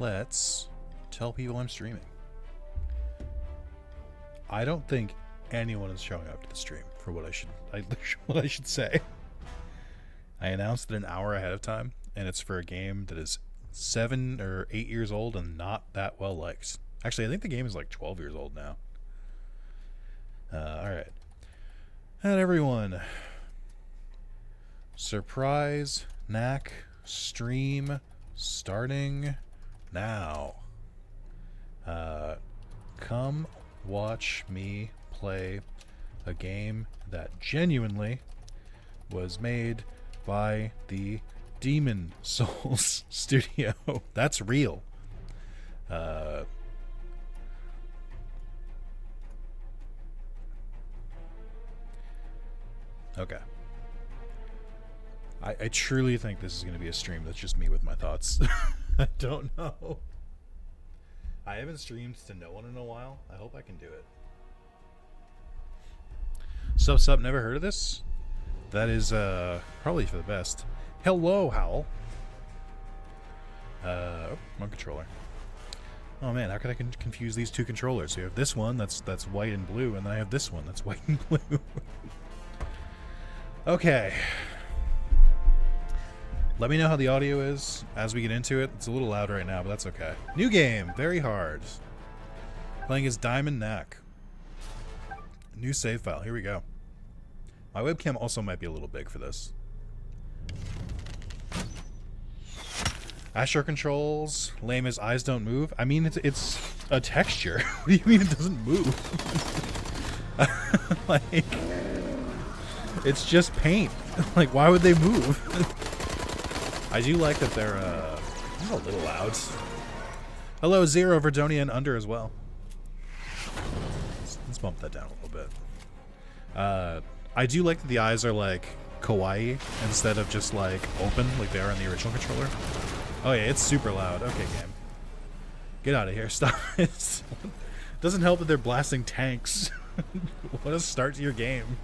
let's tell people I'm streaming. I don't think anyone is showing up to the stream for what I should say. I announced it an hour ahead of time, and it's for a game that is 7 or 8 years old and not that well liked. Actually, I think the game is like 12 years old now. Alright. And everyone, surprise Knack stream starting now. Come watch me play a game that genuinely was made by the Demon Souls studio. That's real. Okay. I truly think this is going to be a stream that's just me with my thoughts. I don't know. I haven't streamed to no one in a while. I hope I can do it. Sup, never heard of this? That is probably for the best. Hello, Howl. Oh, one controller. Oh man, how could I confuse these two controllers? You have this one that's white and blue, and then I have this one that's white and blue. Okay. Let me know how the audio is as we get into it. It's a little loud right now, but that's okay. New game, very hard. Playing as Diamond Knack. New save file, here we go. My webcam also might be a little big for this. Astro controls, lame as eyes don't move. I mean, it's a texture. What do you mean it doesn't move? Like, it's just paint. Like, why would they move? I do like that they're a little loud. Hello, Zero, Verdonia, and Under as well. Let's bump that down a little bit. I do like that the eyes are like kawaii instead of just like open like they are in the original controller. Oh yeah, it's super loud. Okay, game. Get out of here. Stop it. Doesn't help that they're blasting tanks. What a start to your game.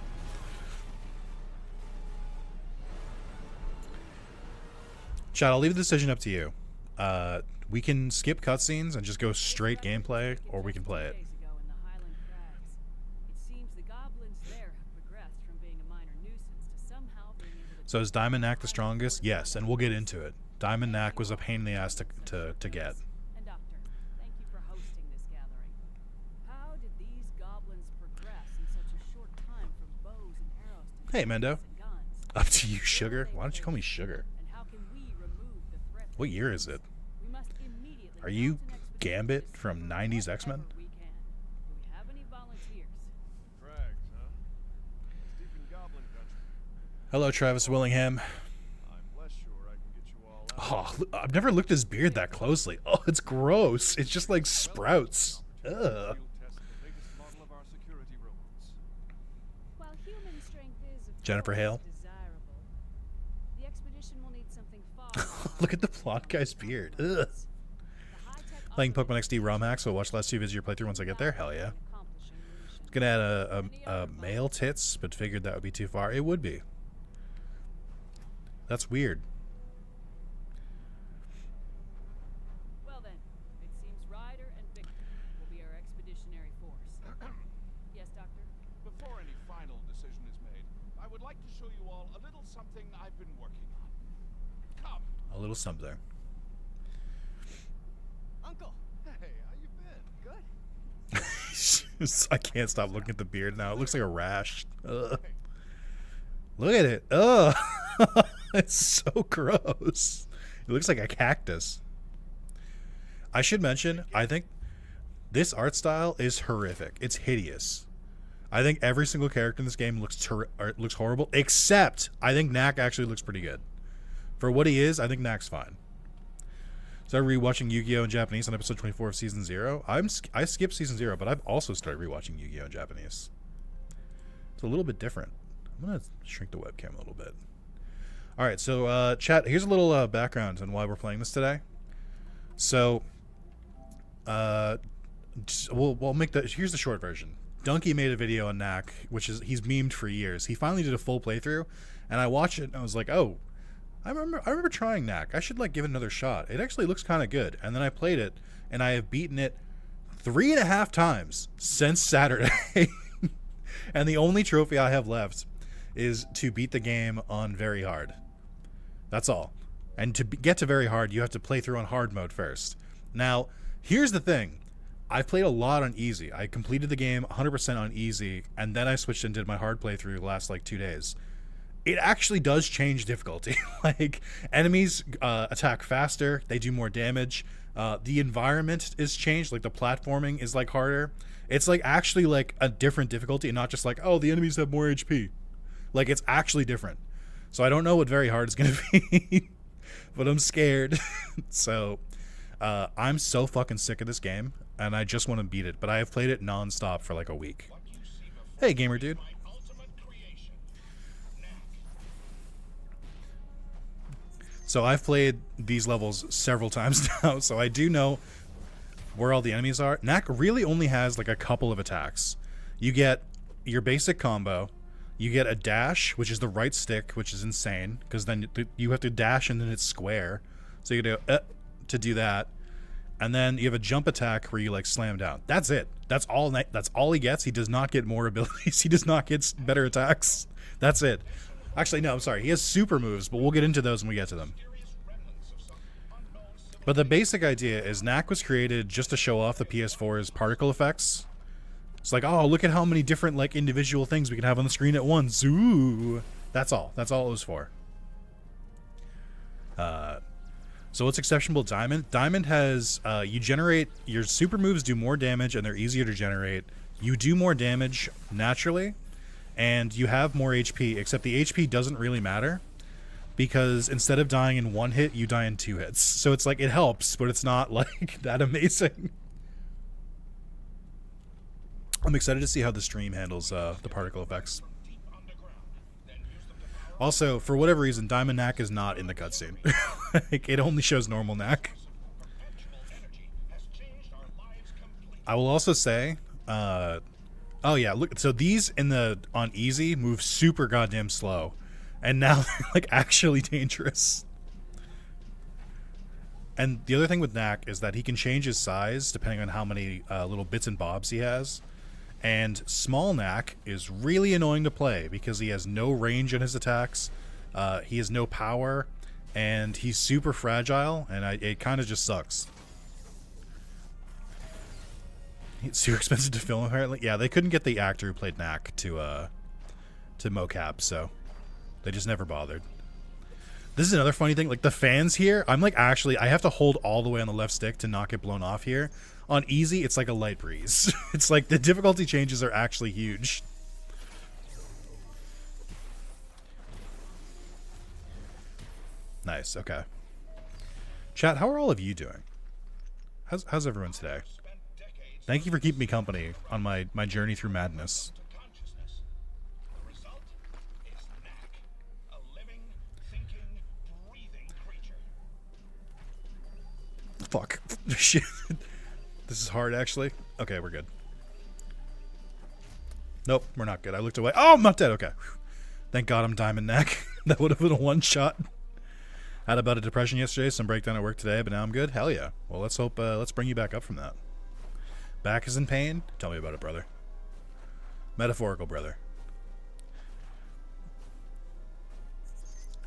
Chad, I'll leave the decision up to you. We can skip cutscenes and just go straight gameplay, or we can play it. So is Diamond Knack the strongest? Yes, and we'll get into it. Diamond Knack was a pain in the ass to get. And Doctor, thank you for hosting this gathering. How did these goblins progress in such a short time from bows and arrows to Hey, Mendo. and guns? Up to you, Sugar. Why don't you call me Sugar? And how can we remove the threat? What year is it? We must immediately Are you mount an expedition Gambit to from save 90s whatever X-Men? we can. Do we have any volunteers? Frags, huh? Deep in Goblin Country. Hello, Travis Willingham. I'm less sure I can get you all out. Oh, I've never looked at his beard that closely. Oh, it's gross. It's just like sprouts. Ugh. We'll test the latest model of our security robots. While human strength is of Jennifer course Hale. desirable, the expedition will need something far Look at the blonde guy's beard. Ugh. The high-tech Playing Pokemon XD ROM hack, so watch the last 2 videos of your playthrough once I get there. Hell yeah. Gonna add a male tits, but figured that would be too far. It would be. That's weird. Well then, it seems Ryder and Victor will be our expeditionary force. Yes, Doctor? Before any final decision is made, I would like to show you all a little something I've been working on. Come. A little something. Uncle. Hey, how you been? Good. I can't stop looking at the beard now. It looks like a rash. Ugh. Look at it. Ugh. It's so gross. It looks like a cactus. I should mention, I think this art style is horrific. It's hideous. I think every single character in this game looks horrible, except I think Knack actually looks pretty good. For what he is, I think Knack's fine. Started rewatching Yu-Gi-Oh! In Japanese on episode 24 of Season 0. I skipped Season 0, but I've also started rewatching Yu-Gi-Oh! In Japanese. It's a little bit different. I'm going to shrink the webcam a little bit. Alright, so chat, here's a little background on why we're playing this today. So, we'll make the, here's the short version. Donkey made a video on Knack, which is, he's memed for years. He finally did a full playthrough, and I watched it, and I was like, oh, I remember trying Knack. I should like give it another shot. It actually looks kind of good. And then I played it, and I have beaten it 3.5 times since Saturday. And the only trophy I have left is to beat the game on very hard. That's all. And to get to very hard, you have to play through on hard mode first. Now, here's the thing. I've played a lot on easy. I completed the game 100% on easy, and then I switched and did my hard playthrough the last like 2 days. It actually does change difficulty. Like, enemies attack faster, they do more damage. The environment is changed, like the platforming is like harder. It's like actually like a different difficulty, and not just like, oh, the enemies have more HP. Like, it's actually different. So I don't know what very hard is going to be, but I'm scared. So I'm so fucking sick of this game, and I just want to beat it. But I have played it nonstop for like a week. Hey, gamer dude. So I've played these levels several times now, so I do know where all the enemies are. Knack really only has like a couple of attacks. You get your basic combo. You get a dash, which is the right stick, which is insane, because then you have to dash and then it's square. So you go to do that. And then you have a jump attack where you like slam down. That's it. That's all he gets. He does not get more abilities. He does not get better attacks. That's it. Actually, no, I'm sorry. He has super moves, but we'll get into those when we get to them. But the basic idea is Knack was created just to show off the PS4's particle effects. It's like, oh, look at how many different like individual things we can have on the screen at once. Ooh. That's all. That's all it was for. So what's exceptional Diamond? Diamond has, you generate, your super moves do more damage and they're easier to generate. You do more damage naturally, and you have more HP, except the HP doesn't really matter, because instead of dying in 1 hit, you die in 2 hits. So it's like, it helps, but it's not like that amazing. I'm excited to see how the stream handles the particle effects. Also, for whatever reason, Diamond Knack is not in the cutscene. Like, it only shows normal Knack. I will also say, oh yeah, look. So these on easy move super goddamn slow, and now they're like actually dangerous. And the other thing with Knack is that he can change his size depending on how many little bits and bobs he has. And small Knack is really annoying to play because he has no range in his attacks, he has no power, and he's super fragile, and it kind of just sucks. It's too expensive to film, apparently. Yeah, they couldn't get the actor who played Knack to mocap, so they just never bothered. This is another funny thing, like the fans here, I'm like actually, I have to hold all the way on the left stick to not get blown off here. On easy, it's like a light breeze. It's like the difficulty changes are actually huge. Nice, okay. Chat, how are all of you doing? How's everyone today? Thank you for keeping me company on my journey through madness. Fuck. Shit. This is hard, actually. Okay, we're good. Nope, we're not good. I looked away. Oh, I'm not dead. Okay. Thank God I'm Diamond Knack. That would have been a one-shot. Had about a depression yesterday, some breakdown at work today, but now I'm good. Hell yeah. Well, let's hope, let's bring you back up from that. Back is in pain? Tell me about it, brother. Metaphorical, brother.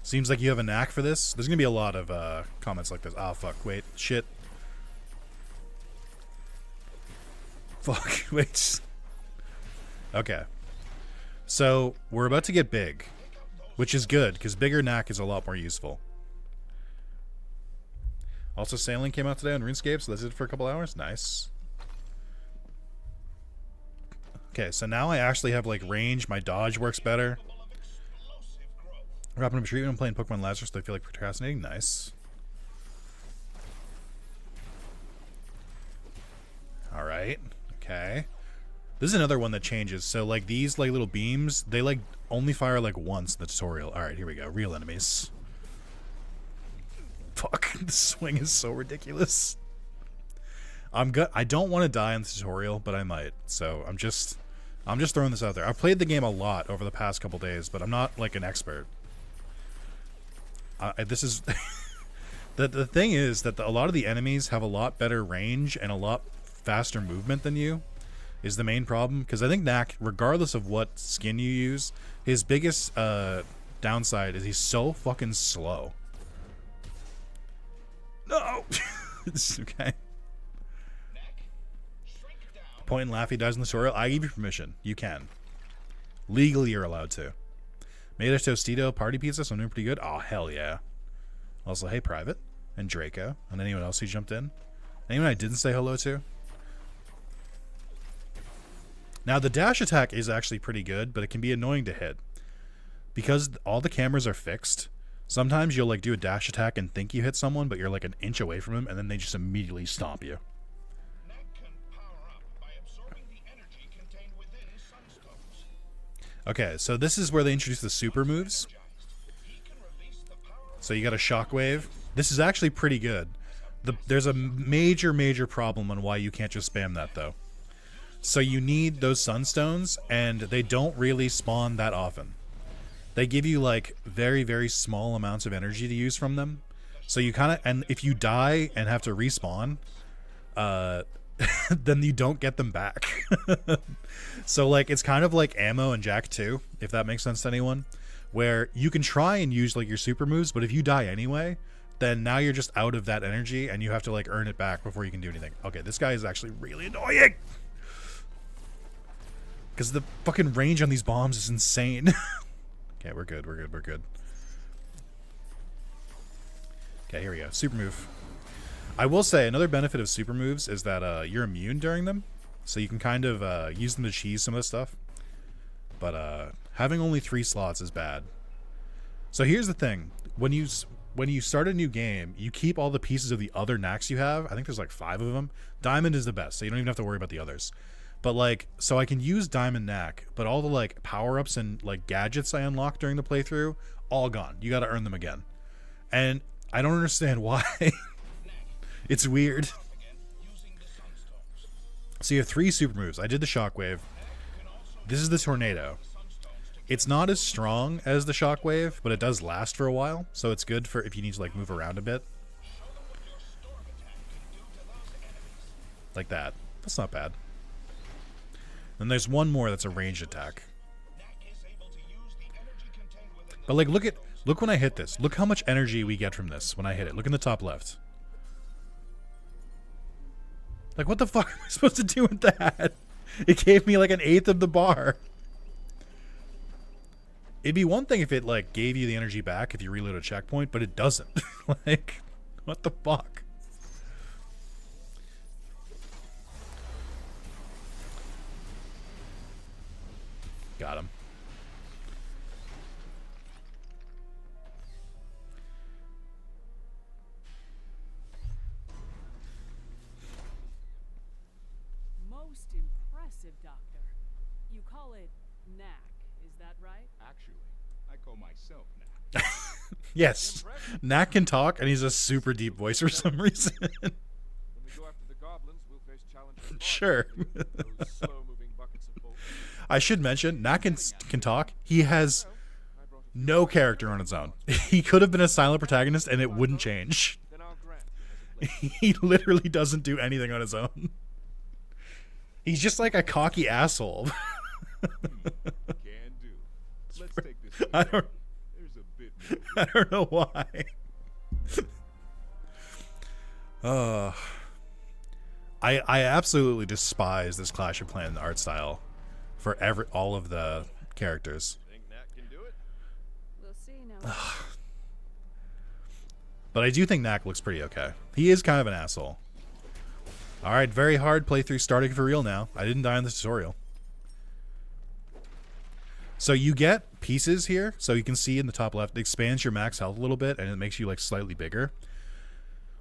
Seems like you have a knack for this. There's going to be a lot of comments like this. Ah, fuck. Wait. Shit. Fuck. Wait. Okay. So, we're about to get big. Which is good, because bigger knack is a lot more useful. Also, sailing came out today on RuneScape, so that's it for a couple hours. Nice. Okay, so now I actually have, like, range. My dodge works better. Wrapping up treatment. I'm playing Pokemon Lazarus, so I feel like procrastinating. Nice. Alright. Okay. This is another one that changes. So, like, these, like, little beams, they, like, only fire, like, once in the tutorial. Alright, here we go. Real enemies. Fuck. The swing is so ridiculous. I don't want to die in the tutorial, but I might. So, I'm just throwing this out there. I've played the game a lot over the past couple days, but I'm not, like, an expert. this is the thing is that a lot of the enemies have a lot better range and a lot faster movement than you. Is the main problem, because I think Knack, regardless of what skin you use, his biggest downside is he's so fucking slow. No. It's okay. Point and laugh, he dies in the tutorial. I give you permission. You can. Legally, you're allowed to. Made a Tostito party pizza, so I'm doing pretty good. Oh, hell yeah. Also, hey, Private. And Draco. And anyone else who jumped in. Anyone I didn't say hello to. Now, the dash attack is actually pretty good, but it can be annoying to hit. Because all the cameras are fixed, sometimes you'll, like, do a dash attack and think you hit someone, but you're, like, an inch away from him, and then they just immediately stomp you. Okay, so this is where they introduce the super moves. So you got a shockwave. This is actually pretty good. There's a major problem on why you can't just spam that, though. So you need those sunstones, and they don't really spawn that often. They give you, like, very small amounts of energy to use from them. So you kind of... And if you die and have to respawn, then you don't get them back. So, like, it's kind of like Ammo and Jack 2, if that makes sense to anyone. Where you can try and use, like, your super moves, but if you die anyway, then now you're just out of that energy, and you have to, like, earn it back before you can do anything. Okay, this guy is actually really annoying! Because the fucking range on these bombs is insane. Okay, we're good. Okay, here we go. Super move. I will say, another benefit of super moves is that you're immune during them. So you can kind of use them to cheese some of the stuff. But having only 3 slots is bad. So here's the thing. When you start a new game, you keep all the pieces of the other knacks you have. I think there's like 5 of them. Diamond is the best, so you don't even have to worry about the others. But, like, so I can use Diamond Knack, but all the, like, power-ups and, like, gadgets I unlock during the playthrough, all gone. You gotta earn them again. And I don't understand why. It's weird. So you have 3 super moves. I did the Shockwave. This is the Tornado. It's not as strong as the Shockwave, but it does last for a while, so it's good for if you need to, like, move around a bit. Like that. That's not bad. And there's one more that's a ranged attack. But, like, look when I hit this. Look how much energy we get from this when I hit it. Look in the top left. Like, what the fuck am I supposed to do with that? It gave me, like, 1/8 of the bar. It'd be one thing if it, like, gave you the energy back if you reload a checkpoint, but it doesn't. Like, what the fuck? Got him. Most impressive, Doctor. You call it Knack, is that right? Actually, I call myself Knack. Yes. Knack can talk, and he's a super deep voice for some reason. When we go after the goblins, we'll face challenges. Sure. Those slow-moving buckets of bolts. I should mention, Knack can talk. He has no character on his own. He could have been a silent protagonist, and it wouldn't change. Then I'll grant you as a blessing. He literally doesn't do anything on his own. He's just like a cocky asshole. Can do. Let's take this. I don't. There's a bit more. I don't know why. I absolutely despise this Clash of Clans art style for all of the characters. Think Knack can do it? We'll see now. But I do think Knack looks pretty okay. He is kind of an asshole. Alright, very hard playthrough starting for real now. I didn't die in the tutorial. So you get pieces here. So you can see in the top left, it expands your max health a little bit and it makes you like slightly bigger.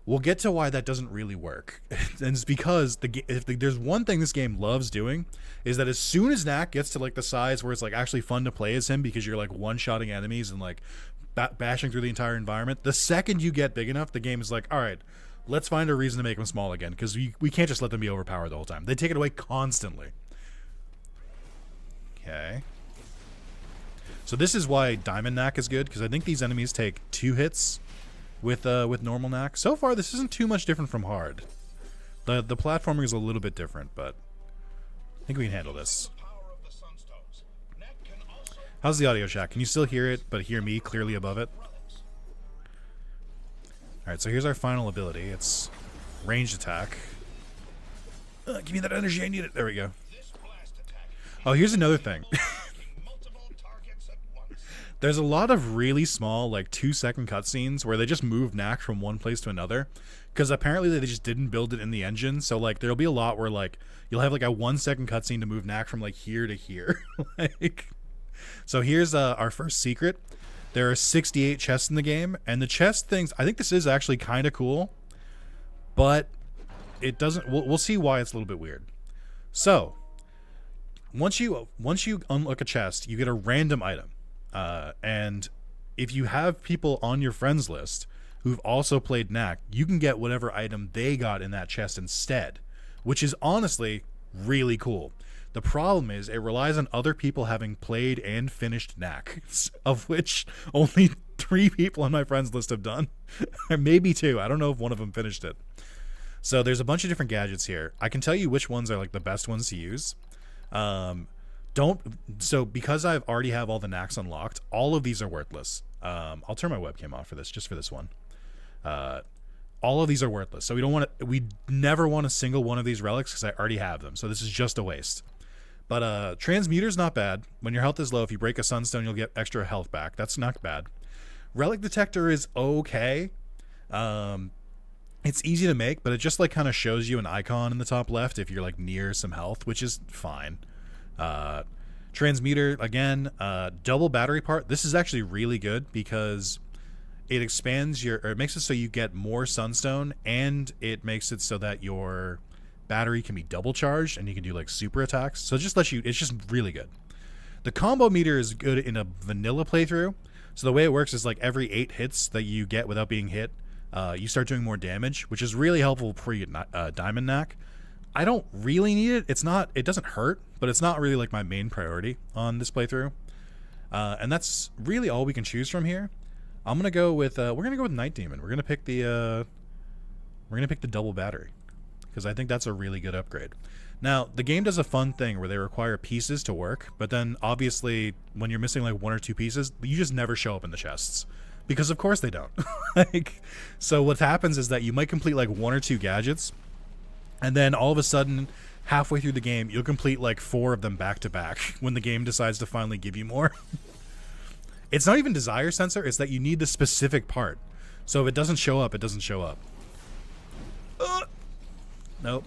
We'll get to why that doesn't really work. And it's because there's one thing this game loves doing is that as soon as Knack gets to like the size where it's like actually fun to play as him because you're like one-shotting enemies and like bashing through the entire environment, the second you get big enough, the game is like, all right, let's find a reason to make them small again because we can't just let them be overpowered the whole time. They take it away constantly. Okay. So this is why Diamond Knack is good, because I think these enemies take 2 hits with normal Knack. So far, this isn't too much different from hard. The platforming is a little bit different, but I think we can handle this. How's the audio, chat? Can you still hear it, but hear me clearly above it? Alright, so here's our final ability. It's ranged attack. Give me that energy, I need it. There we go. Oh, here's another thing. There's a lot of really small, like 2-second cutscenes where they just move Knack from one place to another, because apparently they just didn't build it in the engine. So like there'll be a lot where like you'll have like a 1-second cutscene to move Knack from like here to here. Like, so here's our first secret. There are 68 chests in the game, and the chest things, I think this is actually kind of cool, but it doesn't. We'll see why it's a little bit weird. So once you unlock a chest, you get a random item. And if you have people on your friends list who've also played Knack, you can get whatever item they got in that chest instead, which is honestly really cool. The problem is it relies on other people having played and finished Knack, of which only 3 people on my friends list have done. Or maybe 2. I don't know if one of them finished it. So there's a bunch of different gadgets here. I can tell you which ones are like the best ones to use. So because I've already have all the Knacks unlocked, all of these are worthless. I'll turn my webcam off for this, just for this one. All of these are worthless. So we never want a single one of these relics because I already have them. So this is just a waste. But Transmuter's not bad. When your health is low, if you break a Sunstone, you'll get extra health back. That's not bad. Relic Detector is okay. It's easy to make, but it just like kind of shows you an icon in the top left if you're like near some health, which is fine. Transmuter, again, double battery part. This is actually really good because it expands or it makes it so you get more Sunstone, and it makes it so that your battery can be double charged and you can do like super attacks. So it just lets you, it's just really good. The combo meter is good in a vanilla playthrough. So the way it works is like every 8 hits that you get without being hit, you start doing more damage, which is really helpful for Diamond Knack. I don't really need it. It doesn't hurt, but it's not really like my main priority on this playthrough. And that's really all we can choose from here. I'm gonna go with we're gonna go with Night Demon. We're gonna pick the double battery because I think that's a really good upgrade. Now the game does a fun thing where they require pieces to work, but then obviously when you're missing like 1 or 2 pieces, you just never show up in the chests because of course they don't. So what happens is that you might complete like 1 or 2 gadgets, and then all of a sudden, halfway through the game, you'll complete like 4 of them back to back when the game decides to finally give you more. It's not even desire sensor, it's that you need the specific part. So if it doesn't show up, it doesn't show up. Nope.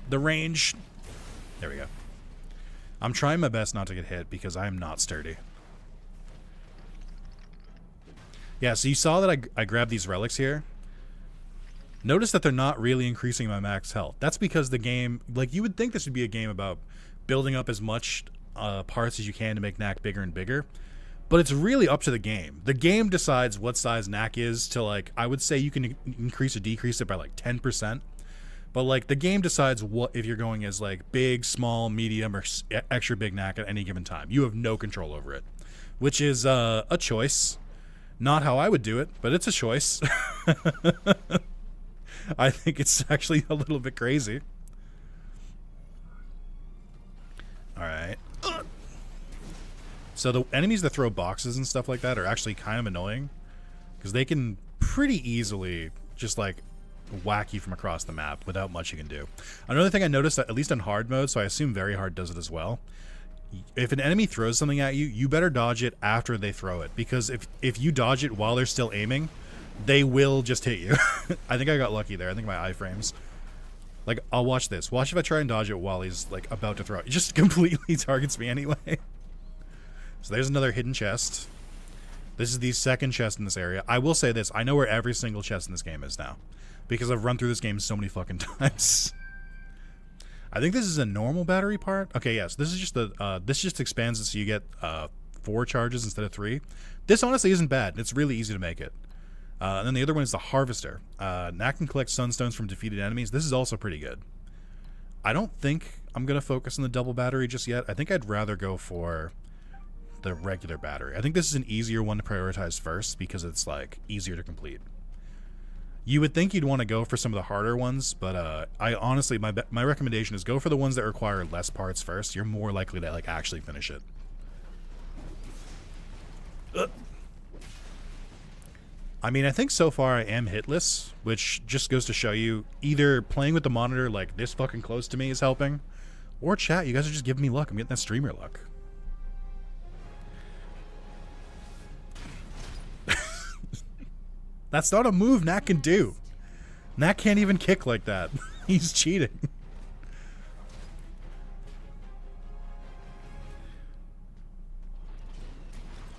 The range. There we go. I'm trying my best not to get hit because I am not sturdy. Yeah, so you saw that I grabbed these relics here. Notice that they're not really increasing my max health. That's because the game, like you would think this would be a game about building up as much parts as you can to make Knack bigger and bigger. But it's really up to the game. The game decides what size Knack is to like, I would say you can increase or decrease it by like 10%. But like the game decides what if you're going as like big, small, medium, or extra big Knack at any given time. You have no control over it, which is a choice. Not how I would do it, but it's a choice. I think it's actually a little bit crazy. Alright. So the enemies that throw boxes and stuff like that are actually kind of annoying, because they can pretty easily just like whack you from across the map without much you can do. Another thing I noticed, that at least in hard mode, so I assume very hard does it as well, if an enemy throws something at you, you better dodge it after they throw it, because if you dodge it while they're still aiming, they will just hit you. I think I got lucky there. I think my iframes. Like, I'll watch this. Watch if I try and dodge it while he's, like, about to throw it. It just completely targets me anyway. So there's another hidden chest. This is the second chest in this area. I will say this. I know where every single chest in this game is now, because I've run through this game so many fucking times. I think this is a normal battery part. Okay, yes. This is just the, this just expands it so you get 4 charges instead of 3. This honestly isn't bad. It's really easy to make it. And then the other one is the Harvester. Knack can collect Sunstones from defeated enemies. This is also pretty good. I don't think I'm going to focus on the double battery just yet. I think I'd rather go for the regular battery. I think this is an easier one to prioritize first because it's like easier to complete. You would think you'd want to go for some of the harder ones, but I honestly, my recommendation is go for the ones that require less parts first. You're more likely to like actually finish it. I mean, I think so far I am hitless, which just goes to show you either playing with the monitor like this fucking close to me is helping, or chat, you guys are just giving me luck. I'm getting that streamer luck. That's not a move Knack can do. Knack can't even kick like that. He's cheating.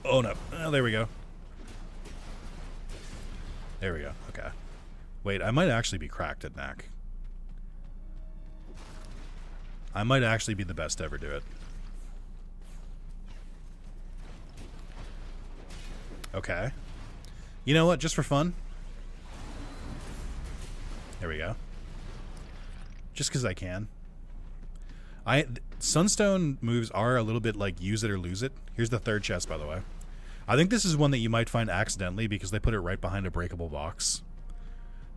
Oh no. Oh, there we go. There we go. Okay. Wait, I might actually be cracked at Knack. I might actually be the best to ever do it. Okay. You know what? Just for fun. There we go. Just because I can. Sunstone moves are a little bit like use it or lose it. Here's the third chest, by the way. I think this is one that you might find accidentally because they put it right behind a breakable box.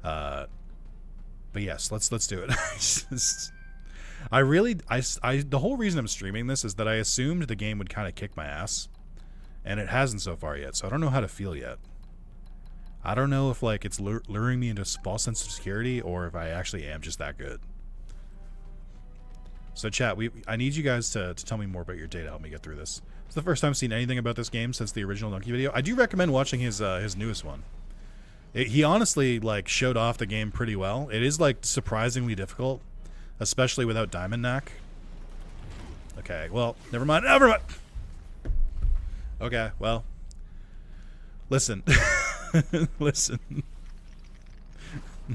But yes, let's do it. The whole reason I'm streaming this is that I assumed the game would kind of kick my ass, and it hasn't so far yet. So I don't know how to feel yet. I don't know if like it's luring me into a false sense of security or if I actually am just that good. So chat, I need you guys to tell me more about your data. Help me get through this. It's the first time I've seen anything about this game since the original Donkey video. I do recommend watching his newest one. He honestly like showed off the game pretty well. It is like surprisingly difficult, especially without Diamond Knack. Okay, well, never mind. Never mind. Okay, well, listen. Listen.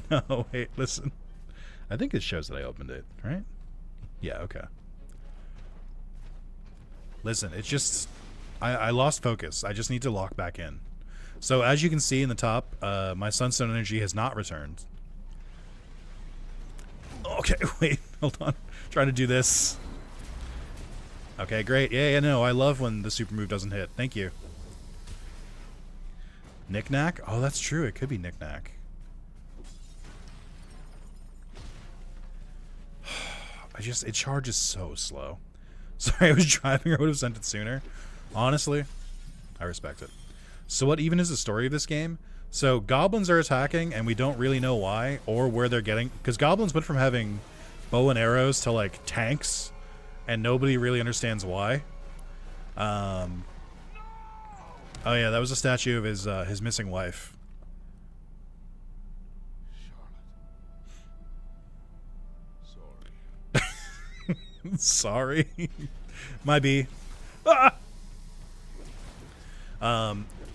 No, wait, listen. I think it shows that I opened it, right? Yeah, okay. Listen, it's just... I lost focus. I just need to lock back in. So, as you can see in the top, my Sunstone energy has not returned. Okay, wait, hold on. Trying to do this. Okay, great. Yeah, no, I love when the super move doesn't hit. Thank you. Knick-Knack? Oh, that's true. It could be Knick-Knack. It charges so slow. Sorry, I was driving. I would have sent it sooner. Honestly, I respect it. So what even is the story of this game? So goblins are attacking, and we don't really know why or where they're getting... Because goblins went from having bow and arrows to, like, tanks, and nobody really understands why. Oh yeah, that was a statue of his missing wife. Charlotte. Sorry. Might be. Ah!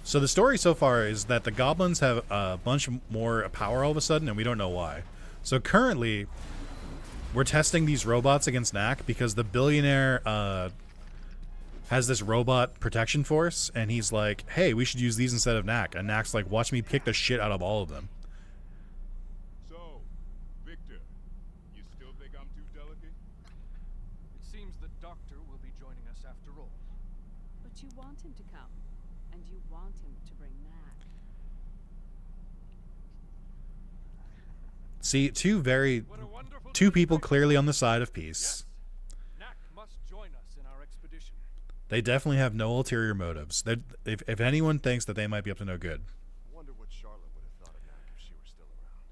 So the story so far is that the goblins have a bunch more power all of a sudden, and we don't know why. So currently, we're testing these robots against Knack because the billionaire has this robot protection force, and he's like, hey, we should use these instead of Knack. And Knack's like, watch me kick the shit out of all of them. So, Victor, you still think I'm too delicate? It seems the doctor will be joining us after all. But you want him to come, and you want him to bring Knack. See, two people clearly on the side of peace. Knack must join us in our expedition. They definitely have no ulterior motives. If anyone thinks that they might be up to no good. I wonder what Charlotte would have thought of Knack if she were still around.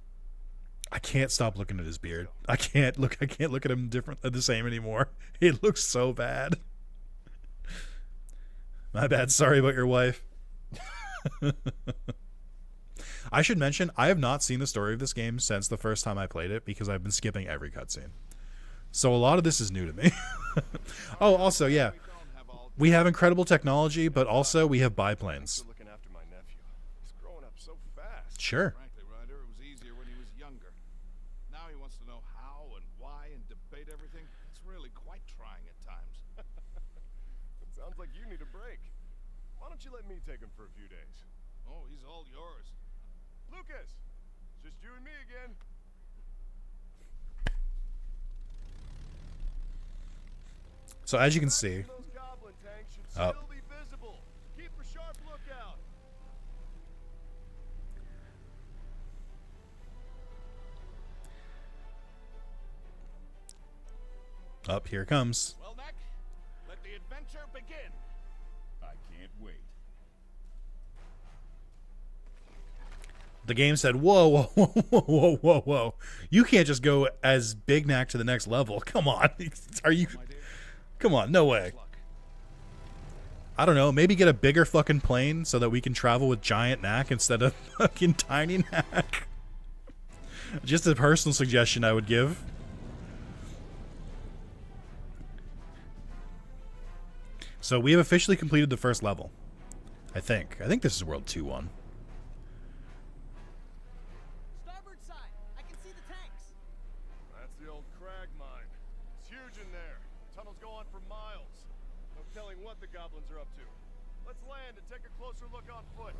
I can't stop looking at his beard. I can't look at him the same anymore. It looks so bad. My bad. Sorry about your wife. I should mention, I have not seen the story of this game since the first time I played it because I've been skipping every cutscene. So a lot of this is new to me. Oh, also, yeah. We have incredible technology, but also we have biplanes. Looking after my nephew. He's growing up so fast. Sure. Frankly, Ryder, it was easier when he was younger. Now he wants to know how and why and debate everything. It's really quite trying at times. It sounds like you need a break. Why don't you let me take him for a few days? Oh, he's all yours. Lucas! Just you and me again. So as you can see, Those goblin tanks should oh, still be Up here it comes. Well, Knack, let the adventure begin. I can't wait. The game said, whoa, whoa, whoa, whoa, whoa, whoa, whoa. You can't just go as Big Knack to the next level. Come on. Are you... Come on, no way. I don't know, maybe get a bigger fucking plane so that we can travel with giant Knack instead of fucking tiny Knack. Just a personal suggestion I would give. So we have officially completed the first level. I think. I think this is World 2-1. Starboard side. I can see the tanks. That's the old crag mine. It's huge in there. Tunnels go on for miles. No telling what the goblins are up to. Let's land and take a closer look on foot.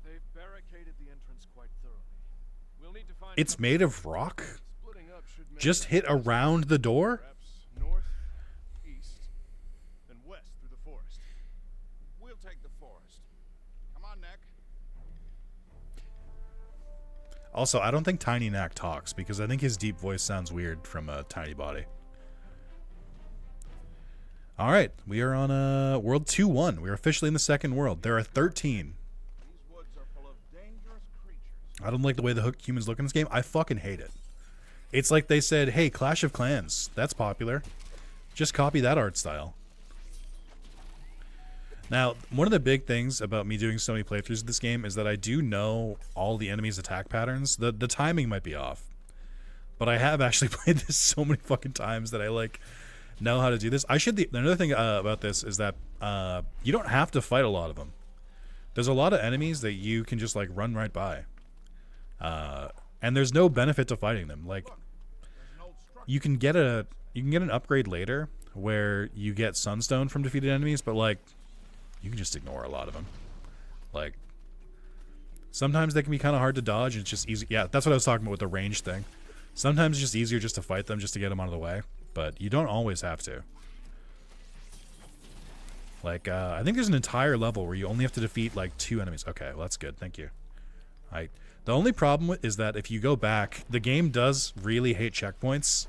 They've barricaded the entrance quite thoroughly. We'll need to find It's made of rock? Splitting up should make Just hit around the door? perhaps north, east, and west through the forest. We'll take the forest. Come on, Knack. Also, I don't think Tiny Knack talks because I think his deep voice sounds weird from a tiny body. All right, we are on World 2-1. We're officially in the second world. There are 13. These woods are full of dangerous creatures. I don't like the way the humans look in this game. I fucking hate it. It's like they said, hey, Clash of Clans, that's popular. Just copy that art style. Now, one of the big things about me doing so many playthroughs of this game is that I do know all the enemies' attack patterns. The timing might be off. But I have actually played this so many fucking times that I, like, know how to do this. Another thing about this is that you don't have to fight a lot of them. There's a lot of enemies that you can just, like, run right by. And there's no benefit to fighting them. Like, you can get an upgrade later where you get Sunstone from defeated enemies, but, like, you can just ignore a lot of them. Like, sometimes they can be kind of hard to dodge, and it's just easy. Yeah, that's what I was talking about with the range thing. Sometimes it's just easier just to fight them, just to get them out of the way. But you don't always have to. Like, I think there's an entire level where you only have to defeat, like, 2 enemies. Okay, well, that's good. Thank you. The only problem is that if you go back, the game does really hate checkpoints.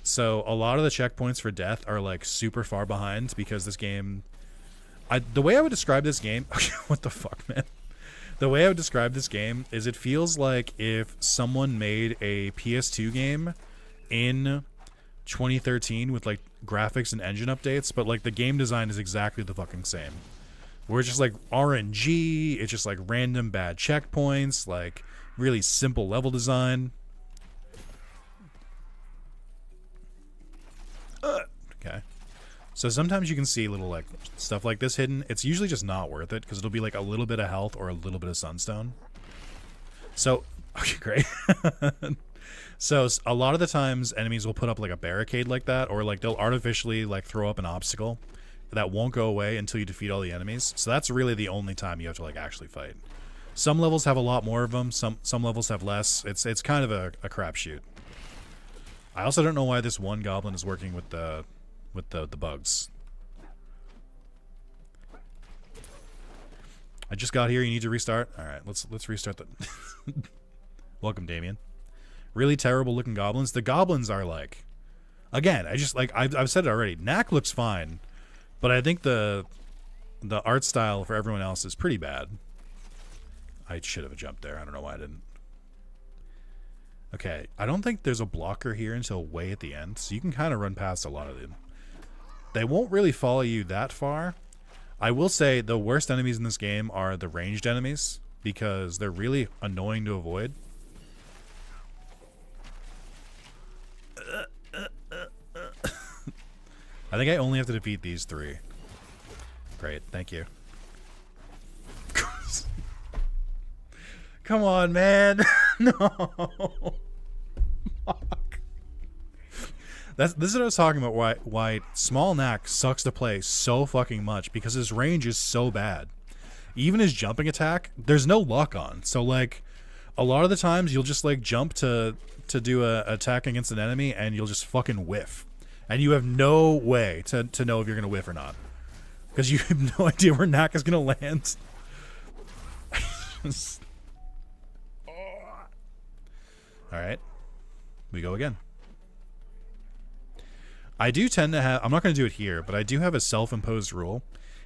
So a lot of the checkpoints for death are, like, super far behind because this game... the way I would describe this game... What the fuck, man? The way I would describe this game is it feels like if someone made a PS2 game in 2013 with, like, graphics and engine updates, but, like, the game design is exactly the fucking same. Where it's just, like, RNG, it's just, like, random bad checkpoints, like, really simple level design. Okay. So sometimes you can see little, like, stuff like this hidden. It's usually just not worth it, because it'll be, like, a little bit of health or a little bit of sunstone. So, okay, great. So a lot of the times enemies will put up, like, a barricade like that, or, like, they'll artificially, like, throw up an obstacle that won't go away until you defeat all the enemies. So that's really the only time you have to, like, actually fight. Some levels have a lot more of them. Some levels have less. It's kind of a crapshoot. I also don't know why this one goblin is working with the bugs. I just got here. You need to restart. All right, let's restart the. Welcome, Damien. Really terrible looking goblins. The goblins are like, again, I've said it already. Knack looks fine, but I think the art style for everyone else is pretty bad. I should have jumped there. I don't know why I didn't. Okay, I don't think there's a blocker here until way at the end, so you can kind of run past a lot of them. They won't really follow you that far. I will say the worst enemies in this game are the ranged enemies, because they're really annoying to avoid. I think I only have to defeat these 3. Great, thank you. Come on, man. No. Fuck. This is what I was talking about, why small Knack sucks to play so fucking much, because his range is so bad. Even his jumping attack, there's no luck on. So, like, a lot of the times you'll just, like, jump to do a attack against an enemy, and you'll just fucking whiff. And you have no way to know if you're going to whiff or not. Because you have no idea where Knack is going to land. Alright. We go again. I do tend to have... I'm not going to do it here, but I do have a self-imposed rule.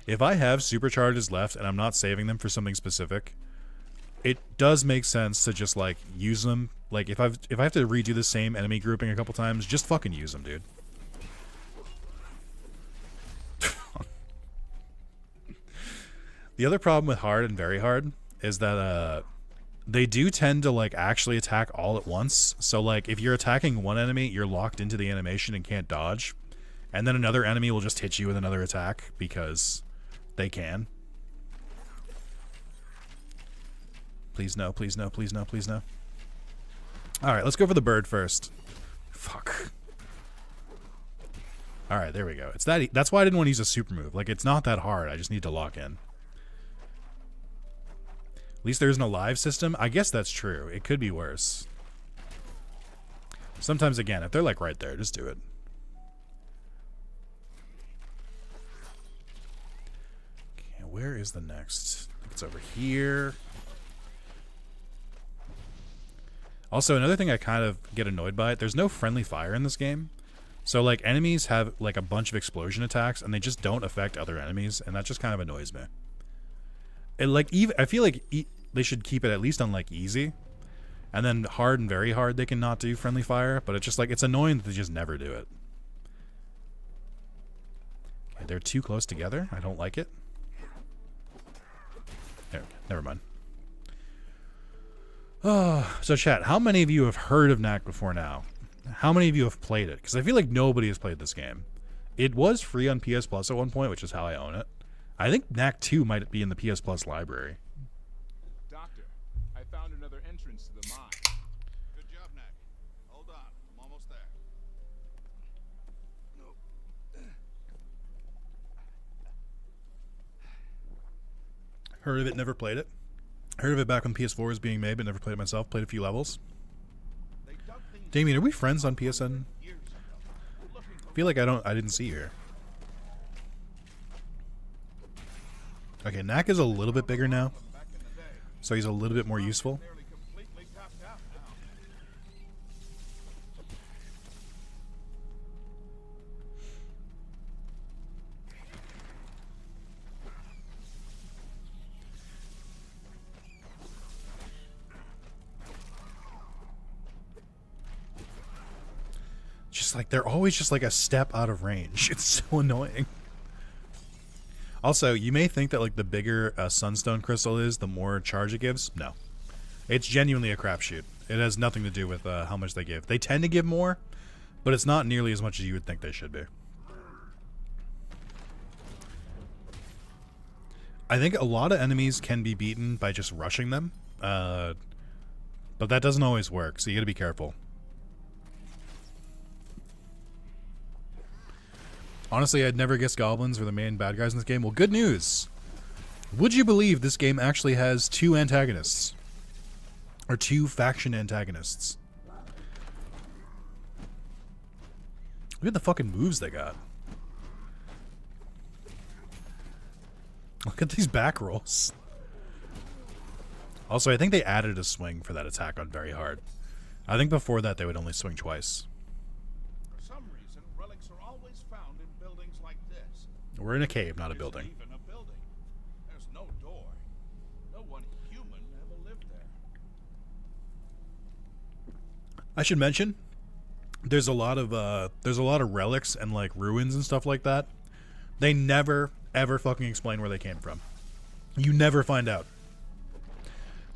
If I have supercharges left and I'm not saving them for something specific, it does make sense to just, like, use them. Like, if I have to redo the same enemy grouping a couple times, just fucking use them, dude. The other problem with hard and very hard is that they do tend to like actually attack all at once. So like if you're attacking one enemy, you're locked into the animation and can't dodge. And then another enemy will just hit you with another attack because they can. Please no, please no, please no, please no. Alright, let's go for the bird first. Fuck. Alright, there we go. It's that's why I didn't want to use a super move. Like, it's not that hard. I just need to lock in. At least there isn't a live system. I guess that's true. It could be worse. Sometimes, again, if they're, like, right there, just do it. Okay, where is the next? I think it's over here. Also, another thing I kind of get annoyed by, there's no friendly fire in this game. So, like, enemies have, like, a bunch of explosion attacks, and they just don't affect other enemies, and that just kind of annoys me. It, like, I feel like they should keep it at least on, like, easy. And then hard and very hard, they can not do friendly fire, but it's just, like, it's annoying that they just never do it. Okay, they're too close together. I don't like it. There, never mind. Oh, so chat, how many of you have heard of Knack before now? How many of you have played it? Because I feel like nobody has played this game. It was free on PS Plus at one point, which is how I own it. I think Knack 2 might be in the PS Plus library. Doctor, I found another entrance to the mine. Good job, Knack. Hold on, I'm almost there. Nope. Heard of it, never played it. Heard of it back when PS4 was being made, but never played it myself. Played a few levels. Damien, are we friends on PSN? I feel like I didn't see you here. Okay, Knack is a little bit bigger now, so he's a little bit more useful. Just like they're always just like a step out of range. It's so annoying. Also, you may think that like the bigger a sunstone crystal is, the more charge it gives. No, it's genuinely a crapshoot. It has nothing to do with how much they give. They tend to give more, but it's not nearly as much as you would think they should be. I think a lot of enemies can be beaten by just rushing them, but that doesn't always work. So you got to be careful. Honestly, I'd never guessed goblins were the main bad guys in this game. Well, good news. Would you believe this game actually has two antagonists? Or two faction antagonists? Look at the fucking moves they got. Look at these back rolls. Also, I think they added a swing for that attack on very hard. I think before that they would only swing twice. We're in a cave, not a building. Even a building. There's no door. No one human ever lived there. I should mention, there's a lot of relics and like ruins and stuff like that. They never ever fucking explain where they came from. You never find out.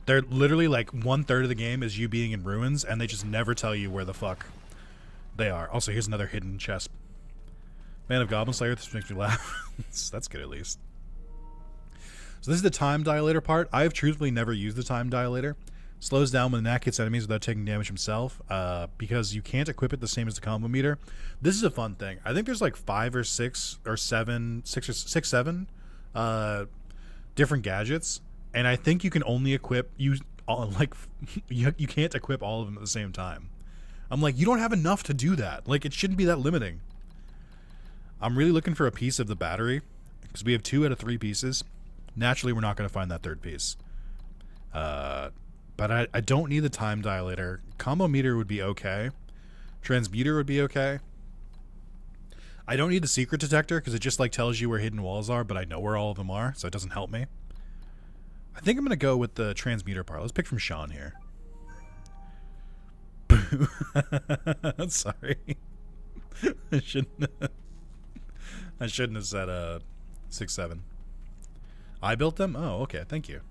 They're literally like 1/3 of the game is you being in ruins, and they just never tell you where the fuck they are. Also, here's another hidden chest. Man of Goblin Slayer, this makes me laugh. That's good at least. So this is the time dilator part. I've truthfully never used the time dilator. Slows down when the Knack hits enemies without taking damage himself, because you can't equip it the same as the combo meter. This is a fun thing. I think there's like 5 or 6 or 7 different gadgets, and I think you can only equip you can't equip all of them at the same time. I'm like, you don't have enough to do that. Like, it shouldn't be that limiting. I'm really looking for a piece of the battery because we have 2 out of 3 pieces. Naturally, we're not going to find that third piece. But I don't need the time dilator. Combo meter would be okay. Transmuter would be okay. I don't need the secret detector because it just like tells you where hidden walls are, but I know where all of them are, so it doesn't help me. I think I'm going to go with the transmuter part. Let's pick from Sean here. Sorry. I shouldn't have said 6-7. I built them? Oh, okay. Thank you.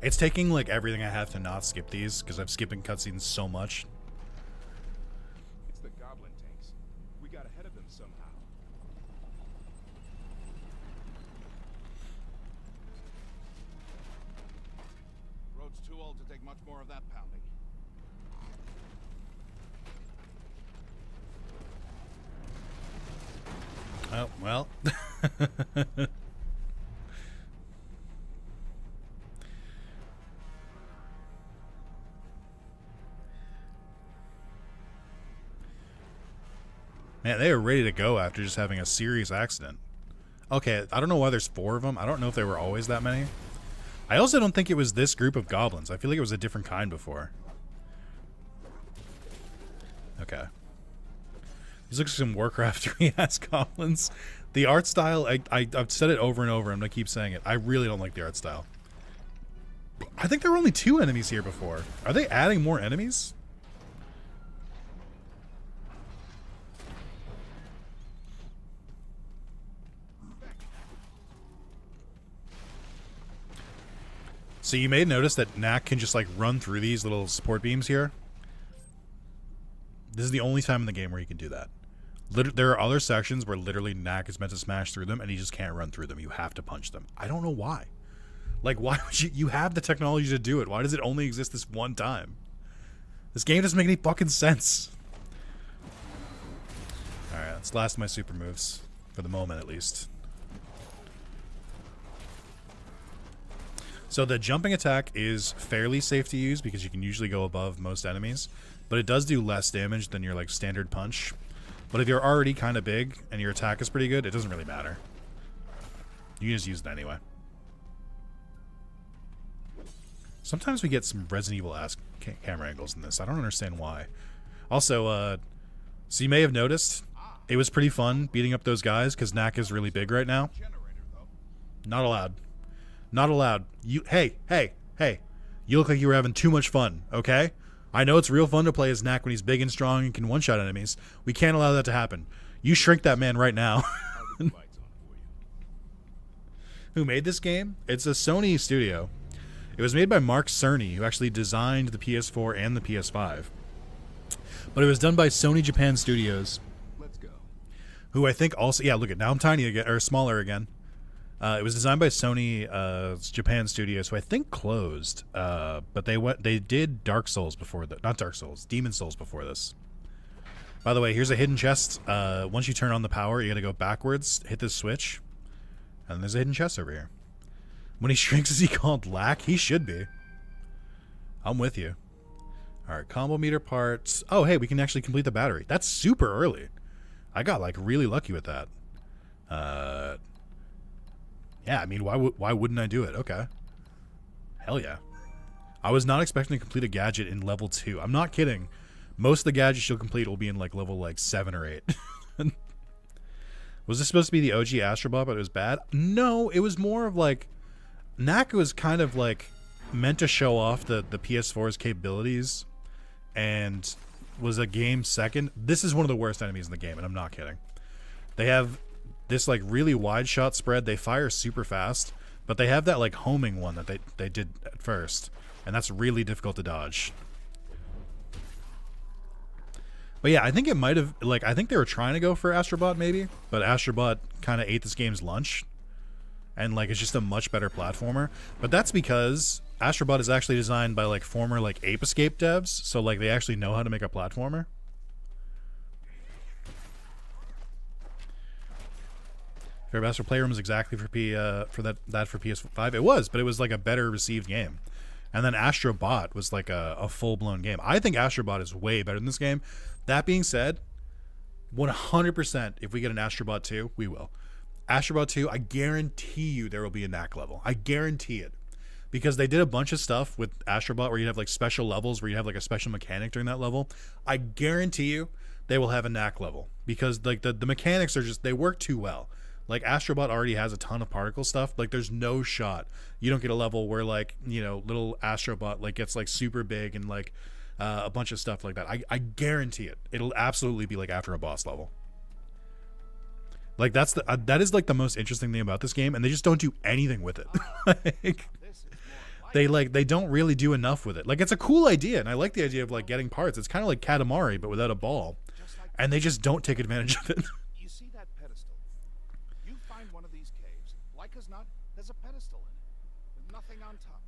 It's taking like everything I have to not skip these because I'm skipping cutscenes so much. It's the goblin tanks. We got ahead of them somehow. Road's too old to take much more of that pounding. Oh, well. Man, they were ready to go after just having a serious accident. Okay, I don't know why there's 4 of them. I don't know if there were always that many. I also don't think it was this group of goblins. I feel like it was a different kind before. Okay. These look like some Warcraft 3-ass goblins. The art style, I've said it over and over. I'm going to keep saying it. I really don't like the art style. I think there were only 2 enemies here before. Are they adding more enemies? So you may notice that Knack can just like run through these little support beams here. This is the only time in the game where he can do that. There are other sections where literally Knack is meant to smash through them and he just can't run through them. You have to punch them. I don't know why. Like, why would you have the technology to do it? Why does it only exist this one time? This game doesn't make any fucking sense. Alright, that's the last of my super moves. For the moment, at least. So the jumping attack is fairly safe to use because you can usually go above most enemies, but it does do less damage than your like standard punch. But if you're already kind of big and your attack is pretty good, it doesn't really matter. You can just use it anyway. Sometimes we get some Resident Evil-esque camera angles in this. I don't understand why. Also, so you may have noticed, it was pretty fun beating up those guys because Knack is really big right now. Not allowed. Not allowed. Hey. You look like you were having too much fun, okay? I know it's real fun to play as Knack when he's big and strong and can one-shot enemies. We can't allow that to happen. You shrink that man right now. Who made this game? It's a Sony studio. It was made by Mark Cerny, who actually designed the PS4 and the PS5. But it was done by Sony Japan Studios. Let's go. Who I think also... Yeah, look at now I'm tiny again, or smaller again. It was designed by Sony Japan Studios, who I think closed. But they did Dark Souls before that. Not Dark Souls, Demon Souls before this. By the way, here's a hidden chest. Once you turn on the power, you got to go backwards, hit this switch, and there's a hidden chest over here. When he shrinks, is he called Lack? He should be. I'm with you. All right, combo meter parts. Oh, hey, we can actually complete the battery. That's super early. I got like really lucky with that. Yeah, I mean, why wouldn't I do it? Okay. Hell yeah. I was not expecting to complete a gadget in level 2. I'm not kidding. Most of the gadgets you'll complete will be in like level like 7 or 8. Was this supposed to be the OG Astrobot, but it was bad? No, it was more of like... Knack was kind of like meant to show off the PS4's capabilities and was a game second. This is one of the worst enemies in the game, and I'm not kidding. They have this like really wide shot spread. They fire super fast, but they have that like homing one that they did at first, and that's really difficult to dodge. But yeah, I think it might have like I think they were trying to go for Astrobot maybe, but Astrobot kind of ate this game's lunch, and like it's just a much better platformer. But that's because Astrobot is actually designed by like former like Ape Escape devs, so like they actually know how to make a platformer. Fair Bastard Playroom was exactly for for PS5. It was, but it was like a better received game. And then Astrobot was like a full-blown game. I think Astrobot is way better than this game. That being said, 100%, if we get an Astrobot 2, we will. Astrobot 2, I guarantee you there will be a Knack level. I guarantee it. Because they did a bunch of stuff with Astrobot where you have like special levels, where you have like a special mechanic during that level. I guarantee you they will have a Knack level. Because like the mechanics are just, they work too well. Like Astrobot already has a ton of particle stuff. Like there's no shot you don't get a level where like, you know, little Astrobot like gets like super big and like a bunch of stuff like that. I guarantee it. It'll absolutely be like after a boss level. Like that's that is like the most interesting thing about this game, and they just don't do anything with it. Like, they don't really do enough with it. Like it's a cool idea, and I like the idea of like getting parts. It's kind of like Katamari but without a ball, and they just don't take advantage of it. You see that pedestal? You find one of these caves. Like as not, there's a pedestal in it, with nothing on top.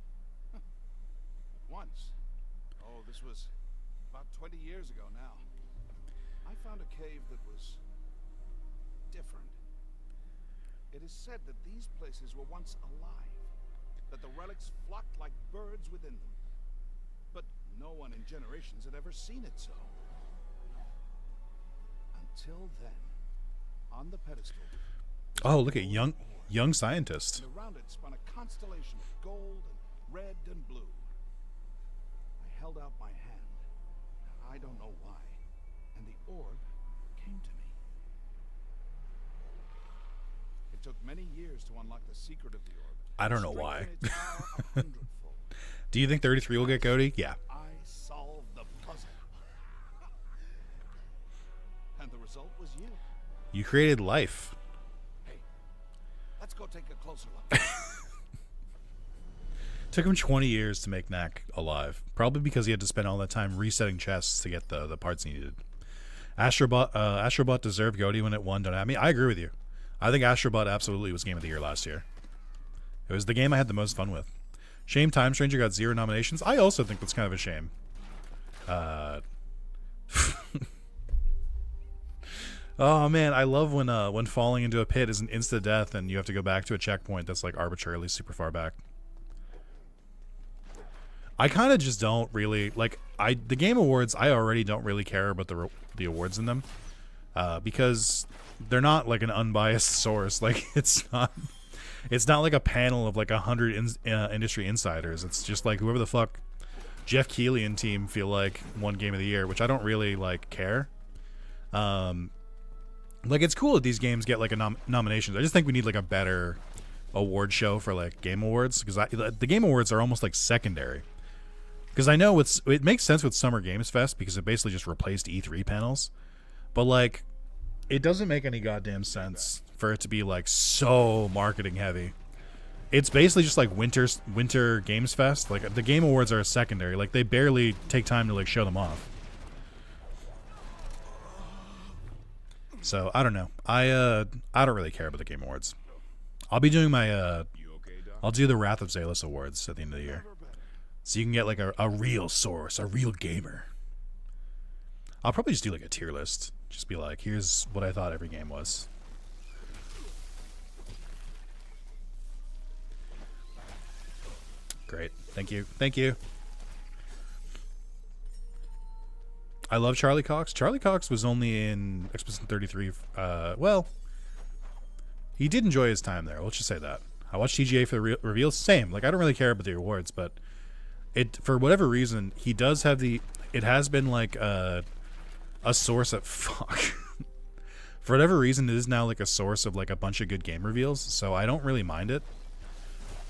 Once, this was about 20 years ago now, I found a cave that was different. It is said that these places were once alive, that the relics flocked like birds within them. But no one in generations had ever seen it so. Until then, on the pedestal. Oh, look at young scientist. And around it spun a constellation of gold and red and blue. I held out my hand. I don't know why. And the orb came to me. It took many years to unlock the secret of the orb. I don't know why. Strengthen its power 100-fold. Do you think 33 will get Cody? Yeah. I solved the puzzle. And the result was you. You created life. Hey, let's go take a closer look. Took him 20 years to make Knack alive. Probably because he had to spend all that time resetting chests to get the parts he needed. Astrobot deserved Goaty when it won. Don't have me. I agree with you. I think Astrobot absolutely was Game of the Year last year. It was the game I had the most fun with. Shame Time Stranger got 0 nominations. I also think that's kind of a shame. Oh man, I love when falling into a pit is an insta death and you have to go back to a checkpoint that's like arbitrarily super far back. I kind of just don't really like the Game Awards. I already don't really care about the awards in them because they're not like an unbiased source. Like it's not like a panel of like 100 industry insiders. It's just like whoever the fuck Jeff Keighley and team feel like won Game of the Year, which I don't really like care. Like it's cool that these games get like a nominations. I just think we need like a better award show for like Game Awards, because the Game Awards are almost like secondary. Because I know it makes sense with Summer Games Fest because it basically just replaced E3 panels, but like it doesn't make any goddamn sense for it to be like so marketing heavy. It's basically just like Winter Games Fest. Like the Game Awards are a secondary. Like they barely take time to like show them off. So I don't know. I don't really care about the Game Awards. I'll be doing my I'll do the Wrath of Zalis Awards at the end of the year. So you can get like a real source, a real gamer. I'll probably just do like a tier list. Just be like, here's what I thought every game was. Great. Thank you. Thank you. I love Charlie Cox. Charlie Cox was only in Expedition 33. Well, he did enjoy his time there. Let's just say that. I watched TGA for the reveals. Same. Like, I don't really care about the awards, but for whatever reason, he does have it has been like a source of fuck. For whatever reason, it is now like a source of like a bunch of good game reveals, so I don't really mind it.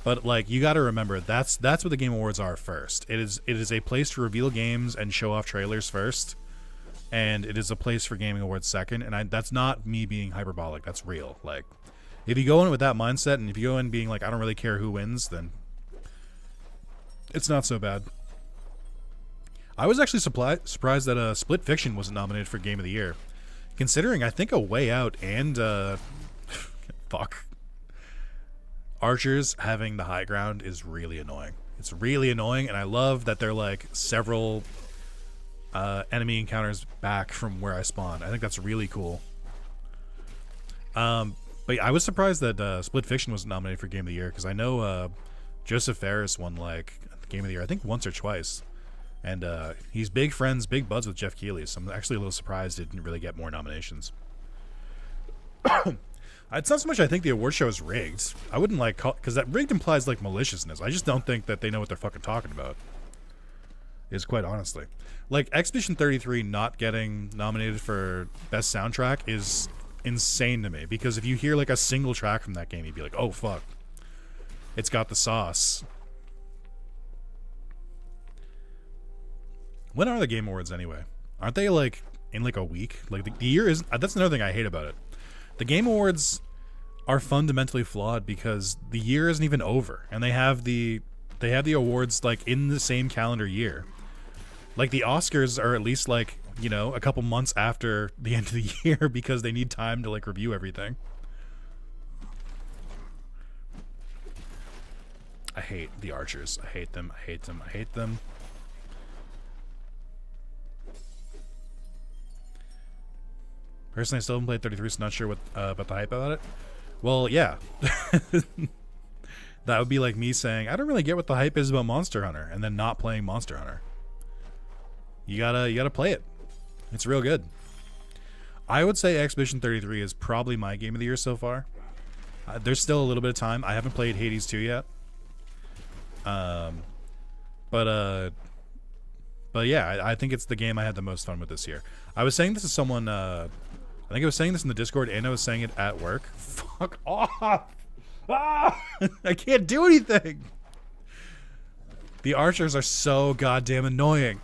But like, you got to remember, that's what the Game Awards are first. It is a place to reveal games and show off trailers first, and it is a place for Gaming Awards second. And that's not me being hyperbolic. That's real. Like, if you go in with that mindset, and if you go in being like, I don't really care who wins, then it's not so bad. I was actually surprised that Split Fiction wasn't nominated for Game of the Year, considering I think A Way Out and fuck. Archers having the high ground is really annoying. It's really annoying, and I love that they're like several enemy encounters back from where I spawned. I think that's really cool. But yeah, I was surprised that Split Fiction wasn't nominated for Game of the Year, because I know Joseph Ferris won like Game of the Year, I think once or twice. And he's big friends, big buds with Jeff Keighley, so I'm actually a little surprised it didn't really get more nominations. It's not so much I think the award show is rigged. I wouldn't like call, because that rigged implies like maliciousness. I just don't think that they know what they're fucking talking about. Is quite honestly. Like Expedition 33 not getting nominated for best soundtrack is insane to me, because if you hear like a single track from that game, you'd be like, oh fuck, it's got the sauce. When are the Game Awards anyway? Aren't they like in like a week? Like the year is, that's another thing I hate about it. The Game Awards are fundamentally flawed because the year isn't even over, and they have the awards like in the same calendar year. Like the Oscars are at least like, you know, a couple months after the end of the year because they need time to like review everything. I hate the Archers. I hate them. I hate them. I hate them. Personally, I still haven't played 33, so not sure what about the hype about it. Well, yeah. That would be like me saying, I don't really get what the hype is about Monster Hunter, and then not playing Monster Hunter. You gotta play it. It's real good. I would say Expedition 33 is probably my game of the year so far. There's still a little bit of time. I haven't played Hades 2 yet. But yeah, I think it's the game I had the most fun with this year. I was saying this to someone, I think I was saying this in the Discord, and I was saying it at work. Fuck off! Ah! I can't do anything! The Archers are so goddamn annoying.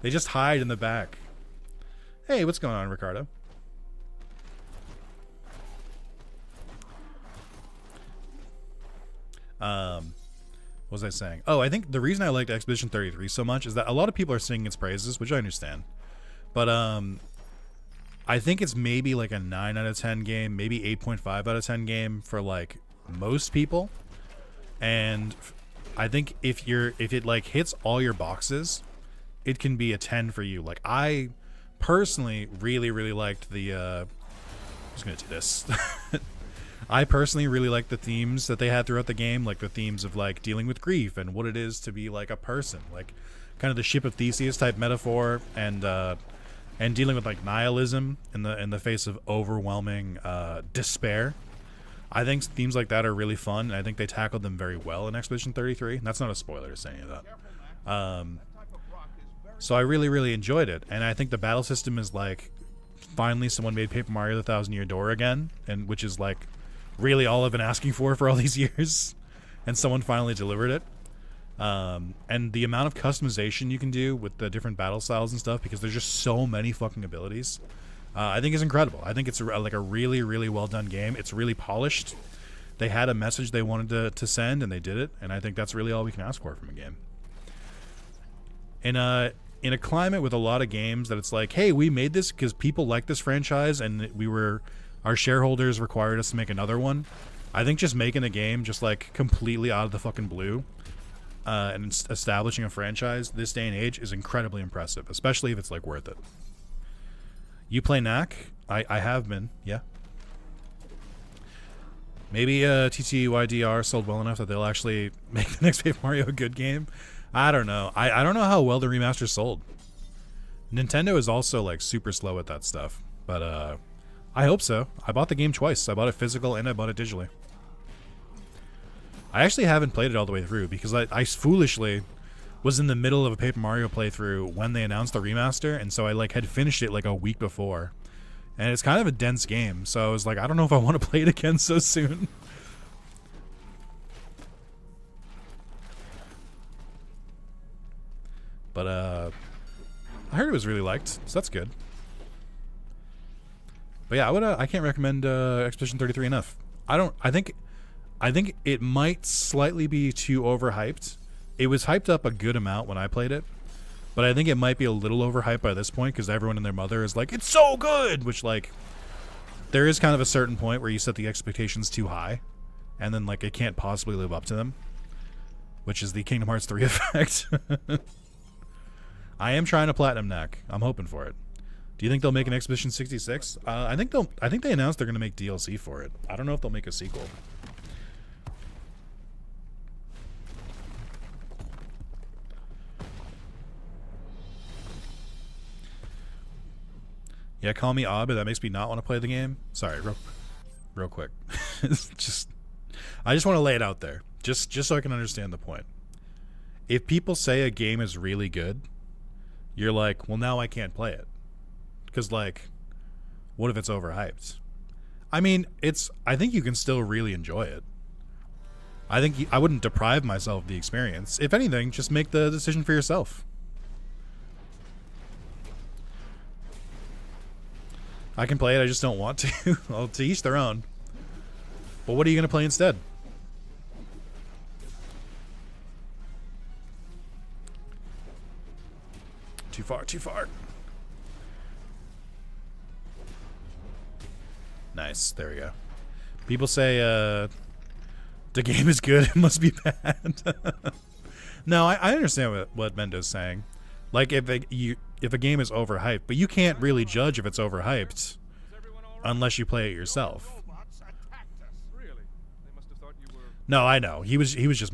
They just hide in the back. Hey, what's going on, Ricardo? What was I saying? Oh, I think the reason I liked Expedition 33 so much is that a lot of people are singing its praises, which I understand. But I think it's maybe like a 9 out of 10 game, maybe 8.5 out of 10 game for like most people. And I think if it like hits all your boxes, it can be a 10 for you. Like I personally really liked the I'm just gonna do this. I personally really liked the themes that they had throughout the game, like the themes of like dealing with grief and what it is to be like a person, like kind of the ship of Theseus type metaphor, and dealing with like nihilism in the face of overwhelming despair. I think themes like that are really fun, and I think they tackled them very well in Expedition 33. And that's not a spoiler to say any of that. So I really enjoyed it, and I think the battle system is like finally someone made Paper Mario: The Thousand Year Door again, and which is like really all I've been asking for all these years, and someone finally delivered it. And the amount of customization you can do with the different battle styles and stuff, because there's just so many fucking abilities, I think is incredible. I think it's like a really well done game. It's really polished. They had a message they wanted to send, and they did it, and I think that's really all we can ask for from a game. In a climate with a lot of games that it's like, hey, we made this because people like this franchise, and our shareholders required us to make another one. I think just making a game just like completely out of the fucking blue, and establishing a franchise this day and age is incredibly impressive, especially if it's like worth it. You play Knack? I have been, yeah. Maybe TTYDR sold well enough that they'll actually make the next Paper Mario a good game. I don't know. I don't know how well the remaster sold. Nintendo is also like super slow at that stuff, but I hope so. I bought the game twice. I bought it physical and I bought it digitally. I actually haven't played it all the way through because I foolishly was in the middle of a Paper Mario playthrough when they announced the remaster, and so I like had finished it like a week before. And it's kind of a dense game, so I was like, I don't know if I want to play it again so soon. But I heard it was really liked, so that's good. But yeah, I can't recommend Expedition 33 enough. I think it might slightly be too overhyped. It was hyped up a good amount when I played it, but I think it might be a little overhyped by this point because everyone and their mother is like, it's so good, which like there is kind of a certain point where you set the expectations too high, and then like it can't possibly live up to them, which is the Kingdom Hearts 3 effect. I am trying to platinum Knack. I'm hoping for it. Do you think they'll make an Expedition 66? I think they announced they're going to make DLC for it. I don't know if they'll make a sequel. Yeah, call me odd, but that makes me not want to play the game. Sorry, real quick. I just want to lay it out there, just so I can understand the point. If people say a game is really good, you're like, well, now I can't play it. Because, like, what if it's overhyped? I mean, I think you can still really enjoy it. I think I wouldn't deprive myself of the experience. If anything, just make the decision for yourself. I can play it, I just don't want to. Well, to each their own. But what are you going to play instead? Too far, too far. Nice, there we go. People say, the game is good, it must be bad. No, I understand what Mendo's saying. Like, if a game is overhyped, but you can't really judge if it's overhyped unless you play it yourself. Really? They must have thought you were. No, I know. He was just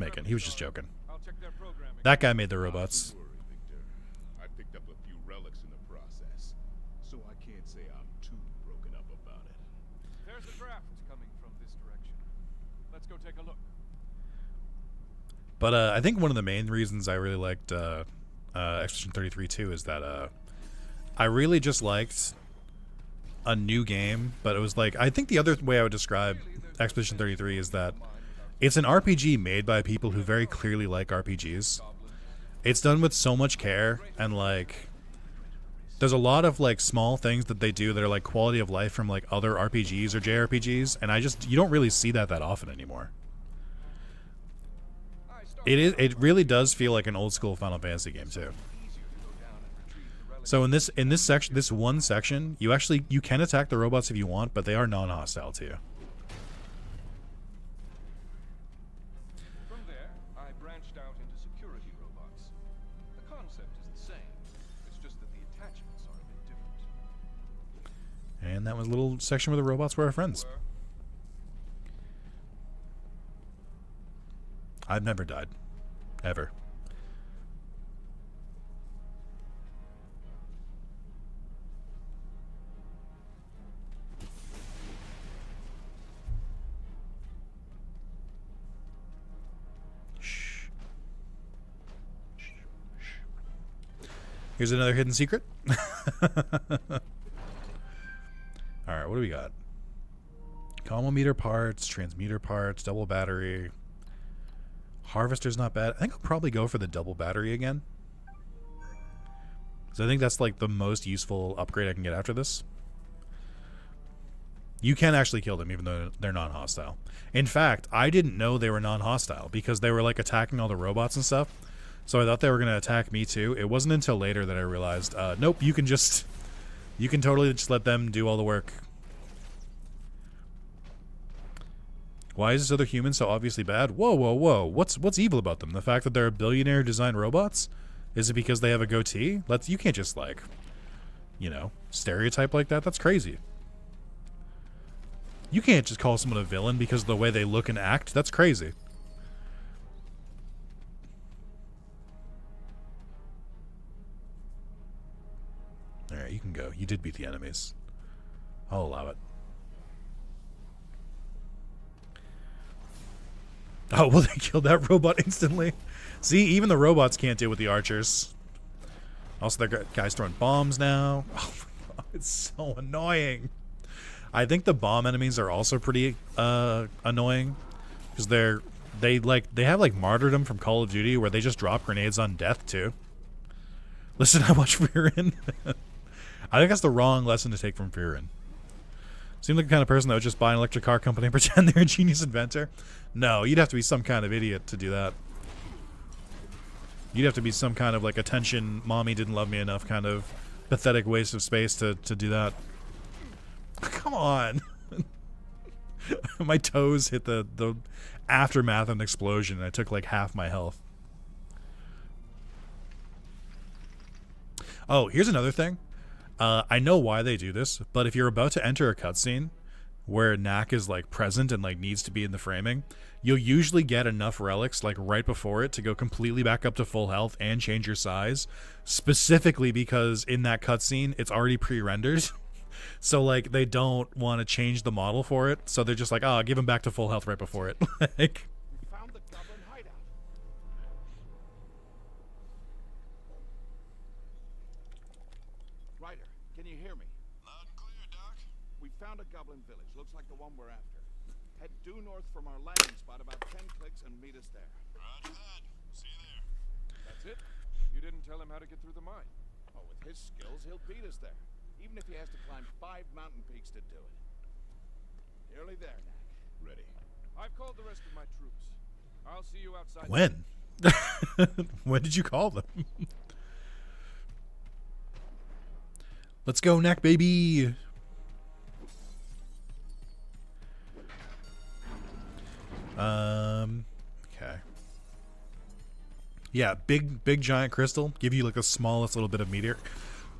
joking. I'll check their programming. That guy made the robots. Don't worry, Victor. I picked up a few relics in the process, so I can't say I'm too broken up about it. There's a draft coming from this direction. Let's go take a look. But I think one of the main reasons I really liked Expedition 33 too is that I really just liked a new game, but it was like, I think the other way I would describe Expedition 33 is that it's an RPG made by people who very clearly like RPGs. It's done with so much care, and like there's a lot of like small things that they do that are like quality of life from like other RPGs or JRPGs, and you don't really see that often anymore. It really does feel like an old school Final Fantasy game too. So in this section, this one section, you can attack the robots if you want, but they are non-hostile to you. From there, I branched out into security robots. The concept is the same. It's just that the attachments are a bit different. And that was a little section where the robots were our friends. I've never died. Ever. Shh. Shh. Here's another hidden secret. Alright, what do we got? Commometer parts, transmuter parts, double battery. Harvester's not bad. I think I'll probably go for the double battery again. So I think that's like the most useful upgrade I can get after this. You can actually kill them even though they're non-hostile. In fact, I didn't know they were non-hostile because they were like attacking all the robots and stuff. So I thought they were going to attack me too. It wasn't until later that I realized, nope, you can totally just let them do all the work. Why is this other human so obviously bad? Whoa, whoa, whoa. What's evil about them? The fact that they're billionaire designed robots? Is it because they have a goatee? You can't just like, stereotype like that. That's crazy. You can't just call someone a villain because of the way they look and act. That's crazy. Alright, you can go. You did beat the enemies. I'll allow it. Oh, well, they killed that robot instantly. See, even the robots can't deal with the archers. Also, there are guys throwing bombs now. Oh my god, it's so annoying. I think the bomb enemies are also pretty annoying because they have like martyrdom from Call of Duty where they just drop grenades on death too. Listen how much Fearin. I think that's the wrong lesson to take from Fearin. Seem like the kind of person that would just buy an electric car company and pretend they're a genius inventor. No, you'd have to be some kind of idiot to do that. You'd have to be some kind of like attention, mommy didn't love me enough kind of pathetic waste of space to do that. Come on. My toes hit the aftermath of an explosion and I took like half my health. Oh, here's another thing. I know why they do this, but if you're about to enter a cutscene where Knack is like present and like needs to be in the framing, you'll usually get enough relics like right before it to go completely back up to full health and change your size, specifically because in that cutscene it's already pre-rendered. So like they don't want to change the model for it. So they're just like, oh, give him back to full health right before it. Like, We found the goblin hideout. Ryder, can you hear me? Loud and clear, Doc. We found a goblin village. Looks like the one we're after. Head due north from our landing spot about 10 clicks and meet us there. Roger that. See you there. That's it? You didn't tell him how to get through the mine. Oh, with his skills, he'll beat us there. Even if he has to climb 5 mountain peaks to do it. Nearly there, Knack. Ready. I've called the rest of my troops. I'll see you outside. when? When did you call them? Let's go, Knack, baby. Okay. Yeah, big giant crystal. Give you like the smallest little bit of meteor.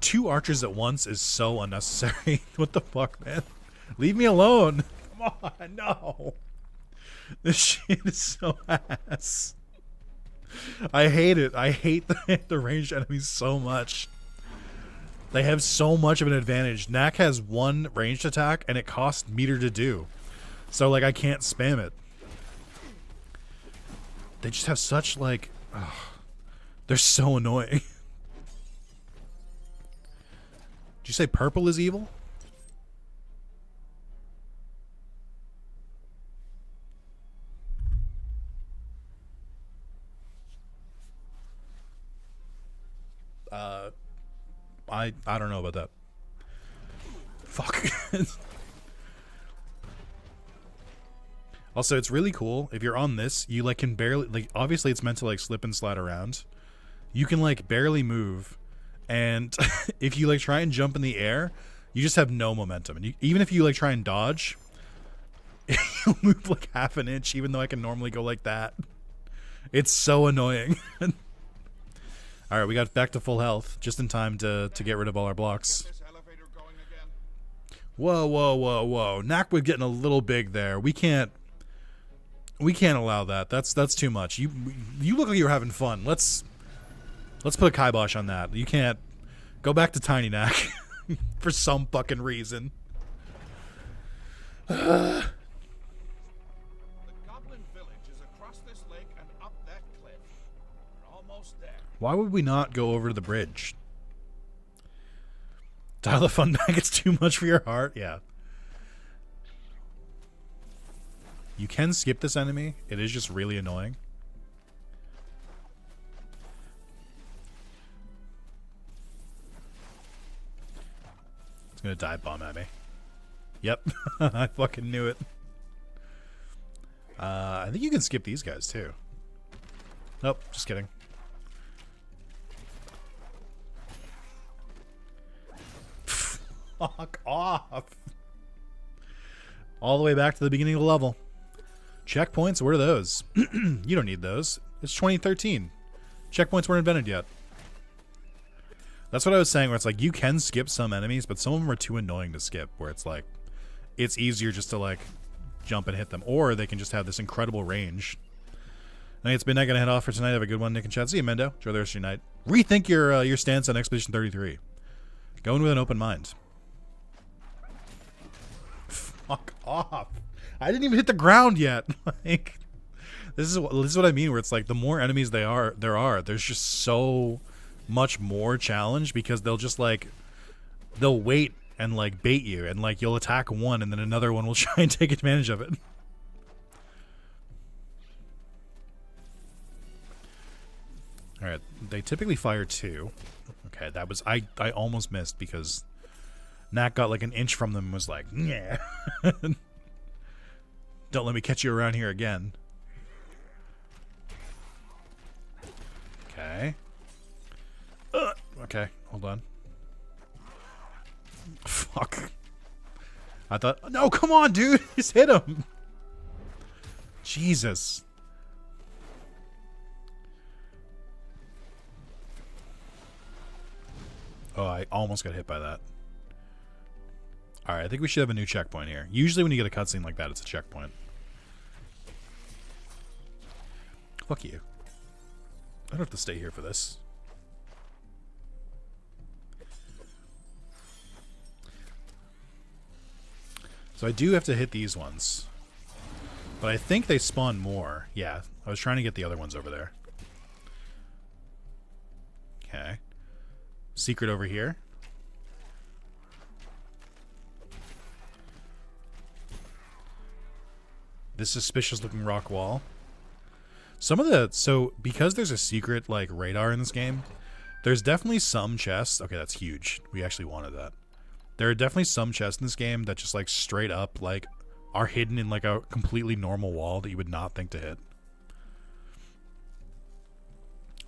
2 archers at once is so unnecessary. What the fuck, man? Leave me alone. Come on, no. This shit is so ass. I hate it. I hate the ranged enemies so much. They have so much of an advantage. Knack has 1 ranged attack and it costs meter to do. So like I can't spam it. They just have such like they're so annoying. Did you say purple is evil? I don't know about that. Fuck. Also, it's really cool if you're on this, you like can barely like obviously it's meant to like slip and slide around. You can like barely move, and if you like try and jump in the air, you just have no momentum. And you, even if you like try and dodge, you'll move like half an inch, even though I can normally go like that. It's so annoying. All right, we got back to full health just in time to get rid of all our blocks. Get this elevator going again. Whoa. Knack was getting a little big there. We can't allow that. That's too much. You look like you're having fun. Let's put a kibosh on that. You can't go back to Tiny Knack for some fucking reason. The goblin village is across this lake and up that cliff. We're almost there. Why would we not go over to the bridge? Dial the fun back. It's too much for your heart. Yeah. You can skip this enemy. It is just really annoying. It's gonna dive bomb at me. Yep. I fucking knew it. I think you can skip these guys too. Nope, just kidding. Fuck off. All the way back to the beginning of the level. Checkpoints, what are those? You don't need those. It's 2013. Checkpoints weren't invented yet. That's what I was saying, where it's like you can skip some enemies, but some of them are too annoying to skip, where it's like it's easier just to like jump and hit them, or they can just have this incredible range. I think it's midnight. Gonna head off for tonight. Have a good one, Nick and Chad. See you, Mendo. Enjoy the rest of your night. Rethink your stance on Expedition 33. Go in with an open mind. Fuck off. I didn't even hit the ground yet. Like this is what I mean, where it's like the more enemies there are, there's just so much more challenge, because they'll just like they'll wait and like bait you, and like you'll attack one and then another one will try and take advantage of it. All right, they typically fire 2. Okay, that was I almost missed because Knack got like an inch from them and was like, yeah. Don't let me catch you around here again. Okay. Okay, hold on. Fuck. I thought... No, come on, dude! Just hit him! Jesus. Oh, I almost got hit by that. Alright, I think we should have a new checkpoint here. Usually when you get a cutscene like that, it's a checkpoint. Fuck you. I don't have to stay here for this. So I do have to hit these ones. But I think they spawn more. Yeah, I was trying to get the other ones over there. Okay. Secret over here. This suspicious looking rock wall. Some of the... So, because there's a secret, like, radar in this game, there's definitely some chests... Okay, that's huge. We actually wanted that. There are definitely some chests in this game that just, like, straight up, like, are hidden in, like, a completely normal wall that you would not think to hit.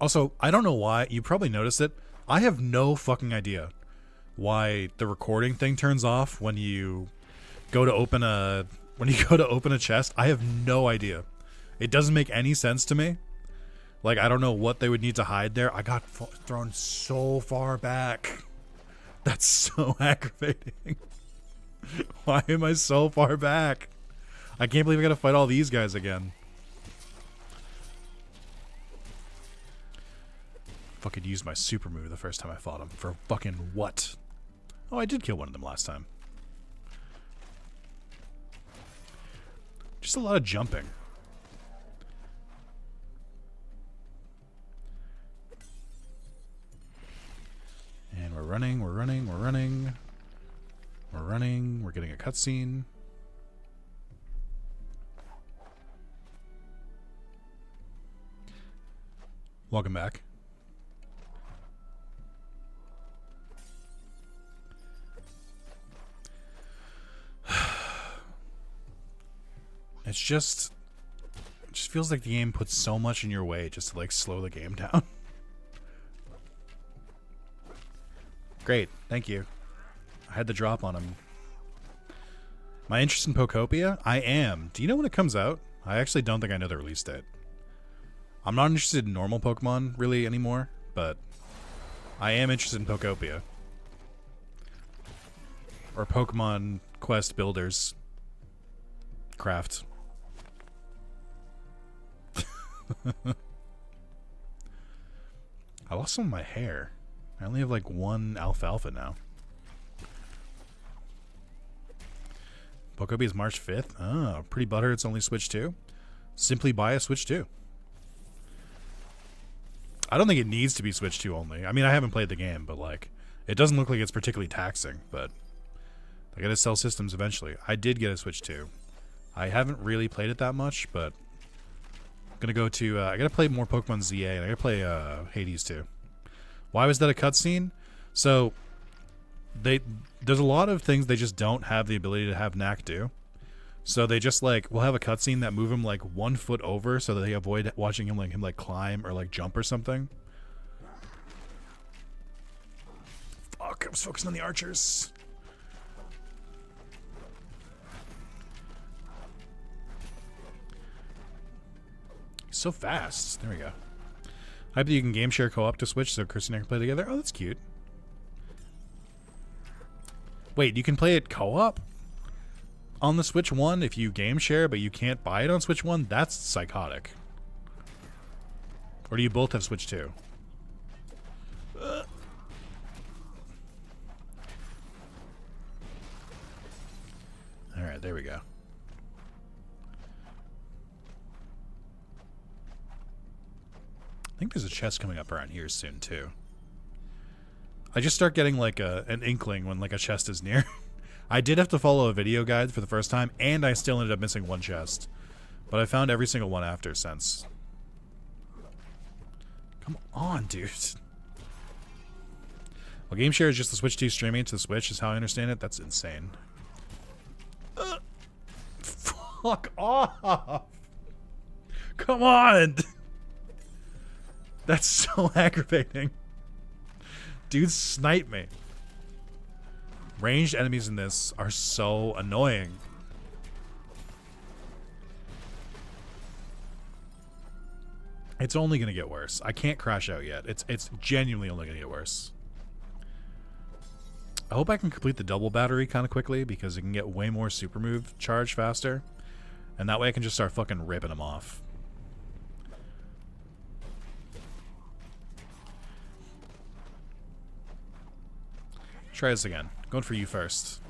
Also, I don't know why. You probably noticed it. I have no fucking idea why the recording thing turns off when you go to open a... When you go to open a chest. I have no idea. It doesn't make any sense to me. Like, I don't know what they would need to hide there. I got thrown so far back. That's so aggravating. Why am I so far back? I can't believe I gotta fight all these guys again. Fucking used my super move the first time I fought him. For fucking what? Oh, I did kill one of them last time. Just a lot of jumping. And we're running, we're running, we're running. We're running, we're getting a cutscene. Welcome back. It just feels like the game puts so much in your way just to like slow the game down. Great, thank you. I had the drop on him. My interest in Pokopia? I am. Do you know when it comes out? I actually don't think I know the release date. I'm not interested in normal Pokemon really anymore, but I am interested in Pokopia. Or Pokemon Quest Builders Craft. I lost some of my hair. I only have like one alfalfa now. Pokopia is March 5th. Oh, pretty butthurt it's only Switch 2. Simply buy a Switch 2. I don't think it needs to be Switch 2 only. I mean, I haven't played the game, but like, it doesn't look like it's particularly taxing, but I gotta sell systems eventually. I did get a Switch 2. I haven't really played it that much, but I'm gonna go to, I gotta play more Pokemon ZA, and I gotta play Hades too. Why was that a cutscene? So, there's a lot of things they just don't have the ability to have Knack do. So they just like will have a cutscene that move him like 1 foot over so that they avoid watching him like climb or like jump or something. Fuck, I was focusing on the archers. He's so fast. There we go. Hype that you can game share co-op to Switch so Chris and I can play together. Oh, that's cute. Wait, you can play it co-op on the Switch 1 if you game share, but you can't buy it on Switch 1? That's psychotic. Or do you both have Switch 2? Alright, there we go. I think there's a chest coming up around here soon, too. I just start getting like an inkling when like a chest is near. I did have to follow a video guide for the first time, and I still ended up missing one chest. But I found every single one after since. Come on, dude. Well, game share is just the Switch 2 streaming to the Switch, is how I understand it. That's insane. Fuck off! Come on! That's so aggravating. Dude, snipe me. Ranged enemies in this are so annoying. It's only gonna get worse. I can't crash out yet. It's genuinely only gonna get worse. I hope I can complete the double battery kind of quickly because it can get way more super move charge faster. And that way I can just start fucking ripping them off. Try this again. Going for you first.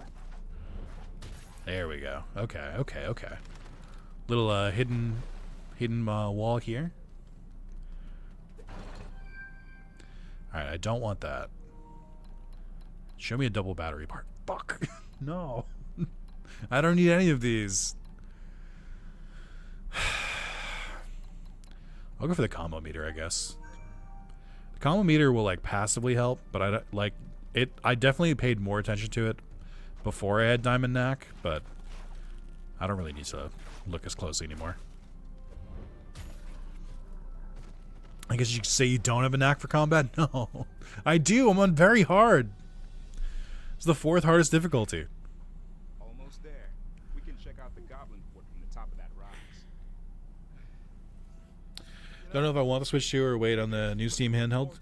There we go. Okay, okay, okay. Little hidden wall here. All right, I don't want that. Show me a double battery part. Fuck. No. I don't need any of these. I'll go for the combo meter, I guess. The combo meter will like passively help, but I like it. I definitely paid more attention to it before I had Diamond Knack, but I don't really need to look as closely anymore. I guess you could say you don't have a knack for combat? No. I do. I'm on very hard. It's the 4th hardest difficulty. Almost there. We can check out the goblin fort from the top of that rise. Don't know if I want to switch to or wait on the new Steam handheld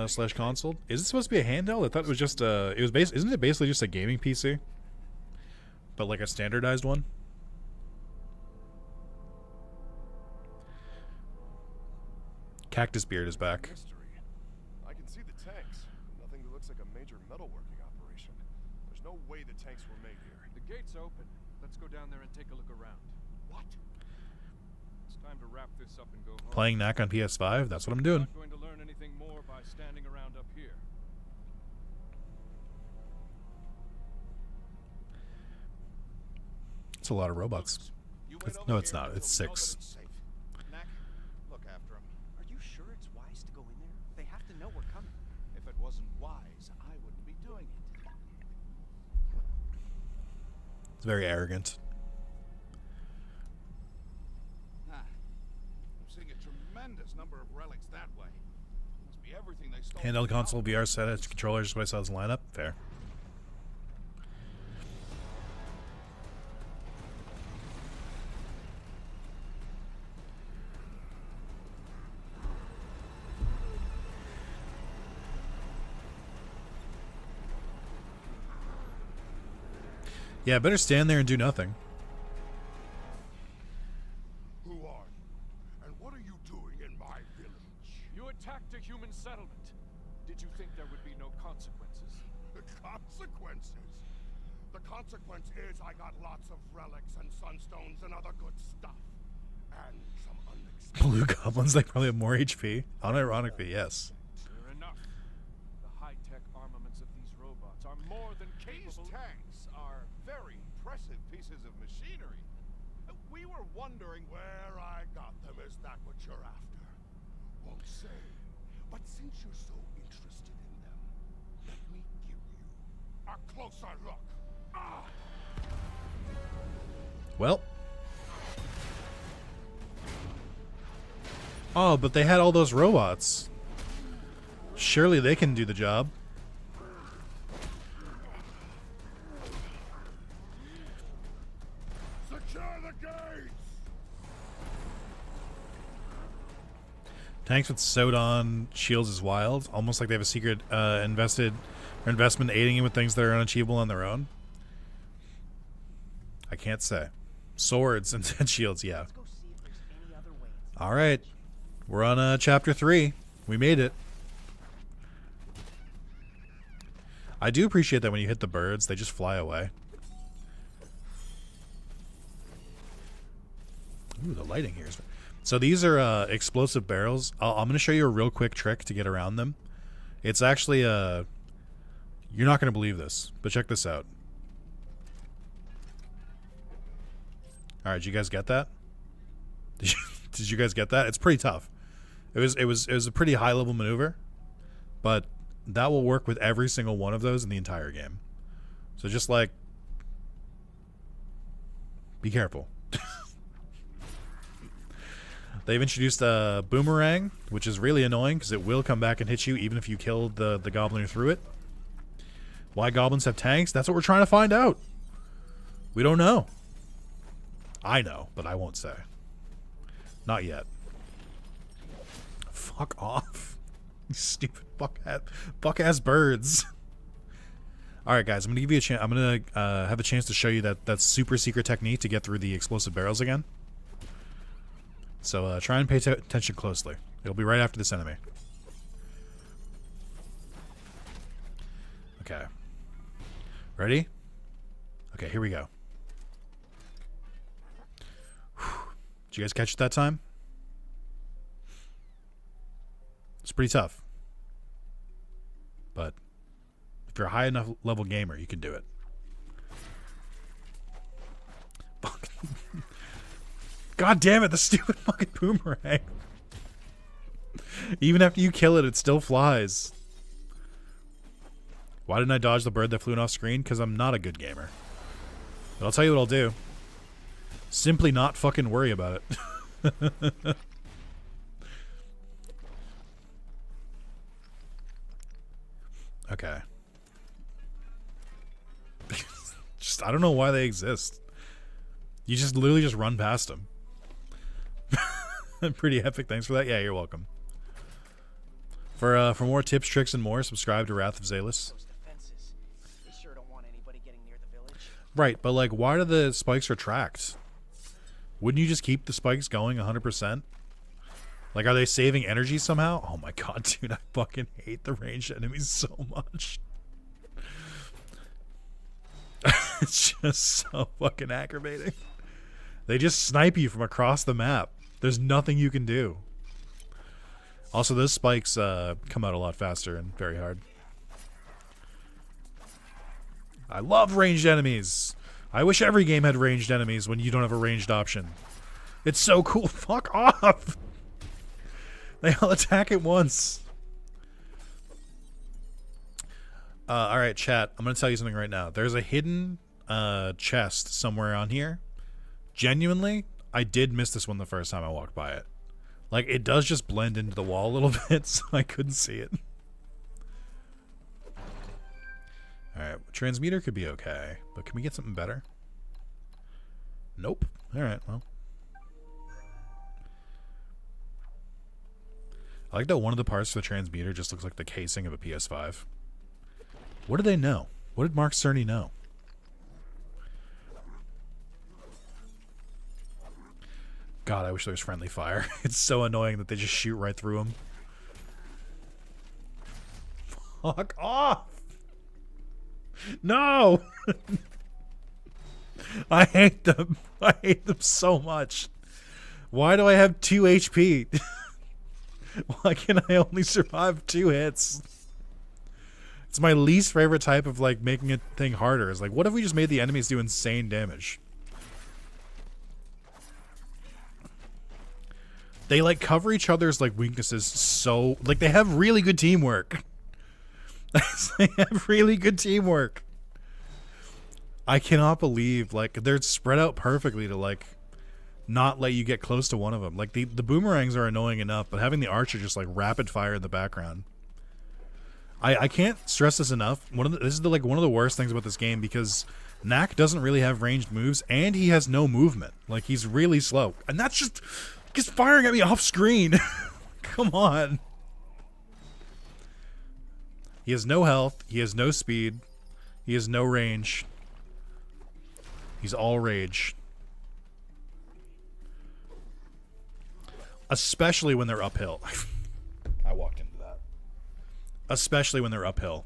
slash console. Is it supposed to be a handheld? I thought it was just isn't it basically just a gaming PC? But like a standardized one? Cactus Beard is back. Mystery. I can see the tanks. Nothing that looks like a major metalworking operation. There's no way the tanks were made here. The gate's open. Let's go down there and take a look around. What? It's time to wrap this up and go home. Playing Knack on PS5? That's what I'm doing. Not going to learn anything more by standing around up here. It's a lot of robots. You wait No, over it's here not. It's until we know 6. that it's safe. Knack, look after him. Are you sure it's wise to go in there? They have to know we're coming. If it wasn't wise, I wouldn't be doing it. It's very arrogant. Ah, I'm seeing a tremendous number of relics that way. Must be everything they stole. Handheld from console, the VR set, controllers, just what I saw as a lineup. Fair. Yeah, better stand there and do nothing. Who are you? And what are you doing in my village? You attacked a human settlement. Did you think there would be no consequences? The consequences? The consequence is I got lots of relics and sunstones and other good stuff. And some unexpected... Blue goblins, they probably have more HP. Unironically, yes. Fair enough. The high-tech armaments of these robots are more than These capable. tanks are very impressive pieces of machinery. We were wondering Where I got them, is that what you're after? Won't say. But since you're so interested in them, let me give you a closer look. Ah! Well. Oh, but they had all those robots. Surely they can do the job. Secure the gates! Tanks with sewed on shields is wild. Almost like they have a secret investment aiding you with things that are unachievable on their own. I can't say. Swords and shields, yeah. Let's go see if there's any other way. All right. We're on chapter 3. We made it. I do appreciate that when you hit the birds, they just fly away. Ooh, the lighting here is... So these are explosive barrels. I'm going to show you a real quick trick to get around them. It's actually... you're not going to believe this, but check this out. All right, did you guys get that? Did you guys get that? It's pretty tough. It was a pretty high level maneuver, but that will work with every single one of those in the entire game. So just like, be careful. They've introduced a boomerang, which is really annoying because it will come back and hit you even if you killed the goblin who threw it. Why goblins have tanks? That's what we're trying to find out. We don't know. I know, but I won't say. Not yet. Fuck off. You stupid buck-ass birds. Alright, guys, I'm going to give you a chance. I'm going to have a chance to show you that super secret technique to get through the explosive barrels again. So try and pay attention closely. It'll be right after this enemy. Okay. Ready? Okay, here we go. Did you guys catch it that time? It's pretty tough. But if you're a high enough level gamer, you can do it. God damn it, the stupid fucking boomerang. Even after you kill it, it still flies. Why didn't I dodge the bird that flew off screen? Because I'm not a good gamer. But I'll tell you what I'll do. Simply not fucking worry about it. Okay. Just, I don't know why they exist. You just literally just run past them. Pretty epic. Thanks for that. Yeah, you're welcome. For more tips, tricks, and more, subscribe to Wrath of Zalis. Those defenses. They sure don't want anybody getting near the village. Right, but like, why do the spikes retract? Wouldn't you just keep the spikes going 100%? Like, are they saving energy somehow? Oh my god, dude, I fucking hate the ranged enemies so much. It's just so fucking aggravating. They just snipe you from across the map. There's nothing you can do. Also, those spikes come out a lot faster and very hard. I love ranged enemies. I wish every game had ranged enemies when you don't have a ranged option. It's so cool. Fuck off. They all attack at once. Alright, chat. I'm going to tell you something right now. There's a hidden chest somewhere on here. Genuinely, I did miss this one the first time I walked by it. Like, it does just blend into the wall a little bit, so I couldn't see it. Alright, transmuter could be okay, but can we get something better? Nope. Alright, well. I like that one of the parts for the transmuter just looks like the casing of a PS5. What did they know? What did Mark Cerny know? God, I wish there was friendly fire. It's so annoying that they just shoot right through them. Fuck off! No! I hate them. I hate them so much. Why do I have 2 HP? Why can I only survive 2 hits? It's my least favorite type of, like, making a thing harder. Is like, what if we just made the enemies do insane damage? They, like, cover each other's, like, weaknesses so... Like, they have really good teamwork. They have really good teamwork. I cannot believe, like, they're spread out perfectly to, like, not let you get close to one of them. Like, the boomerangs are annoying enough, but having the archer just, like, rapid fire in the background... I can't stress this enough. This is one of the worst things about this game, because Knack doesn't really have ranged moves, and he has no movement. Like, he's really slow. And that's just firing at me off screen. Come on. He has no health. He has no speed. He has no range. He's all rage. Especially when they're uphill. I walked into that. Especially when they're uphill.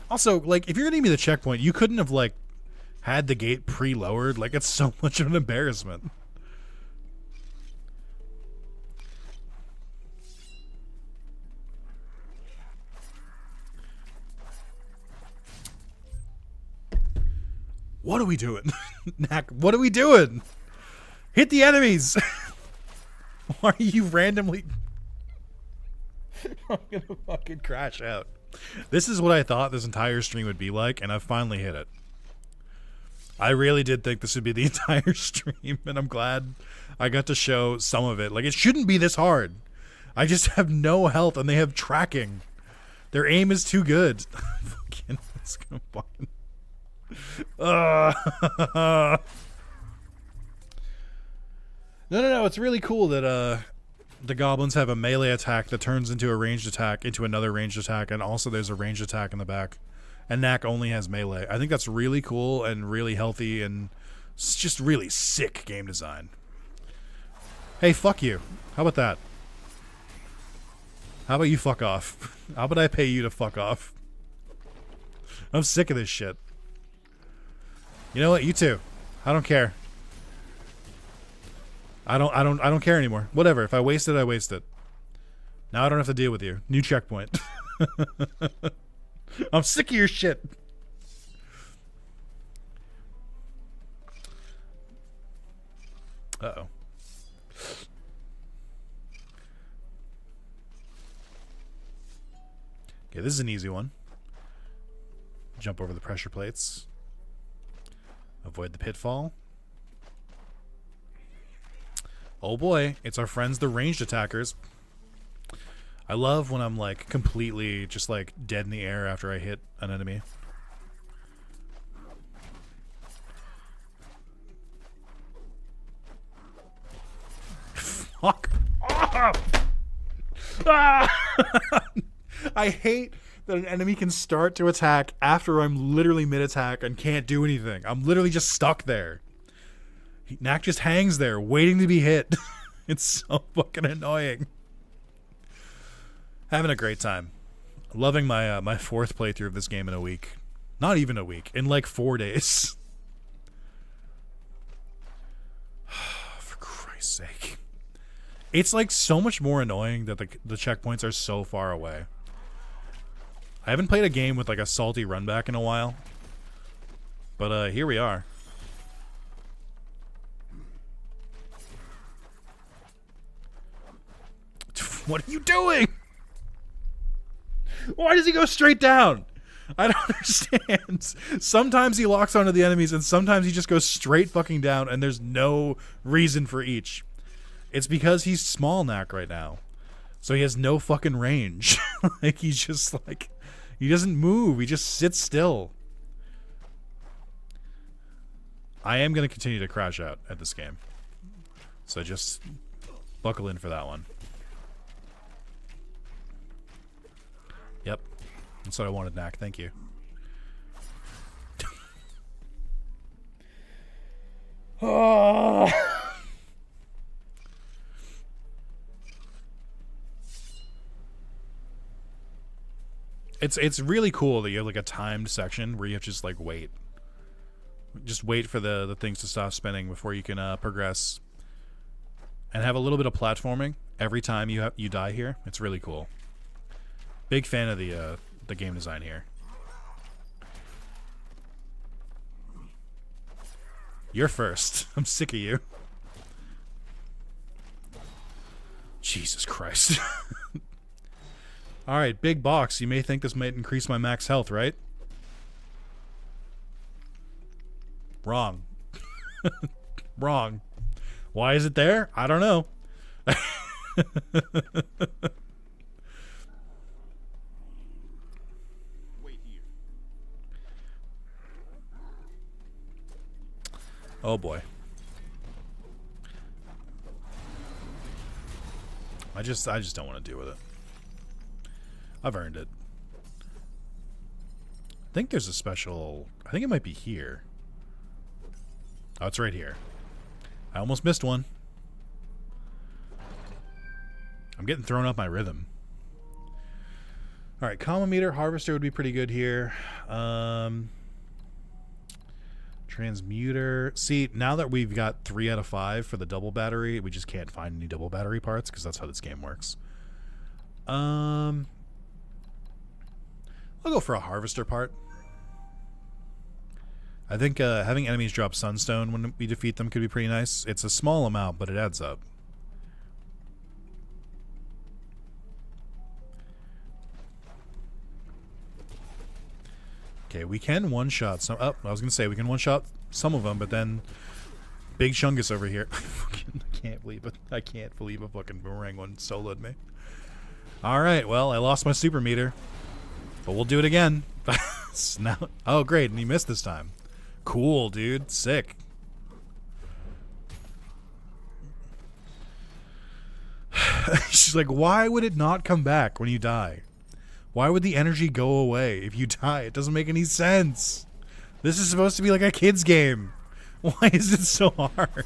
Also, like, if you're gonna give me the checkpoint, you couldn't have, like, had the gate pre-lowered. Like, it's so much of an embarrassment. What are we doing? Knack, what are we doing? Hit the enemies! Why are you randomly... I'm gonna fucking crash out. This is what I thought this entire stream would be like, and I've finally hit it. I really did think this would be the entire stream, and I'm glad I got to show some of it. Like, it shouldn't be this hard. I just have no health, and they have tracking. Their aim is too good. Fucking, it's gonna fucking... No, it's really cool that the goblins have a melee attack that turns into a ranged attack into another ranged attack, and also there's a ranged attack in the back, and Knack only has melee. I think that's really cool and really healthy, and it's just really sick game design. Hey, fuck you. How about that? How about you fuck off? How about I pay you to fuck off? I'm sick of this shit. You know what? You too. I don't care. I don't care anymore. Whatever. If I waste it, I waste it. Now I don't have to deal with you. New checkpoint. I'm sick of your shit. Uh-oh. Okay, this is an easy one. Jump over the pressure plates. Avoid the pitfall. Oh boy, it's our friends the ranged attackers. I love when I'm like completely just like dead in the air after I hit an enemy. Fuck off! Ah! I hate that an enemy can start to attack after I'm literally mid-attack and can't do anything. I'm literally just stuck there. Knack just hangs there, waiting to be hit. It's so fucking annoying. Having a great time. Loving my my fourth playthrough of this game in a week. Not even a week. In like 4 days. For Christ's sake. It's like so much more annoying that the checkpoints are so far away. I haven't played a game with like a salty run back in a while. But here we are. What are you doing? Why does he go straight down? I don't understand. Sometimes he locks onto the enemies and sometimes he just goes straight fucking down and there's no reason for each. It's because he's small Knack right now. So he has no fucking range. Like he's just like, he doesn't move. He just sits still. I am going to continue to crash out at this game. So just buckle in for that one. Yep. That's what I wanted, Knack. Thank you. Oh. It's really cool that you have like a timed section where you have to just like wait. Just wait for the things to stop spinning before you can progress. And have a little bit of platforming every time you die here. It's really cool. Big fan of the game design here. You're first. I'm sick of you. Jesus Christ. Alright, big box. You may think this might increase my max health, right? Wrong. Wrong. Why is it there? I don't know. Wait here. Oh boy. I just don't want to deal with it. I've earned it. I think there's a special... I think it might be here. Oh, it's right here. I almost missed one. I'm getting thrown off my rhythm. Alright, Comma Meter, Harvester would be pretty good here. Transmuter. See, now that we've got 3 out of 5 for the double battery, we just can't find any double battery parts because that's how this game works. I'll go for a Harvester part. I think having enemies drop Sunstone when we defeat them could be pretty nice. It's a small amount, but it adds up. Okay, we can one-shot some... Oh, I was going to say, we can one-shot some of them, but then... Big Chungus over here. I can't believe it. I can't believe a fucking boomerang one soloed me. Alright, well, I lost my super meter. But we'll do it again. Now, oh, great, and he missed this time. Cool, dude. Sick. She's like, why would it not come back when you die? Why would the energy go away if you die? It doesn't make any sense. This is supposed to be like a kid's game. Why is it so hard?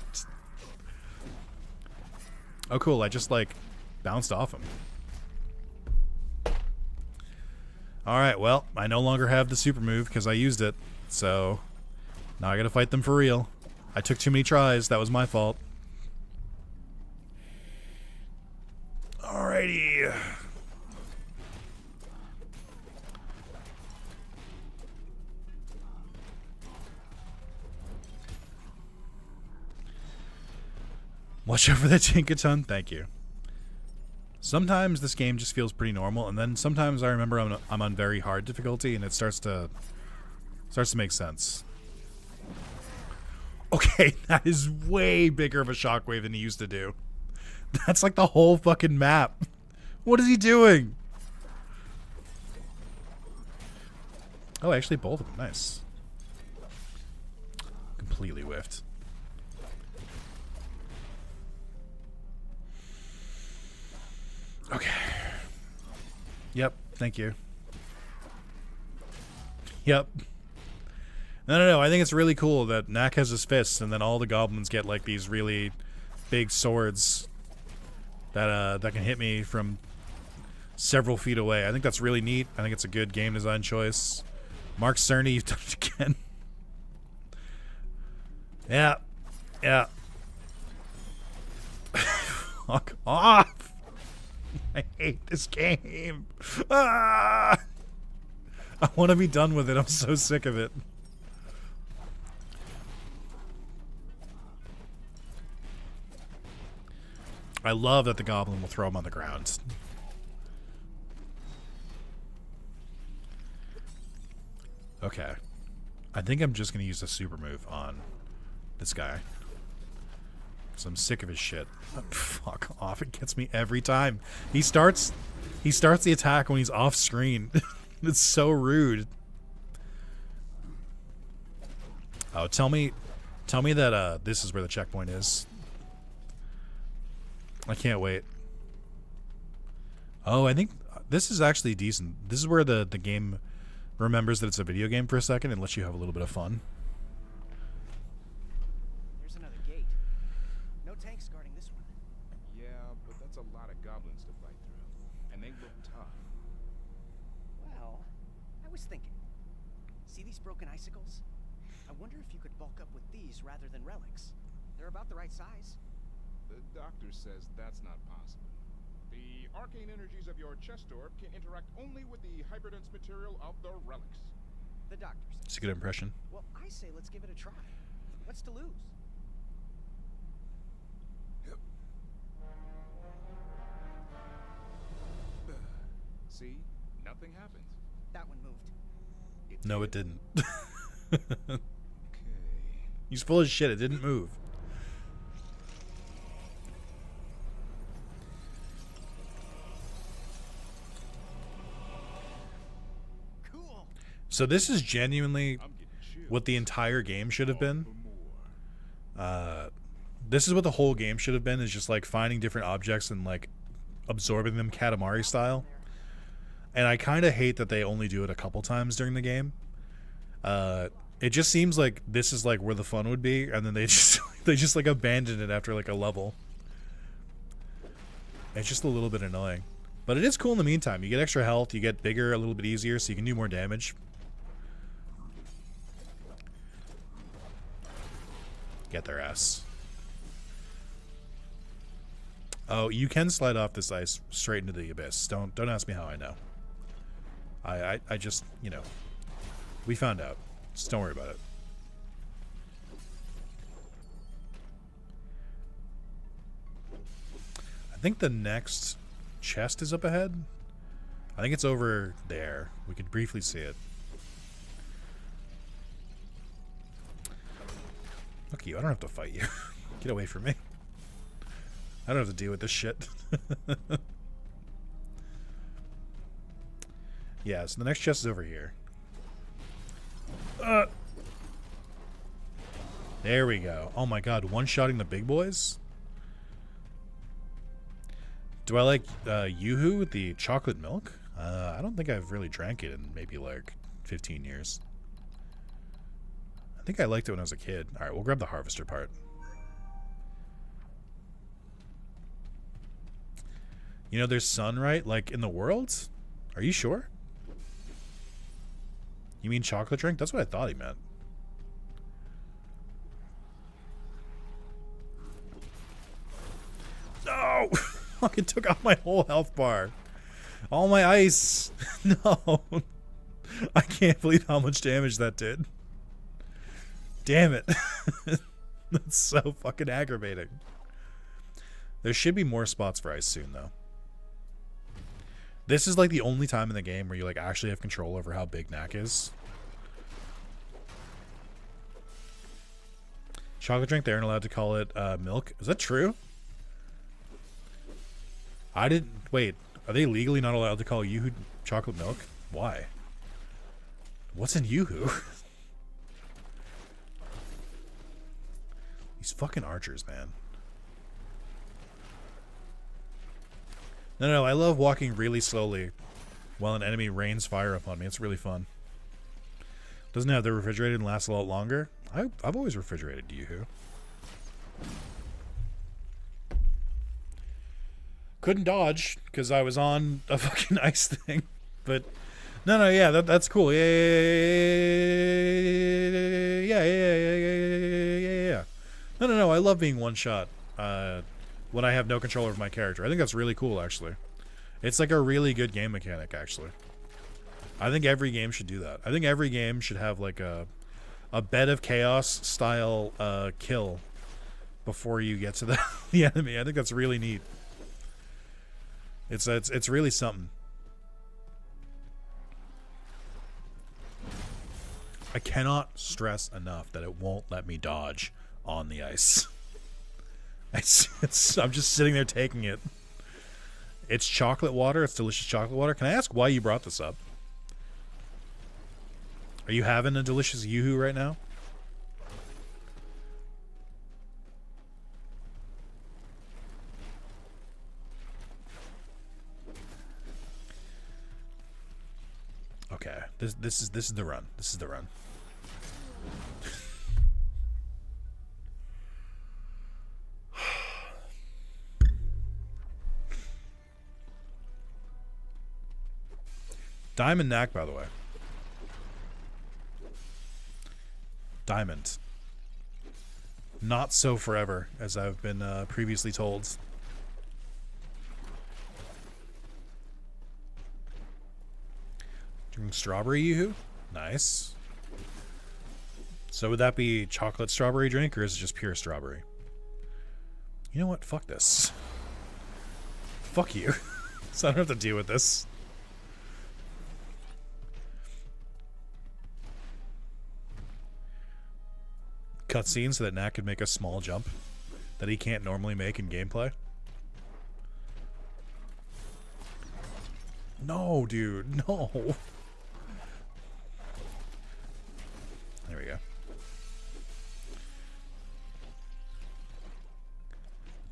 Oh, cool. I just, like, bounced off him. Alright, well, I no longer have the super move because I used it. So, now I gotta fight them for real. I took too many tries. That was my fault. Watch out for that Tinkaton. Thank you. Sometimes this game just feels pretty normal, and then sometimes I remember I'm on very hard difficulty, and it starts to make sense. Okay, that is way bigger of a shockwave than he used to do. That's like the whole fucking map. What is he doing? Oh, actually both of them. Nice. Completely whiffed. Okay. Yep, thank you. Yep. No. I think it's really cool that Knack has his fists, and then all the goblins get like these really big swords that can hit me from several feet away. I think that's really neat. I think it's a good game design choice. Mark Cerny, you've done it again. Yeah. Fuck off. I hate this game. Ah! I want to be done with it. I'm so sick of it. I love that the goblin will throw him on the ground. Okay. I think I'm just going to use a super move on this guy. Because I'm sick of his shit. Fuck off. It gets me every time. He starts the attack when he's off screen. It's so rude. Oh, tell me that this is where the checkpoint is. I can't wait. Oh, I think this is actually decent. This is where the game remembers that it's a video game for a second and lets you have a little bit of fun. There's another gate. No tanks guarding this one. Yeah, but that's a lot of goblins to fight through. And they look tough. Well, I was thinking. See these broken icicles? I wonder if you could bulk up with these rather than relics. They're about the right size. The doctor says that's not possible. The arcane energies of your chest orb can interact only with the hyperdense material of the relics. The doctor says. It's a good impression. Well, I say let's give it a try. What's to lose? See? Nothing happened. That one moved. No, it didn't. Okay. He's full of shit. It didn't move. Cool. So this is genuinely I'm getting chills. what the entire game should have been. For more. This is what the whole game should have been, is just like finding different objects and like absorbing them Katamari style. And I kind of hate that they only do it a couple times during the game. It just seems like this is like where the fun would be, and then they just like abandon it after like a level. It's just a little bit annoying. But it is cool in the meantime. You get extra health, you get bigger a little bit easier, so you can do more damage. Get their ass. Oh, you can slide off this ice straight into the abyss. Don't ask me how I know. I just, you know, we found out. Just don't worry about it. I think the next chest is up ahead. I think it's over there. We could briefly see it. Look, you. I don't have to fight you. Get away from me. I don't have to deal with this shit. Yeah, so the next chest is over here. There we go. Oh my god, one-shotting the big boys? Do I like Yoo-Hoo with the chocolate milk? I don't think I've really drank it in maybe like 15 years. I think I liked it when I was a kid. Alright, we'll grab the harvester part. You know, there's sun, right? Like in the world? Are you sure? You mean chocolate drink? That's what I thought he meant. No! Fucking took out my whole health bar. All my ice. No. I can't believe how much damage that did. Damn it. That's so fucking aggravating. There should be more spots for ice soon, though. This is like the only time in the game where you like actually have control over how big Knack is. Chocolate drink, they aren't allowed to call it milk. Is that true? I didn't... Wait, are they legally not allowed to call Yoo-hoo chocolate milk? Why? What's in Yoo-hoo? These fucking archers, man. No, I love walking really slowly while an enemy rains fire upon me. It's really fun. Doesn't have the refrigerated and lasts a lot longer. I've always refrigerated Yoo-hoo. Couldn't dodge because I was on a fucking ice thing. But no, yeah, that's cool. Yeah. No. I love being one shot when I have no control over my character. I think that's really cool, actually. It's like a really good game mechanic, actually. I think every game should do that. I think every game should have like a bed of chaos style kill before you get to the enemy. I think that's really neat. It's really something. I cannot stress enough that it won't let me dodge on the ice. I'm just sitting there taking it. It's chocolate water. It's delicious chocolate water. Can I ask why you brought this up? Are you having a delicious Yoo-hoo right now? Okay, this is the run. This is the run. Diamond Knack, by the way. Diamond. Not so forever, as I've been previously told. Drinking strawberry Yoo-hoo? Nice. So would that be chocolate strawberry drink, or is it just pure strawberry? You know what? Fuck this. Fuck you. So I don't have to deal with this. Cutscene so that Knack could make a small jump that he can't normally make in gameplay. No, dude, no. There we go.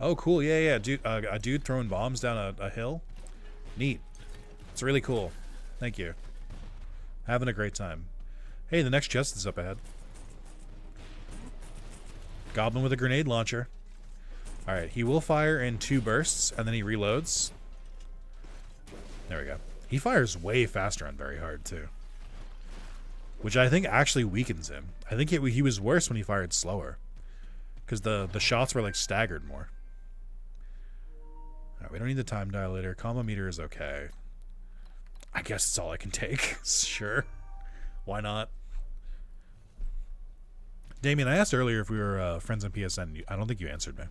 Oh, cool. Yeah. Dude, a dude throwing bombs down a hill. Neat. It's really cool. Thank you. Having a great time. Hey, the next chest is up ahead. Goblin with a grenade launcher. Alright, he will fire in 2 bursts, and then he reloads. There we go. He fires way faster on very hard, too. Which I think actually weakens him. I think he was worse when he fired slower. Because the shots were, like, staggered more. Alright, we don't need the time dilator. Combo meter is okay. I guess it's all I can take. Sure. Why not? Damien, I asked earlier if we were friends on PSN. I don't think you answered me.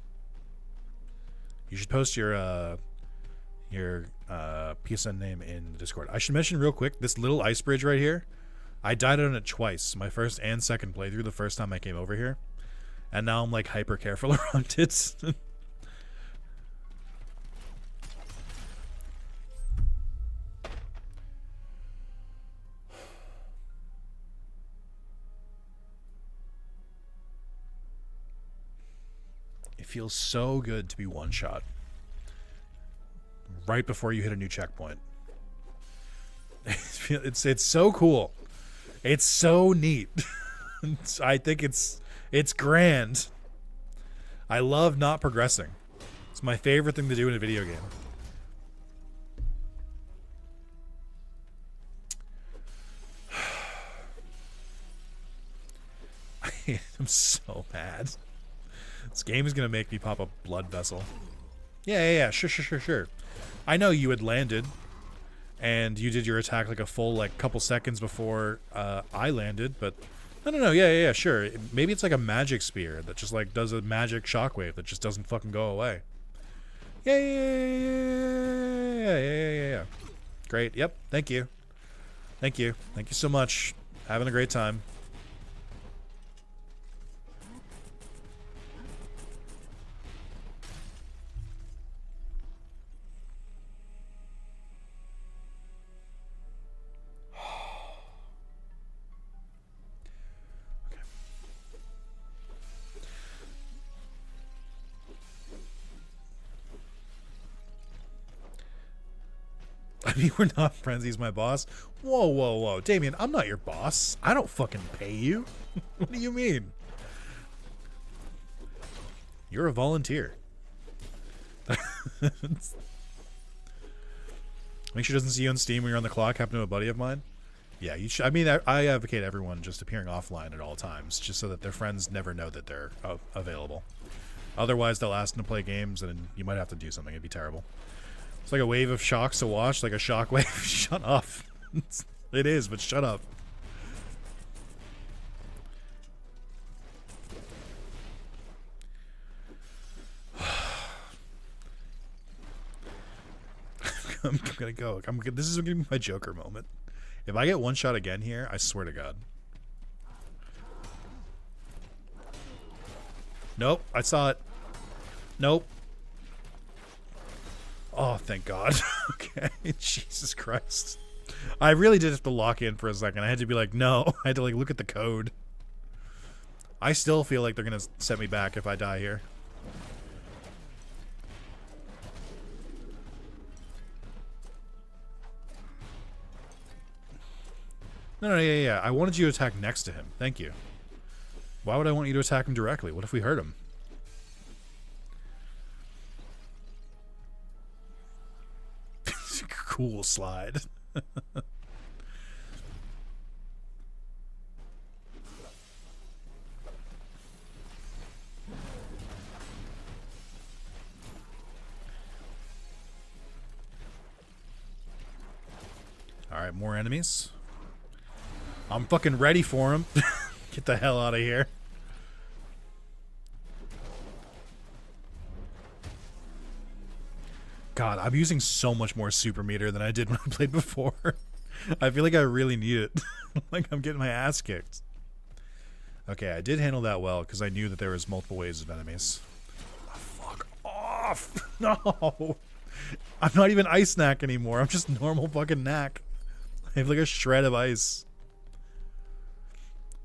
You should post your PSN name in the Discord. I should mention real quick, this little ice bridge right here, I died on it twice. My first and second playthrough the first time I came over here. And now I'm like hyper careful around it. It feels so good to be one shot right before you hit a new checkpoint. It's so cool. It's so neat. I think it's grand. I love not progressing. It's my favorite thing to do in a video game. I'm so mad. This game is gonna make me pop a blood vessel. Yeah. Sure. I know you had landed, and you did your attack like a full like couple seconds before I landed, but no. Yeah. Sure. Maybe it's like a magic spear that just like does a magic shockwave that just doesn't fucking go away. Yeah. Great. Yep. Thank you. Thank you. Thank you so much. Having a great time. I mean, we're not friends. He's my boss. Whoa. Damien, I'm not your boss. I don't fucking pay you. What do you mean? You're a volunteer. Make sure it doesn't see you on Steam when you're on the clock. Happened to a buddy of mine. Yeah, you should. I mean, I advocate everyone just appearing offline at all times, just so that their friends never know that they're available. Otherwise, they'll ask them to play games, and you might have to do something. It'd be terrible. It's like a wave of shocks to watch, like a shock wave. Shut up. It is, but shut up. I'm gonna go. This is gonna be my Joker moment. If I get one shot again here, I swear to God. Nope, I saw it. Nope. Oh, thank God. Okay, Jesus Christ. I really did have to lock in for a second. I had to be like, no. I had to like look at the code. I still feel like they're gonna set me back if I die here. No, yeah. I wanted you to attack next to him. Thank you. Why would I want you to attack him directly? What if we hurt him? Cool slide. Alright, more enemies. I'm fucking ready for him. Get the hell out of here. God, I'm using so much more super meter than I did when I played before. I feel like I really need it. Like I'm getting my ass kicked. Okay, I did handle that well because I knew that there was multiple waves of enemies. Oh, fuck off! No! I'm not even Ice Knack anymore. I'm just normal fucking Knack. I have like a shred of ice.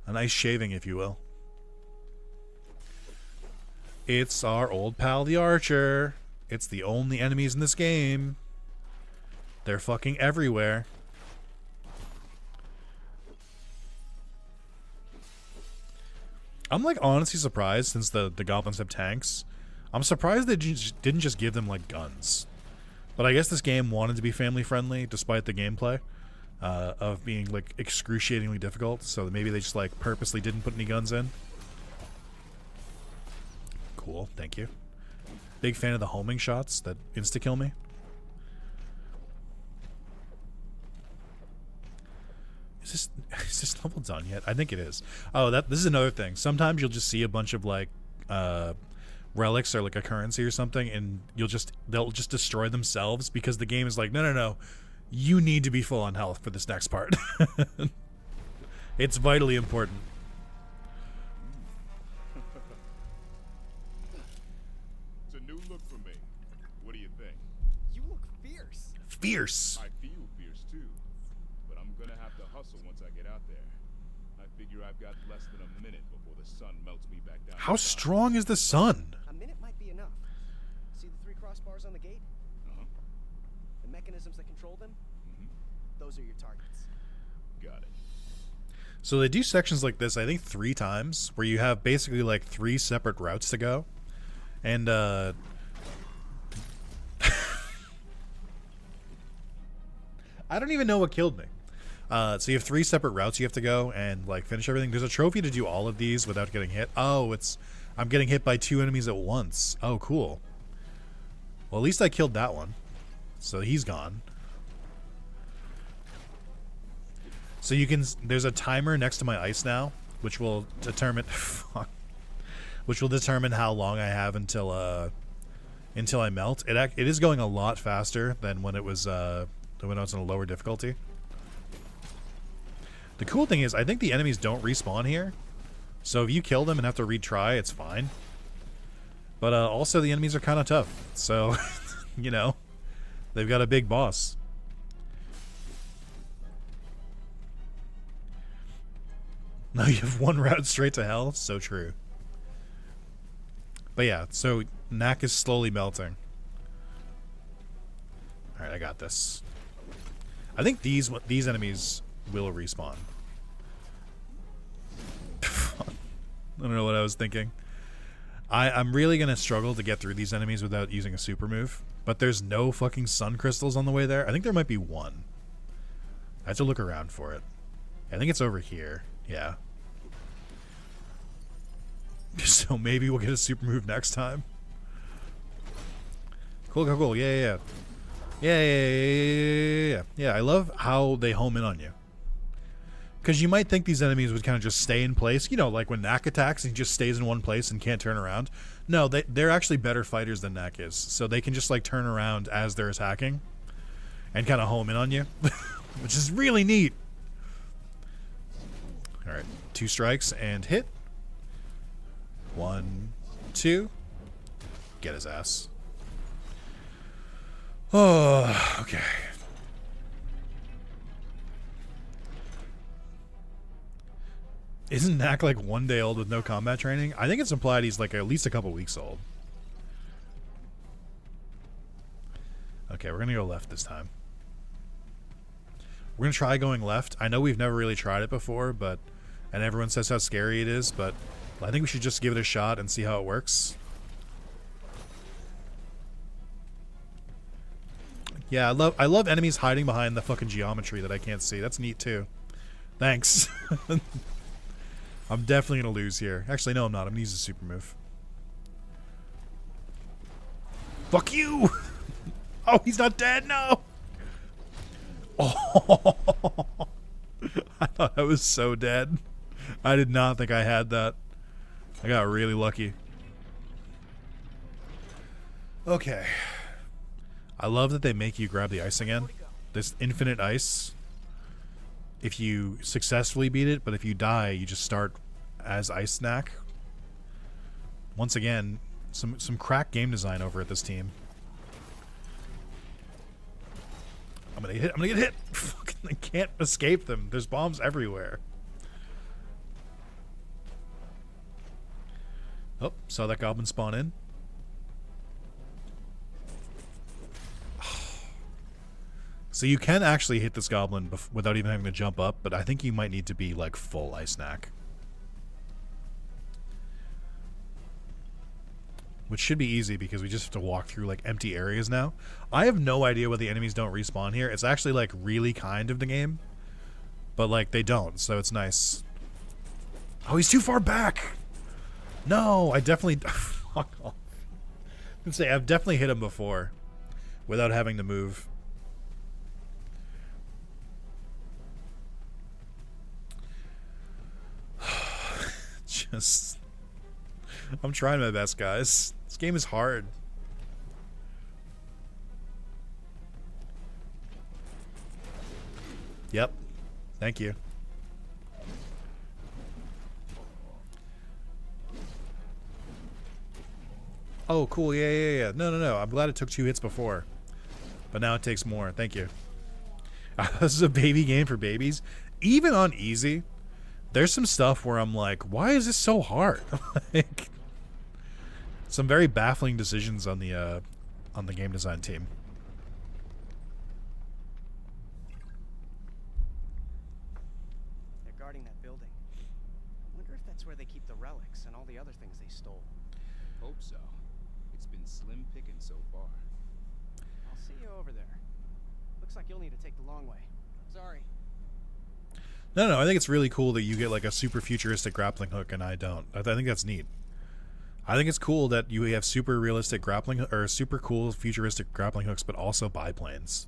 A nice shaving, if you will. It's our old pal, the Archer. It's the only enemies in this game. They're fucking everywhere. I'm like honestly surprised since the goblins have tanks. I'm surprised they didn't just give them like guns. But I guess this game wanted to be family friendly despite the gameplay of being like excruciatingly difficult. So maybe they just like purposely didn't put any guns in. Cool, thank you. Big fan of the homing shots that insta-kill me. Is this level done yet? I think it is. Oh, this is another thing. Sometimes you'll just see a bunch of like relics or like a currency or something, and they'll just destroy themselves because the game is like, no. You need to be full on health for this next part. It's vitally important. Fierce. I feel fierce too, but I'm gonna have to hustle once I get out there. I figure I've got less than a minute before the sun melts me back down. How strong is the sun? A minute might be enough. See the 3 crossbars on the gate? Uh-huh. The mechanisms that control them? Those are your targets. Got it. So they do sections like this, I think 3 times, where you have basically like 3 separate routes to go. And I don't even know what killed me. So you have 3 separate routes you have to go and like finish everything. There's a trophy to do all of these without getting hit. Oh, I'm getting hit by 2 enemies at once. Oh, cool. Well, at least I killed that one. So he's gone. So there's a timer next to my ice now, which will determine how long I have until until I melt. It is going a lot faster than when it was in a lower difficulty. The cool thing is, I think the enemies don't respawn here, so if you kill them and have to retry, it's fine. But also the enemies are kind of tough, so you know, they've got a big boss. Now you have one route straight to hell. So true. But yeah, so Knack is slowly melting. Alright, I got this. I think these enemies will respawn. I don't know what I was thinking. I'm really going to struggle to get through these enemies without using a super move. But there's no fucking sun crystals on the way there. I think there might be one. I have to look around for it. I think it's over here. Yeah. So maybe we'll get a super move next time. Cool, cool, cool. Yeah. Yeah, I love how they home in on you. Because you might think these enemies would kind of just stay in place. You know, like when Knack attacks, he just stays in one place and can't turn around. No, they're actually better fighters than Knack is. So they can just like turn around as they're attacking and kind of home in on you. Which is really neat. Alright, 2 strikes and hit. 1, 2. Get his ass. Oh, okay. Isn't Knack like 1 day old with no combat training? I think it's implied he's like at least a couple weeks old. Okay, we're gonna go left this time. We're gonna try going left. I know we've never really tried it before, and everyone says how scary it is, but I think we should just give it a shot and see how it works. Yeah, I love enemies hiding behind the fucking geometry that I can't see. That's neat too. Thanks. I'm definitely gonna lose here. Actually, no, I'm not. I'm gonna use a super move. Fuck you! Oh, he's not dead. No. Oh, I thought I was so dead. I did not think I had that. I got really lucky. Okay. I love that they make you grab the ice again. This infinite ice. If you successfully beat it, but if you die, you just start as Ice Knack. Once again, some crack game design over at this team. I'm gonna get hit. Fucking, I can't escape them. There's bombs everywhere. Oh, saw that goblin spawn in. So you can actually hit this goblin without even having to jump up, but I think you might need to be like full Ice Knack. Which should be easy because we just have to walk through like empty areas now. I have no idea why the enemies don't respawn here. It's actually like really kind of the game. But like they don't, so it's nice. Oh, he's too far back! No, I definitely... Fuck off. I can say I've definitely hit him before without having to move. Just... I'm trying my best, guys. This game is hard. Yep. Thank you. Oh, cool. Yeah. No. I'm glad it took 2 hits before. But now it takes more. Thank you. This is a baby game for babies. Even on easy, there's some stuff where I'm like, why is this so hard? Like, some very baffling decisions on the game design team. They're guarding that building. I wonder if that's where they keep the relics and all the other things they stole. Hope so. It's been slim picking so far. I'll see you over there. Looks like you'll need to take the long way. Sorry. No, I think it's really cool that you get like a super futuristic grappling hook and I don't. I think that's neat. I think it's cool that you have super realistic grappling or super cool futuristic grappling hooks, but also biplanes.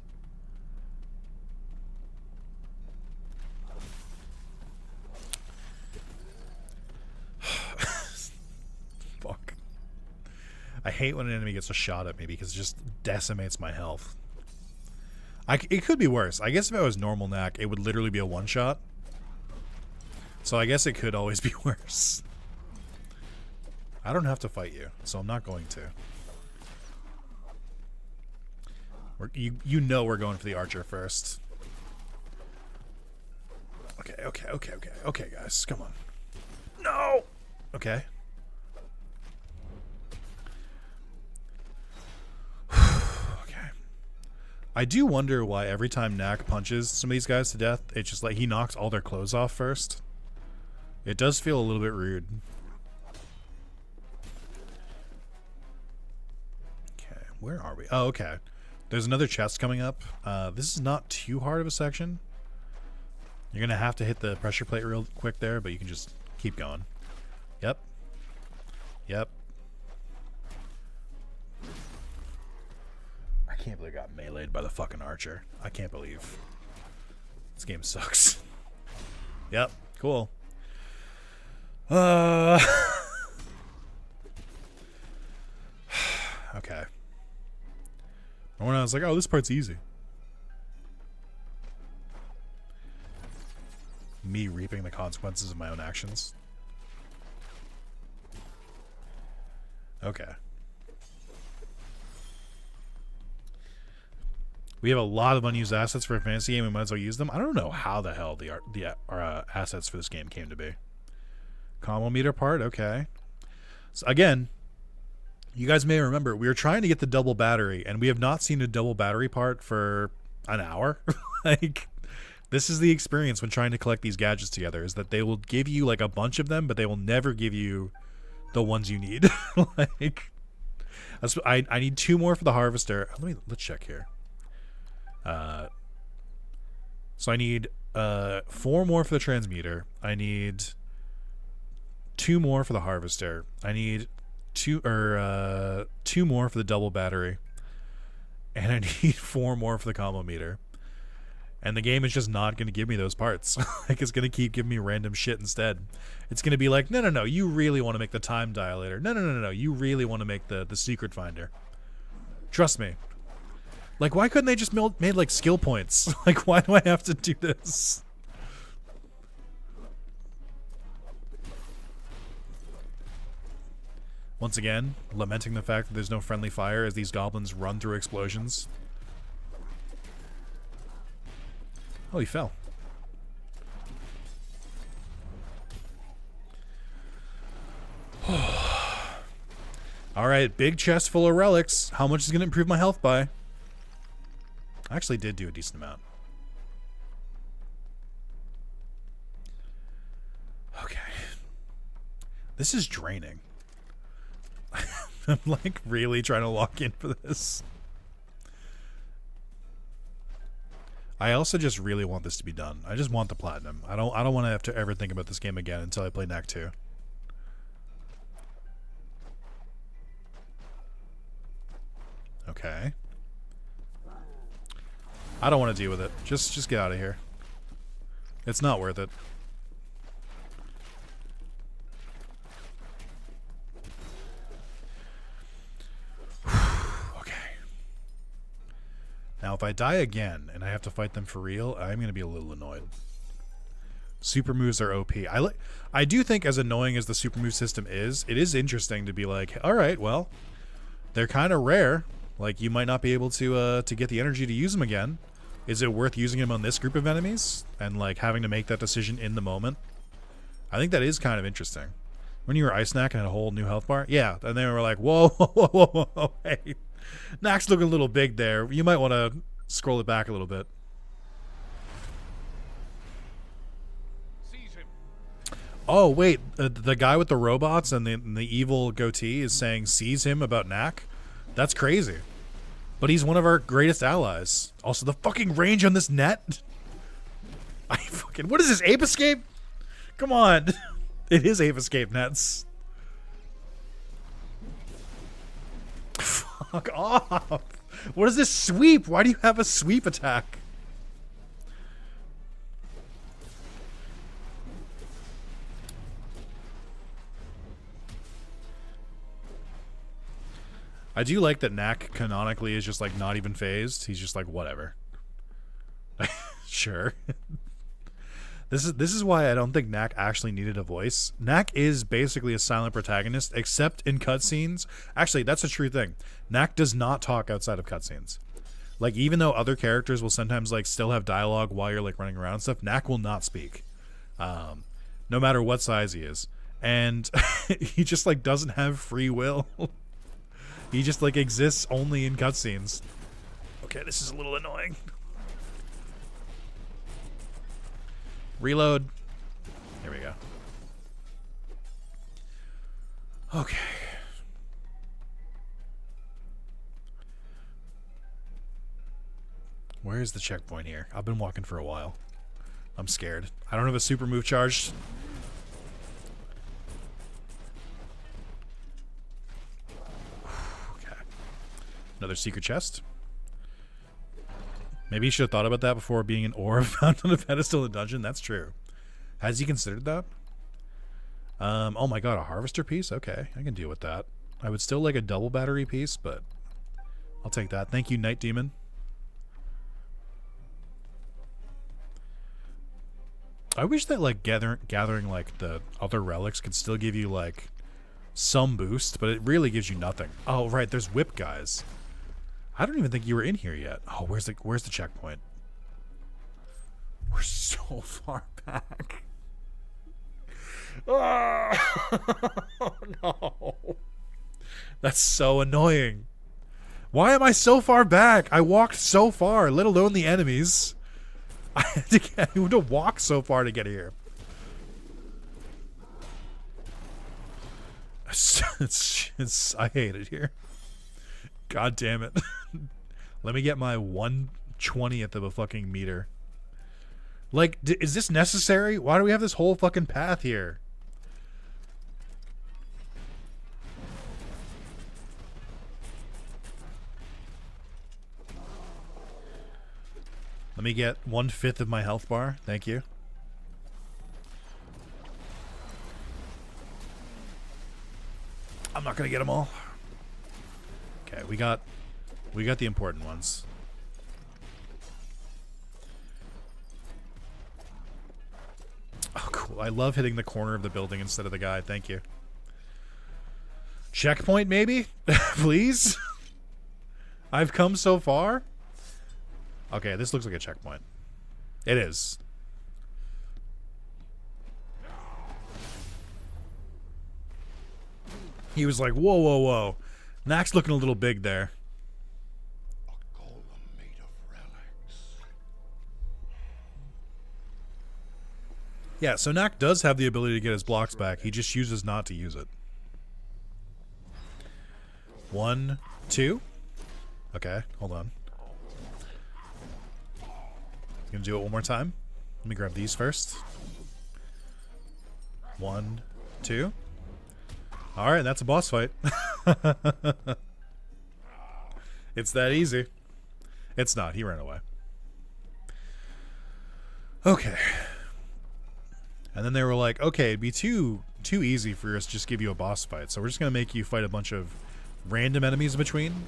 Fuck. I hate when an enemy gets a shot at me because it just decimates my health. It could be worse. I guess if I was normal Knack, it would literally be a one-shot. So I guess it could always be worse. I don't have to fight you, so I'm not going to. You know we're going for the archer first. Okay, guys, come on. No! Okay. Okay. I do wonder why every time Knack punches some of these guys to death, it's just like he knocks all their clothes off first. It does feel a little bit rude. Okay, where are we? Oh, okay. There's another chest coming up. This is not too hard of a section. You're going to have to hit the pressure plate real quick there, but you can just keep going. Yep. Yep. I can't believe I got meleeed by the fucking archer. I can't believe. This game sucks. Yep. Cool. Okay. And when I was like, oh, this part's easy. Me reaping the consequences of my own actions. Okay. We have a lot of unused assets for a fantasy game. We might as well use them. I don't know how the hell the assets for this game came to be. Combo meter part, okay. So again, you guys may remember we were trying to get the double battery, and we have not seen a double battery part for an hour. Like, this is the experience when trying to collect these gadgets together, is that they will give you like a bunch of them, but they will never give you the ones you need. Like, I need 2 more for the harvester. Let's check here. So I need 4 more for the transmuter. I need 2 more for the harvester. I need 2 more for the double battery, and I need 4 more for the combo meter. And the game is just not going to give me those parts. Like, it's going to keep giving me random shit instead. It's going to be like, no, you really want to make the time dilator. No, you really want to make the secret finder. Trust me. Like, why couldn't they just made like skill points? Like, why do I have to do this? Once again, lamenting the fact that there's no friendly fire as these goblins run through explosions. Oh, he fell. Alright, big chest full of relics. How much is going to improve my health by? I actually did do a decent amount. Okay. This is draining. I'm like really trying to lock in for this. I also just really want this to be done. I just want the platinum. I don't want to have to ever think about this game again until I play Knack 2. Okay. I don't want to deal with it. Just get out of here. It's not worth it. Now, if I die again and I have to fight them for real, I'm going to be a little annoyed. Super moves are OP. I do think, as annoying as the super move system is, it is interesting to be like, all right, well, they're kind of rare. Like, you might not be able to get the energy to use them again. Is it worth using them on this group of enemies and like having to make that decision in the moment? I think that is kind of interesting. When you were Ice Knack and had a whole new health bar, yeah, and they were like, whoa, hey. Knack's looking a little big there. You might want to scroll it back a little bit. Seize him. Oh, wait. The guy with the robots and the evil goatee is saying seize him about Knack? That's crazy. But he's one of our greatest allies. Also, the fucking range on this net. What is this, Ape Escape? Come on. It is Ape Escape nets. Fuck off. What is this sweep? Why do you have a sweep attack? I do like that Knack canonically is just like not even phased. He's just like whatever. Sure. This is why I don't think Knack actually needed a voice. Knack is basically a silent protagonist, except in cutscenes. Actually, that's a true thing. Knack does not talk outside of cutscenes. Like, even though other characters will sometimes like still have dialogue while you're like running around and stuff, Knack will not speak, no matter what size he is, and he just like doesn't have free will. He just like exists only in cutscenes. Okay, this is a little annoying. Reload. Here we go. Okay. Where is the checkpoint here? I've been walking for a while. I'm scared. I don't have a super move charged. Okay. Another secret chest. Maybe you should have thought about that before being an orb found on a pedestal in a dungeon. That's true. Has he considered that? Oh my god, a harvester piece? Okay, I can deal with that. I would still like a double battery piece, but I'll take that. Thank you, Night Demon. I wish that like gathering like the other relics could still give you like some boost, but it really gives you nothing. Oh right, there's whip guys. I don't even think you were in here yet. Oh, where's the checkpoint? We're so far back. Oh no. That's so annoying. Why am I so far back? I walked so far, let alone the enemies. I had to walk so far to get here. I hate it here. God damn it. Let me get my 1/20th of a fucking meter. Like, is this necessary? Why do we have this whole fucking path here? Let me get 1/5 of my health bar. Thank you. I'm not gonna get them all. Okay, we got the important ones. Oh, cool. I love hitting the corner of the building instead of the guy. Thank you. Checkpoint, maybe? Please? I've come so far? Okay, this looks like a checkpoint. It is. He was like, whoa, whoa, whoa. Knack's looking a little big there. A golem made of relics. Yeah, so Knack does have the ability to get his blocks back. He just chooses not to use it. 1, 2. Okay, hold on. Gonna do it one more time. Let me grab these first. 1, 2. Alright, that's a boss fight. It's that easy. It's not. He ran away. Okay. And then they were like, okay, it'd be too easy for us to just give you a boss fight, so we're just going to make you fight a bunch of random enemies in between.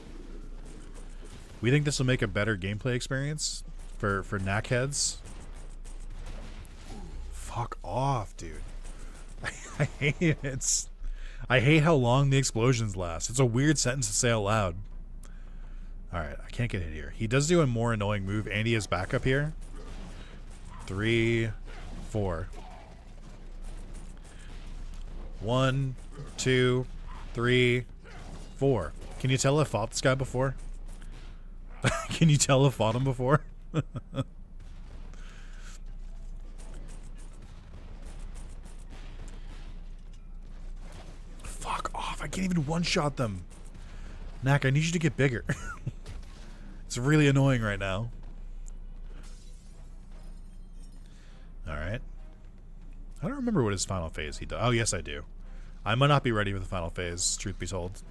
We think this will make a better gameplay experience for Knack heads. Fuck off, dude. I hate it. I hate how long the explosions last. It's a weird sentence to say out loud. Alright, I can't get hit here. He does do a more annoying move, and he has backup here. 3, 4. 1, 2, 3, 4. Can you tell I fought this guy before? Can you tell I fought him before? Fuck off. I can't even one-shot them. Knack, I need you to get bigger. It's really annoying right now. Alright. I don't remember what his final phase he does. Oh, yes, I do. I might not be ready with the final phase, truth be told.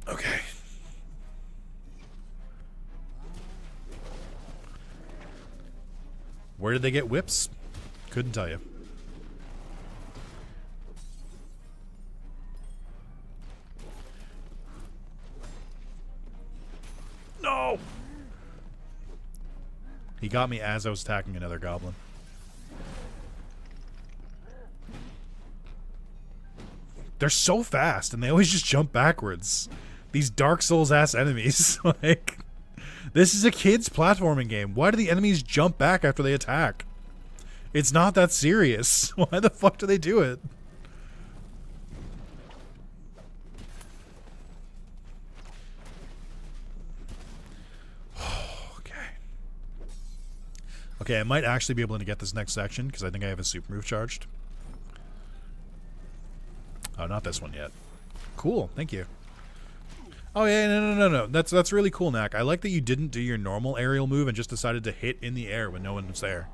Okay. Where did they get whips? Couldn't tell you. No! He got me as I was attacking another goblin. They're so fast, and they always just jump backwards. These Dark Souls-ass enemies. Like, this is a kid's platforming game. Why do the enemies jump back after they attack? It's not that serious. Why the fuck do they do it? Okay, I might actually be able to get this next section because I think I have a super move charged. Oh, not this one yet. Cool, thank you. Oh yeah, no. That's really cool, Knack. I like that you didn't do your normal aerial move and just decided to hit in the air when no one was there.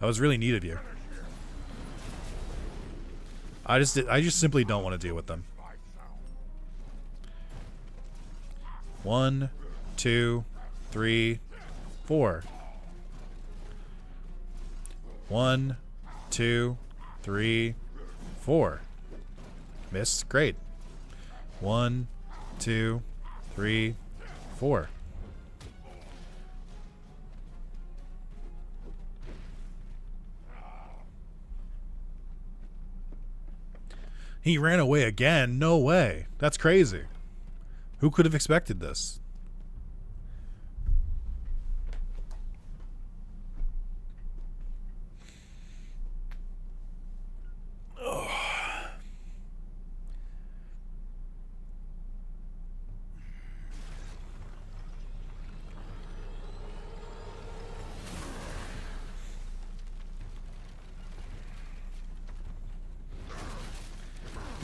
That was really neat of you. I just simply don't want to deal with them. 1, 2, 3, 4. 1, 2, 3, 4. Miss. Great. 1, 2, 3, 4. He ran away again? No way. That's crazy. Who could have expected this?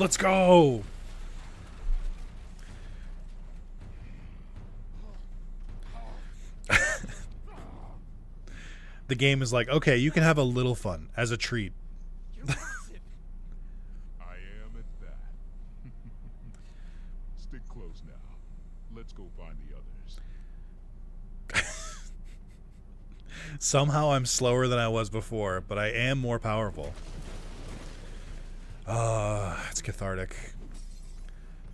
Let's go! The game is like, okay, you can have a little fun as a treat. You're massive. I am at that. Stick close now. Let's go find the others. Somehow I'm slower than I was before, but I am more powerful. It's cathartic.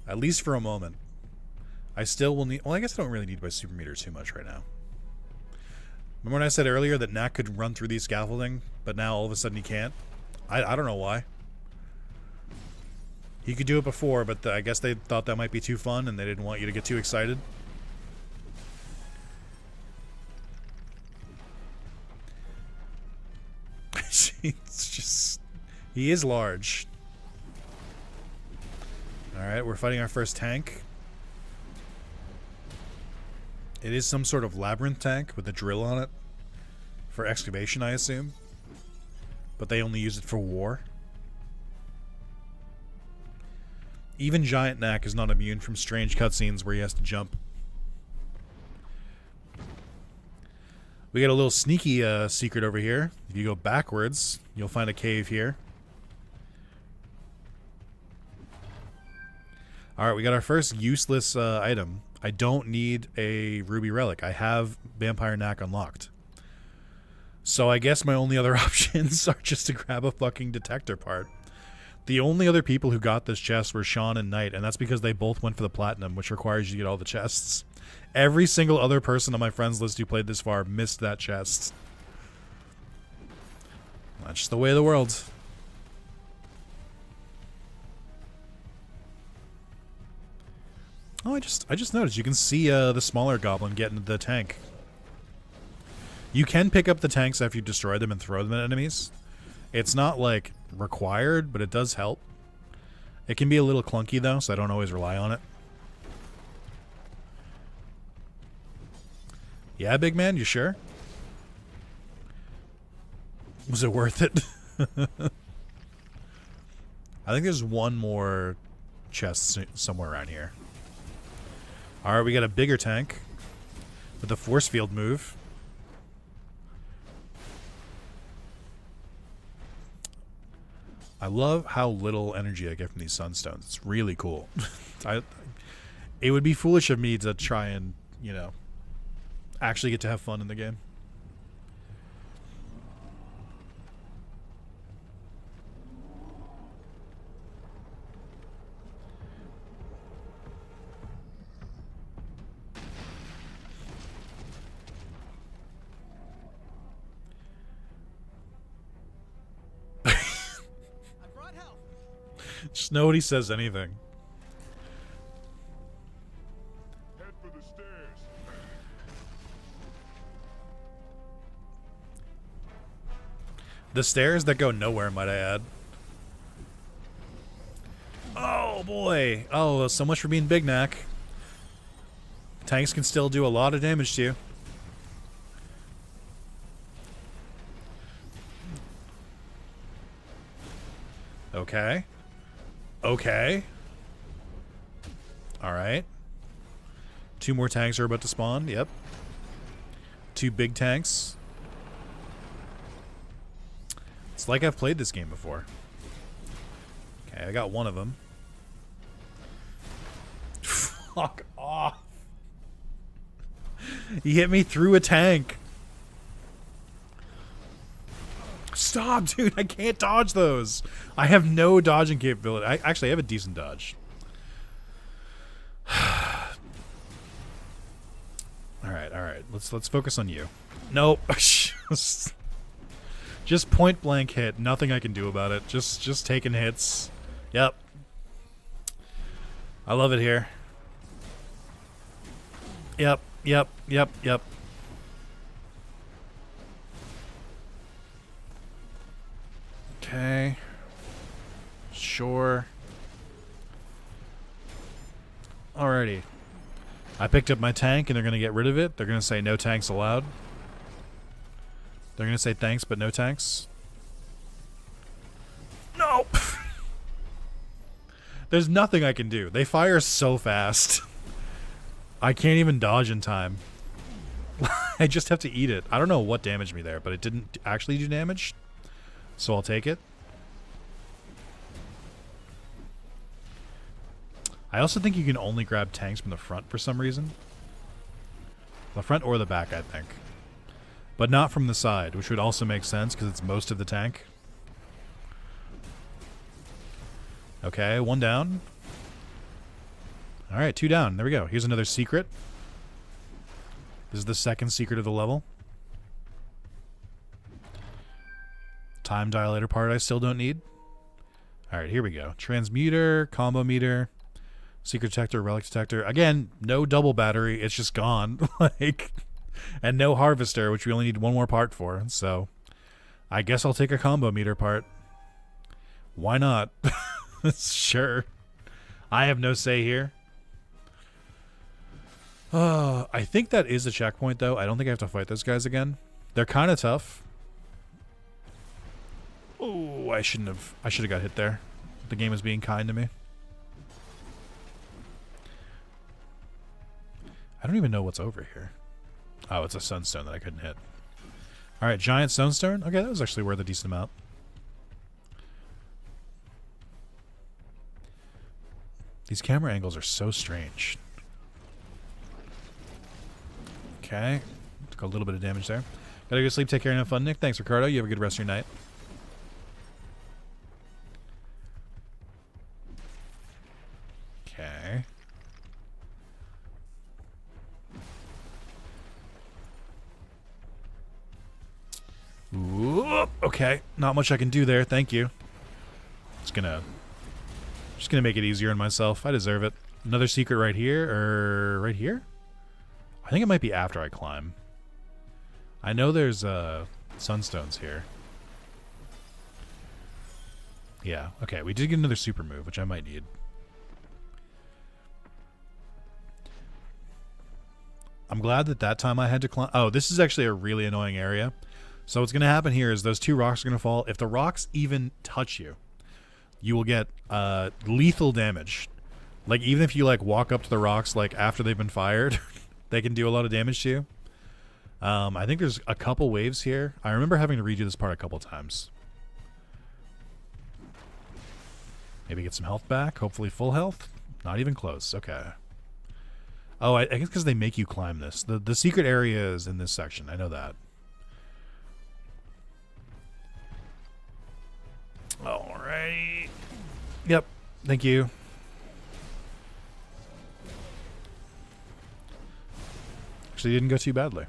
At least for a moment. I still will need... Well, I guess I don't really need my super meter too much right now. Remember when I said earlier that Knack could run through these scaffolding, but now all of a sudden he can't? I don't know why. He could do it before, but I guess they thought that might be too fun and they didn't want you to get too excited. It's just... He is large. Alright, we're fighting our first tank. It is some sort of labyrinth tank with a drill on it. For excavation, I assume. But they only use it for war. Even Giant Knack is not immune from strange cutscenes where he has to jump. We got a little sneaky secret over here. If you go backwards, you'll find a cave here. Alright, we got our first useless item. I don't need a ruby relic. I have Vampire Knack unlocked. So I guess my only other options are just to grab a fucking detector part. The only other people who got this chest were Sean and Knight, and that's because they both went for the platinum, which requires you to get all the chests. Every single other person on my friends list who played this far missed that chest. That's just the way of the world. Oh, I just noticed you can see the smaller goblin get into the tank. You can pick up the tanks after you destroy them and throw them at enemies. It's not like required, but it does help. It can be a little clunky though, so I don't always rely on it. Yeah, big man, you sure? Was it worth it? I think there's one more chest somewhere around here. Alright, we got a bigger tank with a force field move. I love how little energy I get from these sunstones. It's really cool. It would be foolish of me to try and, you know, actually get to have fun in the game. Nobody says anything. Head for the stairs. The stairs that go nowhere, might I add. Oh boy. Oh, so much for being Big Knack. Tanks can still do a lot of damage to you. Okay. Okay. Alright. 2 more tanks are about to spawn. Yep. 2 big tanks. It's like I've played this game before. Okay, I got one of them. Fuck off. He hit me through a tank. Stop, dude. I can't dodge those. I have no dodging capability. I actually have a decent dodge. Alright. Let's focus on you. Nope. Just point blank hit. Nothing I can do about it. Just taking hits. Yep. I love it here. Yep. Okay. Sure. Alrighty. I picked up my tank and they're going to get rid of it. They're going to say no tanks allowed. They're going to say thanks, but no tanks. Nope. There's nothing I can do. They fire so fast. I can't even dodge in time. I just have to eat it. I don't know what damaged me there, but it didn't actually do damage. So I'll take it. I also think you can only grab tanks from the front for some reason. The front or the back, I think. But not from the side, which would also make sense because it's most of the tank. Okay, 1 down. Alright, 2 down. There we go. Here's another secret. This is the second secret of the level. Time dilator part I still don't need. Alright, here we go. Transmuter, combo meter, secret detector, relic detector. Again, no double battery. It's just gone. And no harvester, which we only need 1 more part for. So, I guess I'll take a combo meter part. Why not? Sure. I have no say here. I think that is a checkpoint, though. I don't think I have to fight those guys again. They're kind of tough. Oh, I should have got hit there. The game is being kind to me. I don't even know what's over here. Oh, it's a sunstone that I couldn't hit. Alright, giant sunstone. Okay, that was actually worth a decent amount. These camera angles are so strange. Okay. Took a little bit of damage there. Gotta go sleep, take care, and have fun, Nick. Thanks, Ricardo. You have a good rest of your night. Okay. Ooh, okay. Not much I can do there. Thank you. Just gonna make it easier on myself. I deserve it. Another secret right here, or right here? I think it might be after I climb. I know there's sunstones here. Yeah, okay. We did get another super move, which I might need. I'm glad that time I had to climb. Oh, this is actually a really annoying area. So what's going to happen here is those 2 rocks are going to fall. If the rocks even touch you, you will get lethal damage. Like, even if you, like, walk up to the rocks, like, after they've been fired, they can do a lot of damage to you. I think there's a couple waves here. I remember having to redo this part a couple times. Maybe get some health back. Hopefully full health. Not even close. Okay. Oh, I guess because they make you climb this. The secret area is in this section. I know that. Alright. Yep. Thank you. Actually didn't go too badly.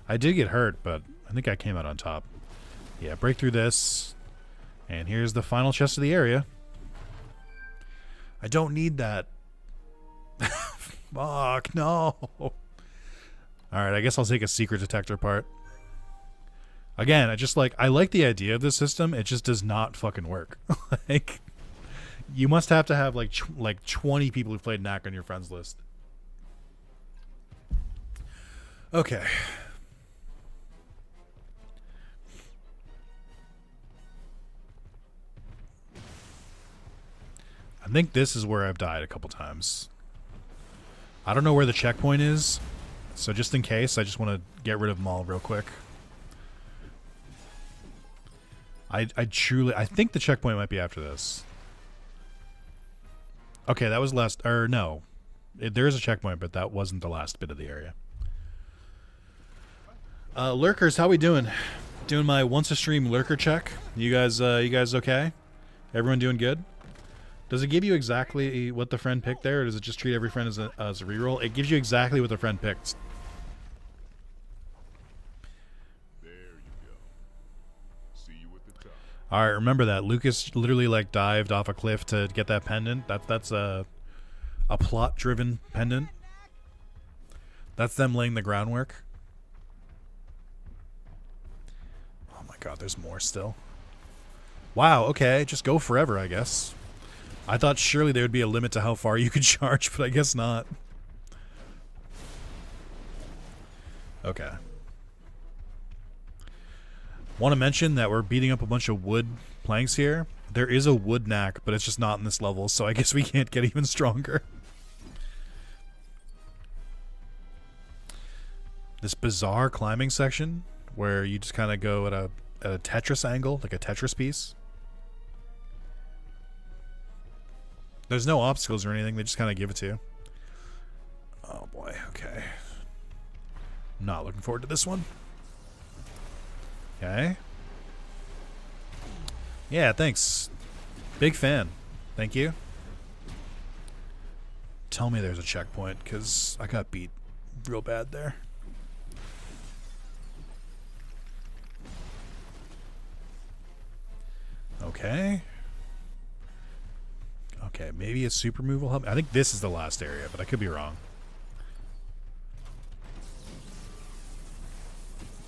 I did get hurt, but I think I came out on top. Yeah, break through this. And here's the final chest of the area. I don't need that. Fuck, no. Alright, I guess I'll take a secret detector part. Again, I like the idea of this system. It just does not fucking work. Like, you must have to have like 20 people who've played Knack on your friends list. Okay. I think this is where I've died a couple times. I don't know where the checkpoint is, so just in case, I just want to get rid of them all real quick. I think the checkpoint might be after this. Okay, that was last, or no. There is a checkpoint, but that wasn't the last bit of the area. Lurkers, how we doing? Doing my once a stream lurker check. You guys okay? Everyone doing good? Does it give you exactly what the friend picked there, or does it just treat every friend as a reroll? It gives you exactly what the friend picked. There you go. See you at the top. All right, remember that Lucas literally like dived off a cliff to get that pendant. That's a plot-driven pendant. That's them laying the groundwork. Oh my God, there's more still. Wow. Okay, just go forever, I guess. I thought surely there would be a limit to how far you could charge, but I guess not. Okay. Want to mention that we're beating up a bunch of wood planks here. There is a wood knack, but it's just not in this level, so I guess we can't get even stronger. This bizarre climbing section where you just kind of go at a Tetris angle, like a Tetris piece. There's no obstacles or anything, they just kind of give it to you. Oh boy, okay. Not looking forward to this one. Okay. Yeah, thanks. Big fan. Thank you. Tell me there's a checkpoint, because I got beat real bad there. Okay. Okay, maybe a super move will help. I think this is the last area, but I could be wrong.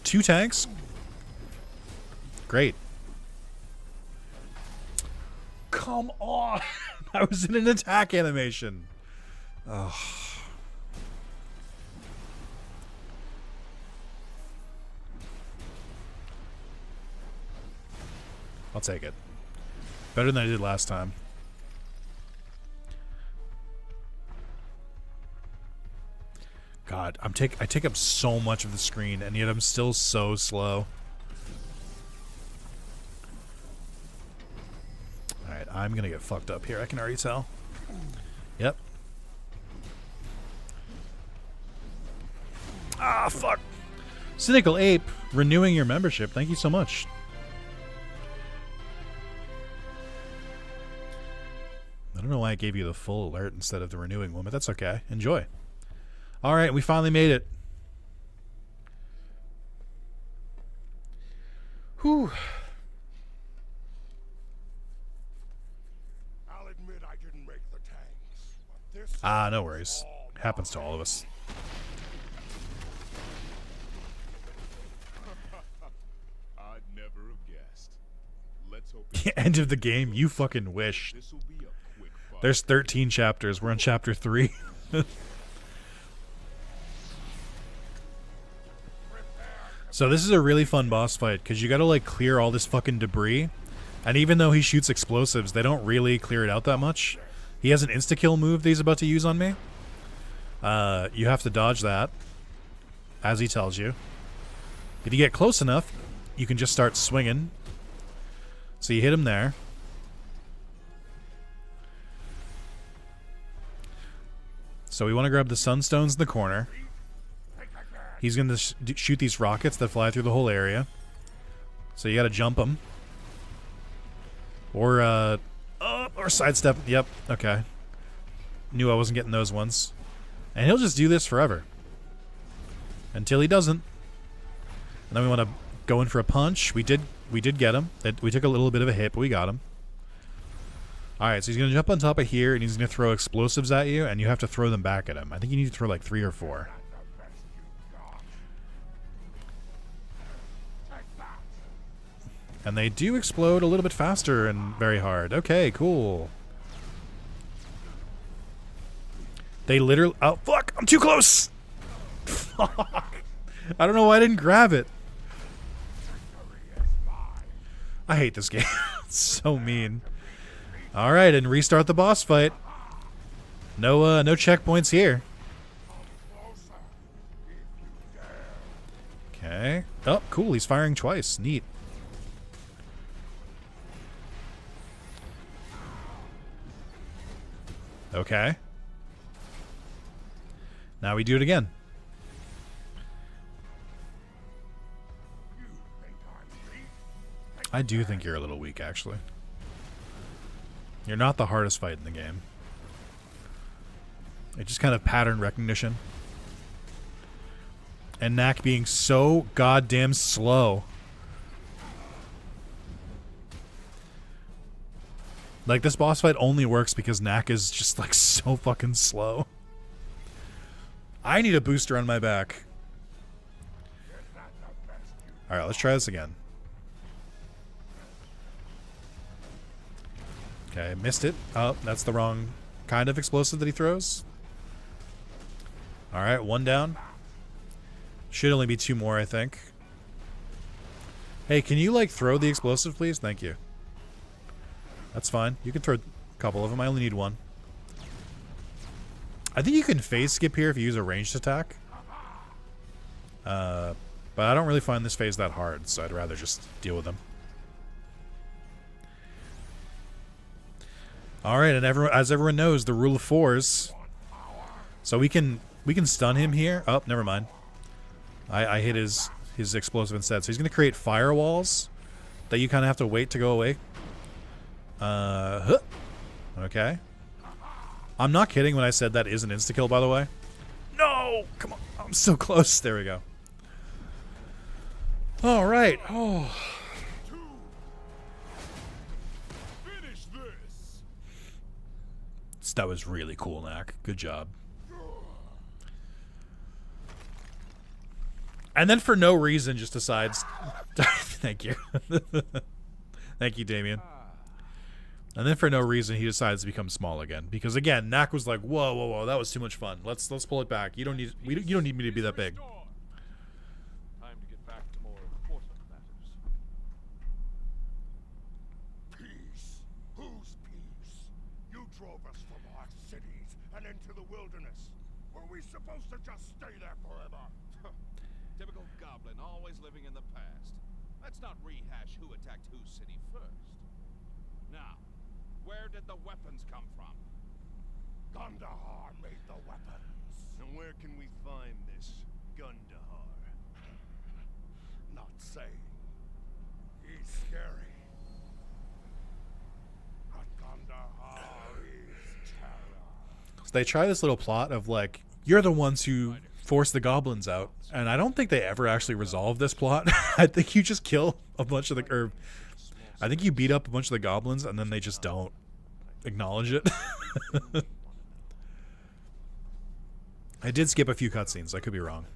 2 tanks? Great. Come on! I was in an attack animation. Ugh. I'll take it. Better than I did last time. God, I take up so much of the screen, and yet I'm still so slow. Alright, I'm gonna get fucked up here, I can already tell. Yep. Ah, fuck. Cynical Ape, renewing your membership. Thank you so much. I don't know why I gave you the full alert instead of the renewing one, but that's okay. Enjoy. All right, we finally made it. Whew. I'll admit I didn't make the tanks, but this No worries. Happens to all of us. I'd never have guessed. Let's hope End of the game. You fucking wish. this will be a quick fight. There's 13 chapters. We're on chapter 3. So this is a really fun boss fight because you got to like clear all this fucking debris, and even though he shoots explosives, they don't really clear it out that much. He has an insta-kill move that he's about to use on me. You have to dodge that, as he tells you. If you get close enough, you can just start swinging. So you hit him there. So we want to grab the sunstones in the corner. He's going to shoot these rockets that fly through the whole area. So you got to jump them. Or sidestep. Yep, okay. Knew I wasn't getting those ones. And he'll just do this forever. Until he doesn't. And then we want to go in for a punch. We did get him. We took a little bit of a hit, but we got him. Alright, so he's going to jump on top of here, and he's going to throw explosives at you, and you have to throw them back at him. I think you need to throw like 3 or 4. And they do explode a little bit faster and very hard. Okay, cool. They literally... Oh, fuck! I'm too close! Fuck! I don't know why I didn't grab it. I hate this game. It's so mean. Alright, and restart the boss fight. No checkpoints here. Okay. Oh, cool. He's firing twice. Neat. Okay. Now we do it again. I do think you're a little weak, actually. You're not the hardest fight in the game. It's just kind of pattern recognition. And Knack being so goddamn slow. Like, this boss fight only works because Knack is just, like, so fucking slow. I need a booster on my back. Alright, let's try this again. Okay, missed it. Oh, that's the wrong kind of explosive that he throws. Alright, 1 down. Should only be 2 more, I think. Hey, can you, like, throw the explosive, please? Thank you. That's fine. You can throw a couple of them. I only need 1. I think you can phase skip here if you use a ranged attack. But I don't really find this phase that hard, so I'd rather just deal with them. Alright, and as everyone knows, the rule of 4s. So we can stun him here. Oh, never mind. I hit his explosive instead. So he's going to create firewalls that you kind of have to wait to go away. Okay. I'm not kidding when I said that is an insta-kill, by the way. No! Come on. I'm so close. There we go. Alright. Oh. Finish this. That was really cool, Knack. Good job. And then for no reason just decides... Thank you. Thank you, Damien. And then for no reason he decides to become small again. Because again, Knack was like, whoa, whoa, whoa, that was too much fun. Let's pull it back. You don't need you don't need me to be that big. Time to get back to more important matters. Peace. Whose peace? You drove us from our cities and into the wilderness. Were we supposed to just stay there forever? Typical goblin, always living in the past. Let's not rehash who attacked whose city first. Now, where did the weapons come from? Gandahar made the weapons. And where can we find this Gundahar? Not saying. He's scary. But Gandahar is terror. So they try this little plot of like, you're the ones who force the goblins out. And I don't think they ever actually resolve this plot. I think you just kill a bunch of the... Or I think you beat up a bunch of the goblins and then they just don't acknowledge it. I did skip a few cutscenes. I could be wrong.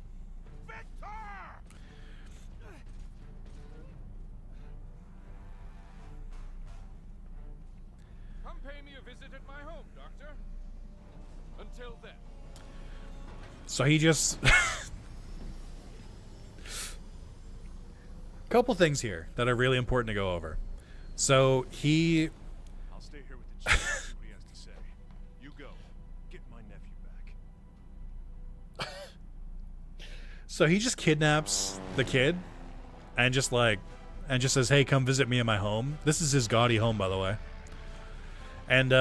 Come pay me a visit at my home, Doctor. Until then. So he just... Couple things here that are really important to go over. So he... I'll stay here with the chief and see what he has to say. You go. Get my nephew back. So he just kidnaps the kid and just says, hey, come visit me in my home. This is his gaudy home, by the way. And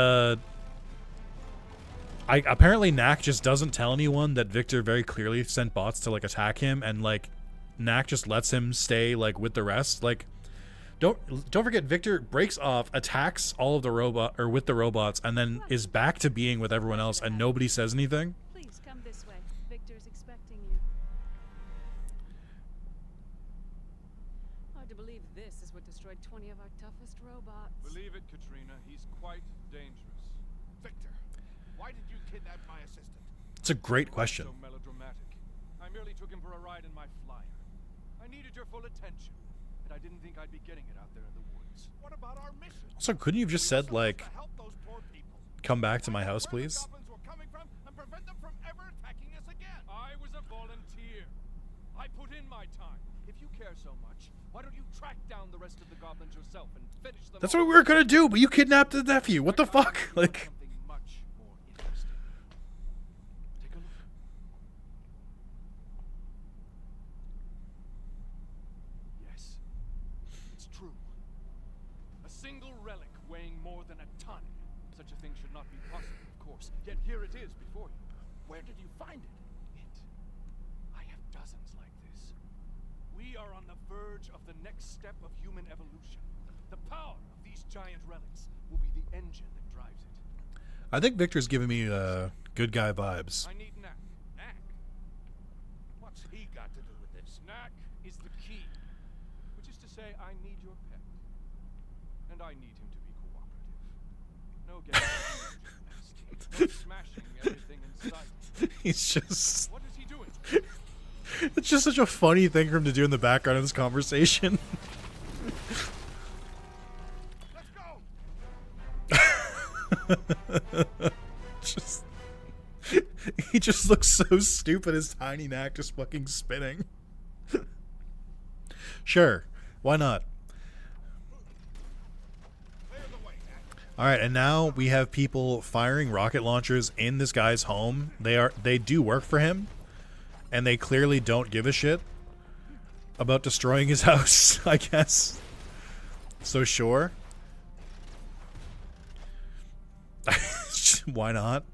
apparently Knack just doesn't tell anyone that Victor very clearly sent bots to like attack him, and like Knack just lets him stay like with the rest. Like don't forget, Victor breaks off, attacks all of the with the robots, and then is back to being with everyone else, and nobody says anything. Please come this way. Victor's expecting you. Hard to believe this is what destroyed destroyed 20 of our toughest robots. Believe it, Katrina, he's quite dangerous. Victor, why did you kidnap my assistant? It's a great question. So melodramatic. I merely took him for a ride in my flyer. I needed your full attention, and I didn't think I'd be getting it out there in the woods. What about our mission? Also, couldn't you have just said, like, To help those poor people. come back to my house, Where the please? goblins were coming from and prevent them from ever attacking us again. I was a volunteer. I put in my time. If you care so much, why don't you track down the rest of the goblins yourself and finish them That's off? what we were gonna do, but you kidnapped the nephew. What the fuck? Like, Something much more interesting. Take a look. Yes, it's true. A single relic weighing more than a ton. Such a thing should not be possible, of course. Yet here it is before you. Where did you find it? I have dozens like this. We are on the verge of the next step of human evolution. The power of these giant relics will be the engine that drives it. I think Victor's giving me good guy vibes. I need Knack. Knack? What's he got to do with this? Knack is the key. Which is to say, I need your pet. And I need him to be cooperative. No getting no smashing everything in sight. He's just... What is he doing? It's just such a funny thing for him to do in the background of this conversation. Let's go! Just... He just looks so stupid, his tiny Knack just fucking spinning. Sure, why not? Clear the way, Knack. Alright, and now we have people firing rocket launchers in this guy's home. They do work for him, and they clearly don't give a shit about destroying his house, I guess. So sure. Why not?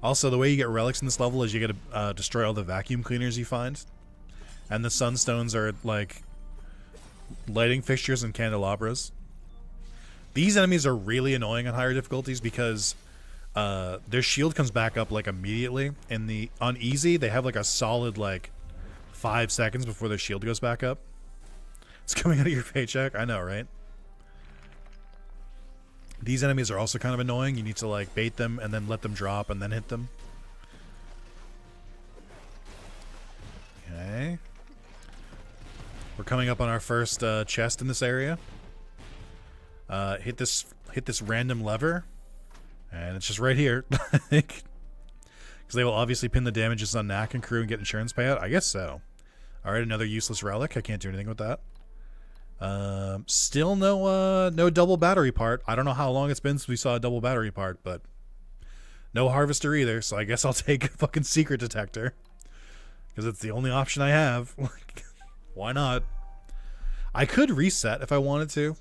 Also, the way you get relics in this level is you get to destroy all the vacuum cleaners you find. And the sunstones are like lighting fixtures and candelabras. These enemies are really annoying on higher difficulties because their shield comes back up like immediately. On easy, they have like a solid like 5 seconds before their shield goes back up. It's coming out of your paycheck. I know, right? These enemies are also kind of annoying. You need to like bait them and then let them drop and then hit them. Okay. We're coming up on our first chest in this area. Hit this random lever, and it's just right here. Because they will obviously pin the damages on Knack and crew and get insurance payout. I guess so. All right, another useless relic. I can't do anything with that. Still no double battery part. I don't know how long it's been since we saw a double battery part, but no harvester either. So I guess I'll take a fucking secret detector because it's the only option I have. Why not? I could reset if I wanted to,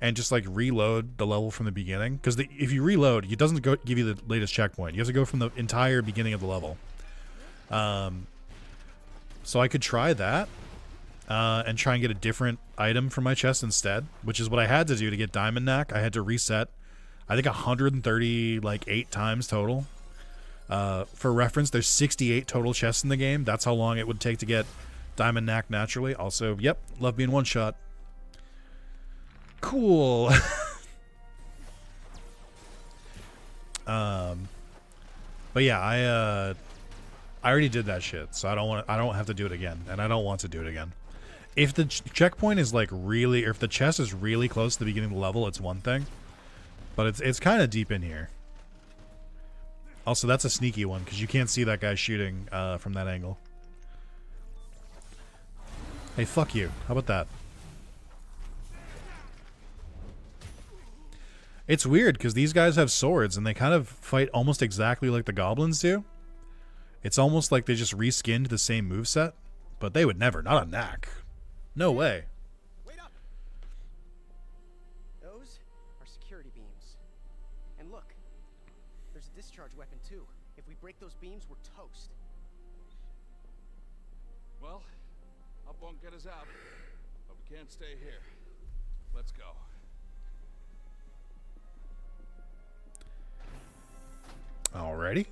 and just like reload the level from the beginning. Because if you reload, it doesn't give you the latest checkpoint. You have to go from the entire beginning of the level. So I could try that. And try and get a different item from my chest instead, which is what I had to do to get Diamond Knack. I had to reset, I think 138 times total. For reference, there's 68 total chests in the game. That's how long it would take to get Diamond Knack naturally. Also, yep, love being one shot. Cool. But yeah, I already did that shit, so I don't have to do it again, and I don't want to do it again. If the checkpoint is like really, or if the chest is really close to the beginning of the level, it's one thing. But it's kind of deep in here. Also, that's a sneaky one, because you can't see that guy shooting from that angle. Hey, fuck you. How about that? It's weird, because these guys have swords, and they kind of fight almost exactly like the goblins do. It's almost like they just reskinned the same moveset. But they would never. Not a Knack. No way. Wait up! Those are security beams. And look, there's a discharge weapon too. If we break those beams, we're toast. Well, I'll Bonk get us out, but we can't stay here. Let's go. Alrighty.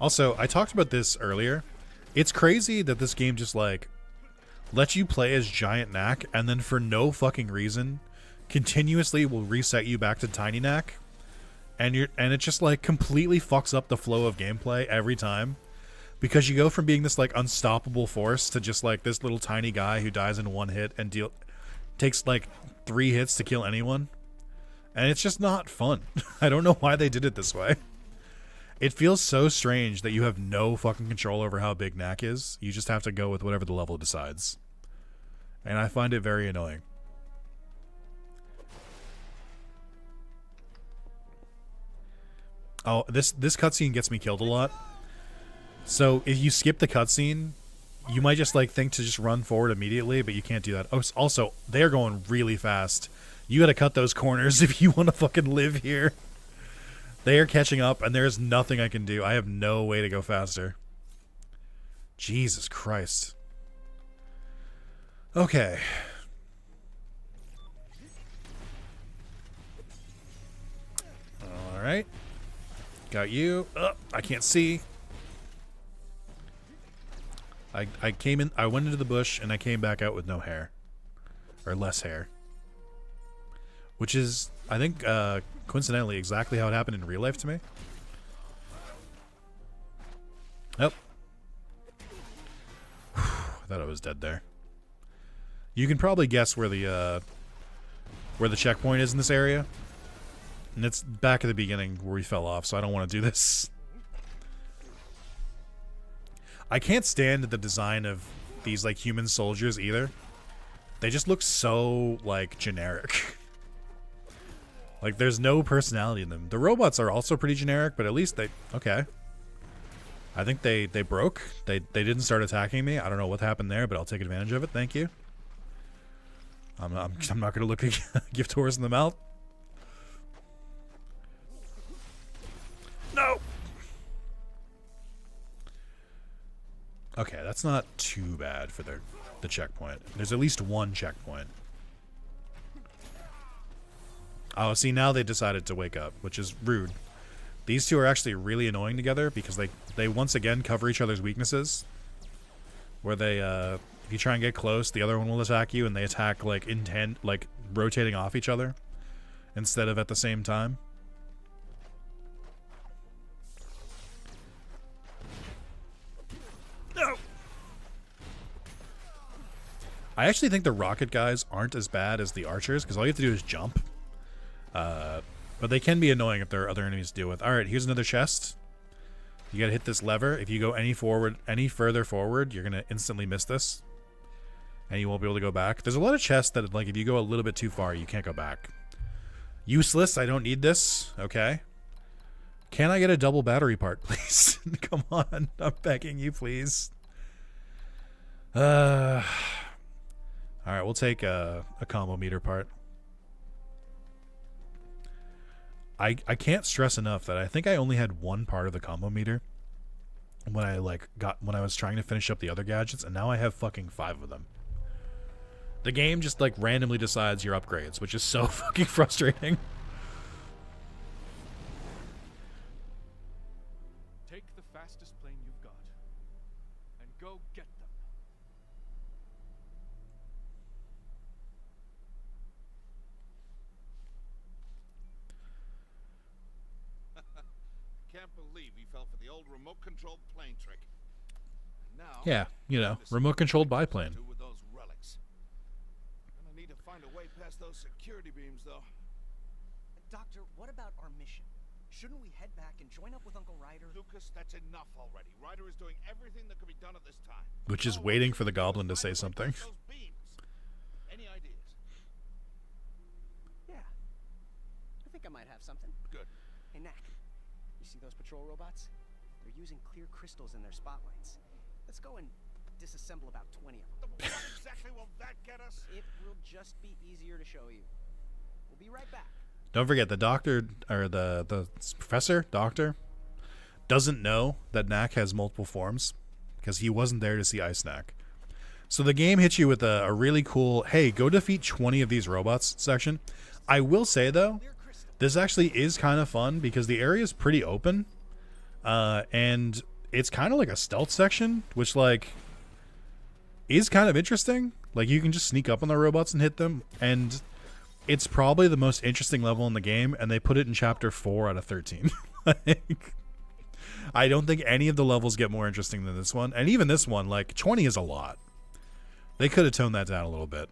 Also, I talked about this earlier. It's crazy that this game just like let you play as Giant Knack, and then for no fucking reason, continuously will reset you back to Tiny Knack, and it just like completely fucks up the flow of gameplay every time, because you go from being this like unstoppable force to just like this little tiny guy who dies in one hit and takes like 3 hits to kill anyone, and it's just not fun. I don't know why they did it this way. It feels so strange that you have no fucking control over how big Knack is. You just have to go with whatever the level decides. And I find it very annoying. Oh, this cutscene gets me killed a lot. So if you skip the cutscene, you might just like think to just run forward immediately, but you can't do that. Oh, also, they're going really fast. You gotta cut those corners if you want to fucking live here. They are catching up, and there's nothing I can do. I have no way to go faster. Jesus Christ. Okay. Alright. Got you. I can't see. I went into the bush, and I came back out with no hair. Or less hair. Which is, I think, coincidentally, exactly how it happened in real life to me. Oh. I thought I was dead there. You can probably guess where the checkpoint is in this area. And it's back at the beginning where we fell off, so I don't want to do this. I can't stand the design of these, like, human soldiers either. They just look so, like, generic. Like, there's no personality in them. The robots are also pretty generic, but at least they... Okay. I think they broke. They didn't start attacking me. I don't know what happened there, but I'll take advantage of it. Thank you. I'm not going to look a gift horse in the mouth. No! Okay, that's not too bad for the checkpoint. There's at least one checkpoint. Oh, see, now they decided to wake up, which is rude. These two are actually really annoying together because they once again cover each other's weaknesses. Where they, if you try and get close, the other one will attack you, and they attack, like, like, rotating off each other instead of at the same time. No! I actually think the rocket guys aren't as bad as the archers, because all you have to do is jump. But they can be annoying if there are other enemies to deal with. Alright, here's another chest. You gotta hit this lever. If you go any further forward, you're gonna instantly miss this. And you won't be able to go back. There's a lot of chests that, like, if you go a little bit too far, you can't go back. Useless, I don't need this. Okay. Can I get a double battery part, please? Come on, I'm begging you, please. Alright, we'll take a combo meter part. I can't stress enough that I think I only had one part of the combo meter when I was trying to finish up the other gadgets, and now I have fucking 5 of them. The game just like randomly decides your upgrades, which is so fucking frustrating. Take the fastest plane you've got and go get them. Can't believe he fell for the old remote-controlled plane trick. Now, Yeah, you know, remote-controlled biplane. do with those relics. Gonna need to find a way past those security beams, though. Doctor, what about our mission? Shouldn't we head back and join up with Uncle Ryder? Lucas, that's enough already. Ryder is doing everything that could be done at this time. Which is waiting for the goblin to say something. Those beams. Any ideas? Yeah. I think I might have something. Good. Hey, Knack. You see those patrol robots? They're using clear crystals in their spotlights. Let's go and disassemble about 20 of them. What exactly will that get us? It will just be easier to show you. We'll be right back. Don't forget, the doctor, or the professor, doctor, doesn't know that Knack has multiple forms because he wasn't there to see Ice Knack. So the game hits you with a really cool, hey, go defeat 20 of these robots section. I will say, though, this actually is kind of fun because the area is pretty open, and it's kind of like a stealth section, which, like, is kind of interesting. Like, you can just sneak up on the robots and hit them, and it's probably the most interesting level in the game, and they put it in chapter 4 out of 13. Like, I don't think any of the levels get more interesting than this one, and even this one, like, 20 is a lot. They could have toned that down a little bit.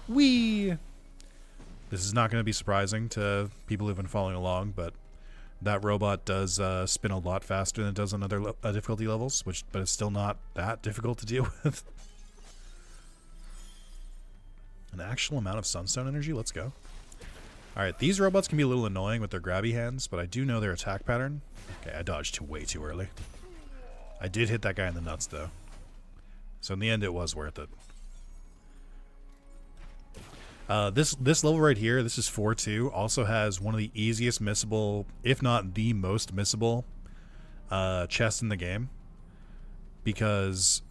Whee! This is not going to be surprising to people who've been following along, but that robot does spin a lot faster than it does on other difficulty levels, but it's still not that difficult to deal with. An actual amount of sunstone energy? Let's go. Alright, these robots can be a little annoying with their grabby hands, but I do know their attack pattern. Okay, I dodged way too early. I did hit that guy in the nuts, though. So in the end, it was worth it. This level right here, this is 4-2, also has one of the easiest missable, if not the most missable, chests in the game. Because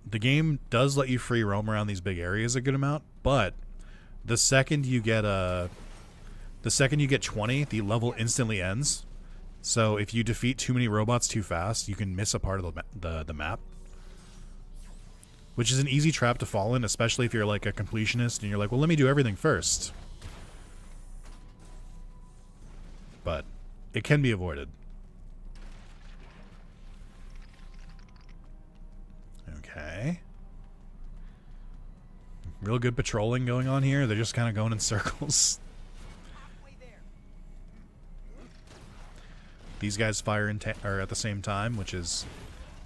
the game does let you free roam around these big areas a good amount, but the second you get 20, the level instantly ends. So if you defeat too many robots too fast, you can miss a part of the map. Which is an easy trap to fall in, especially if you're like a completionist and you're like, well, let me do everything first. But it can be avoided. Okay. Real good patrolling going on here. They're just kind of going in circles. These guys fire at the same time, which is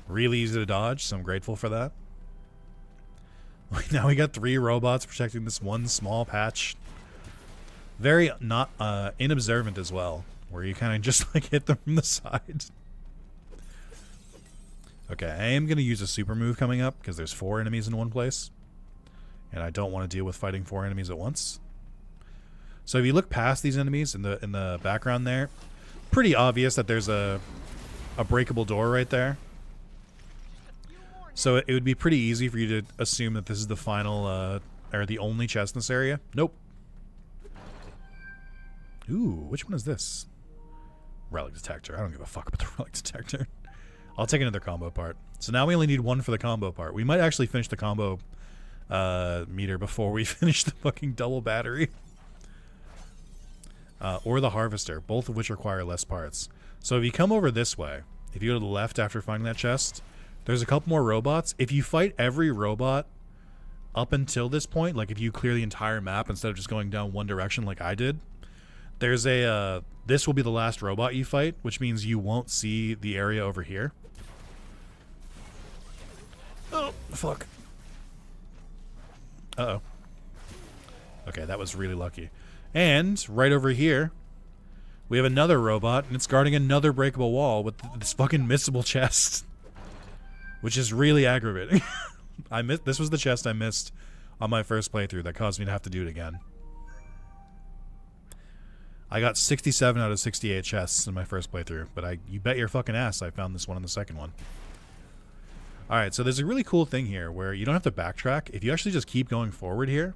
really easy to dodge, so I'm grateful for that. Now we got 3 robots protecting this one small patch. Very not inobservant as well, where you kind of just like hit them from the side. Okay, I am going to use a super move coming up because there's 4 enemies in one place. And I don't want to deal with fighting 4 enemies at once. So if you look past these enemies in the background there, pretty obvious that there's a breakable door right there. So it would be pretty easy for you to assume that this is the final, or the only chest in this area. Nope. Ooh, which one is this? Relic detector. I don't give a fuck about the relic detector. I'll take another combo part. So now we only need 1 for the combo part. We might actually finish the combo meter before we finish the fucking double battery. Or the harvester, both of which require less parts. So if you come over this way, if you go to the left after finding that chest, there's a couple more robots. If you fight every robot up until this point, like if you clear the entire map instead of just going down one direction like I did, there's this will be the last robot you fight, which means you won't see the area over here. Oh, fuck. Uh-oh. Okay, that was really lucky. And right over here, we have another robot, and it's guarding another breakable wall with this fucking missable chest. Which is really aggravating. This was the chest I missed on my first playthrough that caused me to have to do it again. I got 67 out of 68 chests in my first playthrough, but you bet your fucking ass I found this one in the second one. Alright, so there's a really cool thing here where you don't have to backtrack. If you actually just keep going forward here,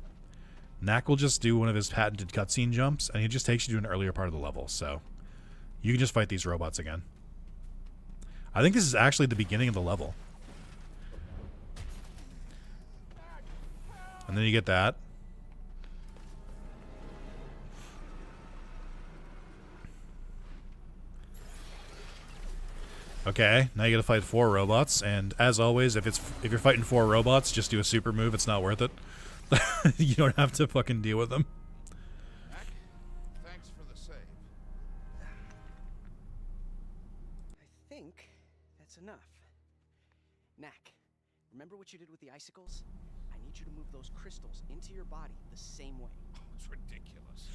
Knack will just do one of his patented cutscene jumps, and he just takes you to an earlier part of the level, so you can just fight these robots again. I think this is actually the beginning of the level. And then you get that. Okay, now you gotta fight 4 robots, and as always, if you're fighting 4 robots, just do a super move, it's not worth it. You don't have to fucking deal with them. Thanks for the save. I think that's enough. Knack, remember what you did with the icicles? I need you to move those crystals into your body the same way. Oh, it's ridiculous.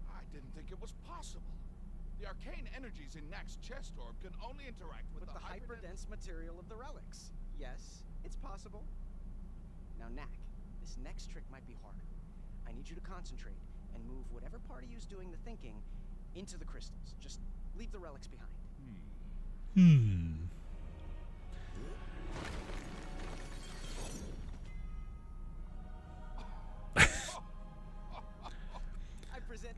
I didn't think it was possible. The arcane energies in Knack's chest orb can only interact with With the hyperdense material of the relics. Yes, it's possible. Now, Knack, this next trick might be harder. I need you to concentrate and move whatever part of you's doing the thinking into the crystals. Just leave the relics behind.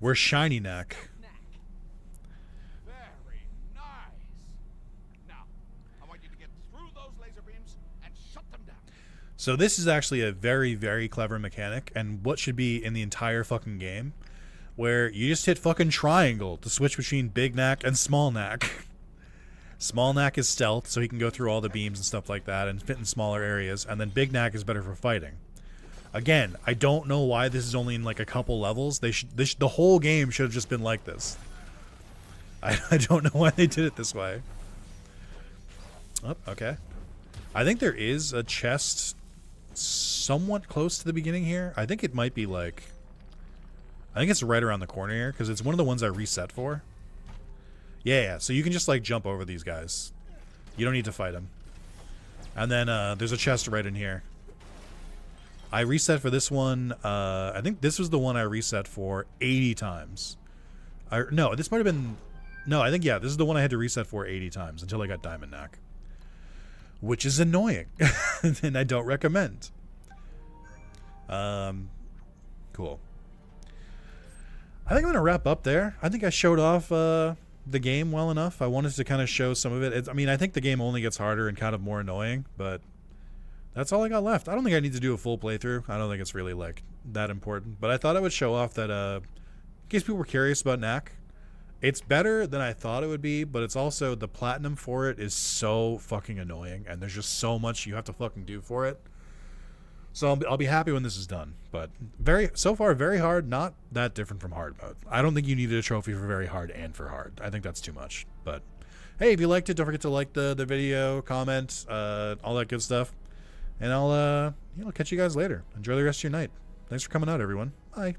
We're shiny Knack. Very nice. Now, I want you to get through those laser beams and shut them down. So this is actually a very, very clever mechanic, and what should be in the entire fucking game, where you just hit fucking triangle to switch between Big Knack and Small Knack. Small Knack is stealth, so he can go through all the beams and stuff like that and fit in smaller areas, and then Big Knack is better for fighting. Again, I don't know why this is only in like a couple levels. The whole game should have just been like this. I don't know why they did it this way. Oh, okay. I think there is a chest somewhat close to the beginning here. I think it might be like... I think it's right around the corner here, because it's one of the ones I reset for. Yeah, so you can just like jump over these guys. You don't need to fight them. And then there's a chest right in here. I reset for this one. I think this was the one I reset for 80 times. No, this might have been... No, I think, yeah, this is the one I had to reset for 80 times until I got Diamond Knack. Which is annoying. And I don't recommend. Cool. I think I'm going to wrap up there. I think I showed off the game well enough. I wanted to kind of show some of it. I mean, I think the game only gets harder and kind of more annoying, but... That's all I got left. I don't think I need to do a full playthrough. I don't think it's really, like, that important. But I thought I would show off that, in case people were curious about Knack, it's better than I thought it would be, but it's also, the platinum for it is so fucking annoying, and there's just so much you have to fucking do for it. So I'll be happy when this is done. But so far, very hard, not that different from hard mode. I don't think you needed a trophy for very hard and for hard. I think that's too much. But, hey, if you liked it, don't forget to like the video, comment, all that good stuff. And I'll catch you guys later. Enjoy the rest of your night. Thanks for coming out, everyone. Bye.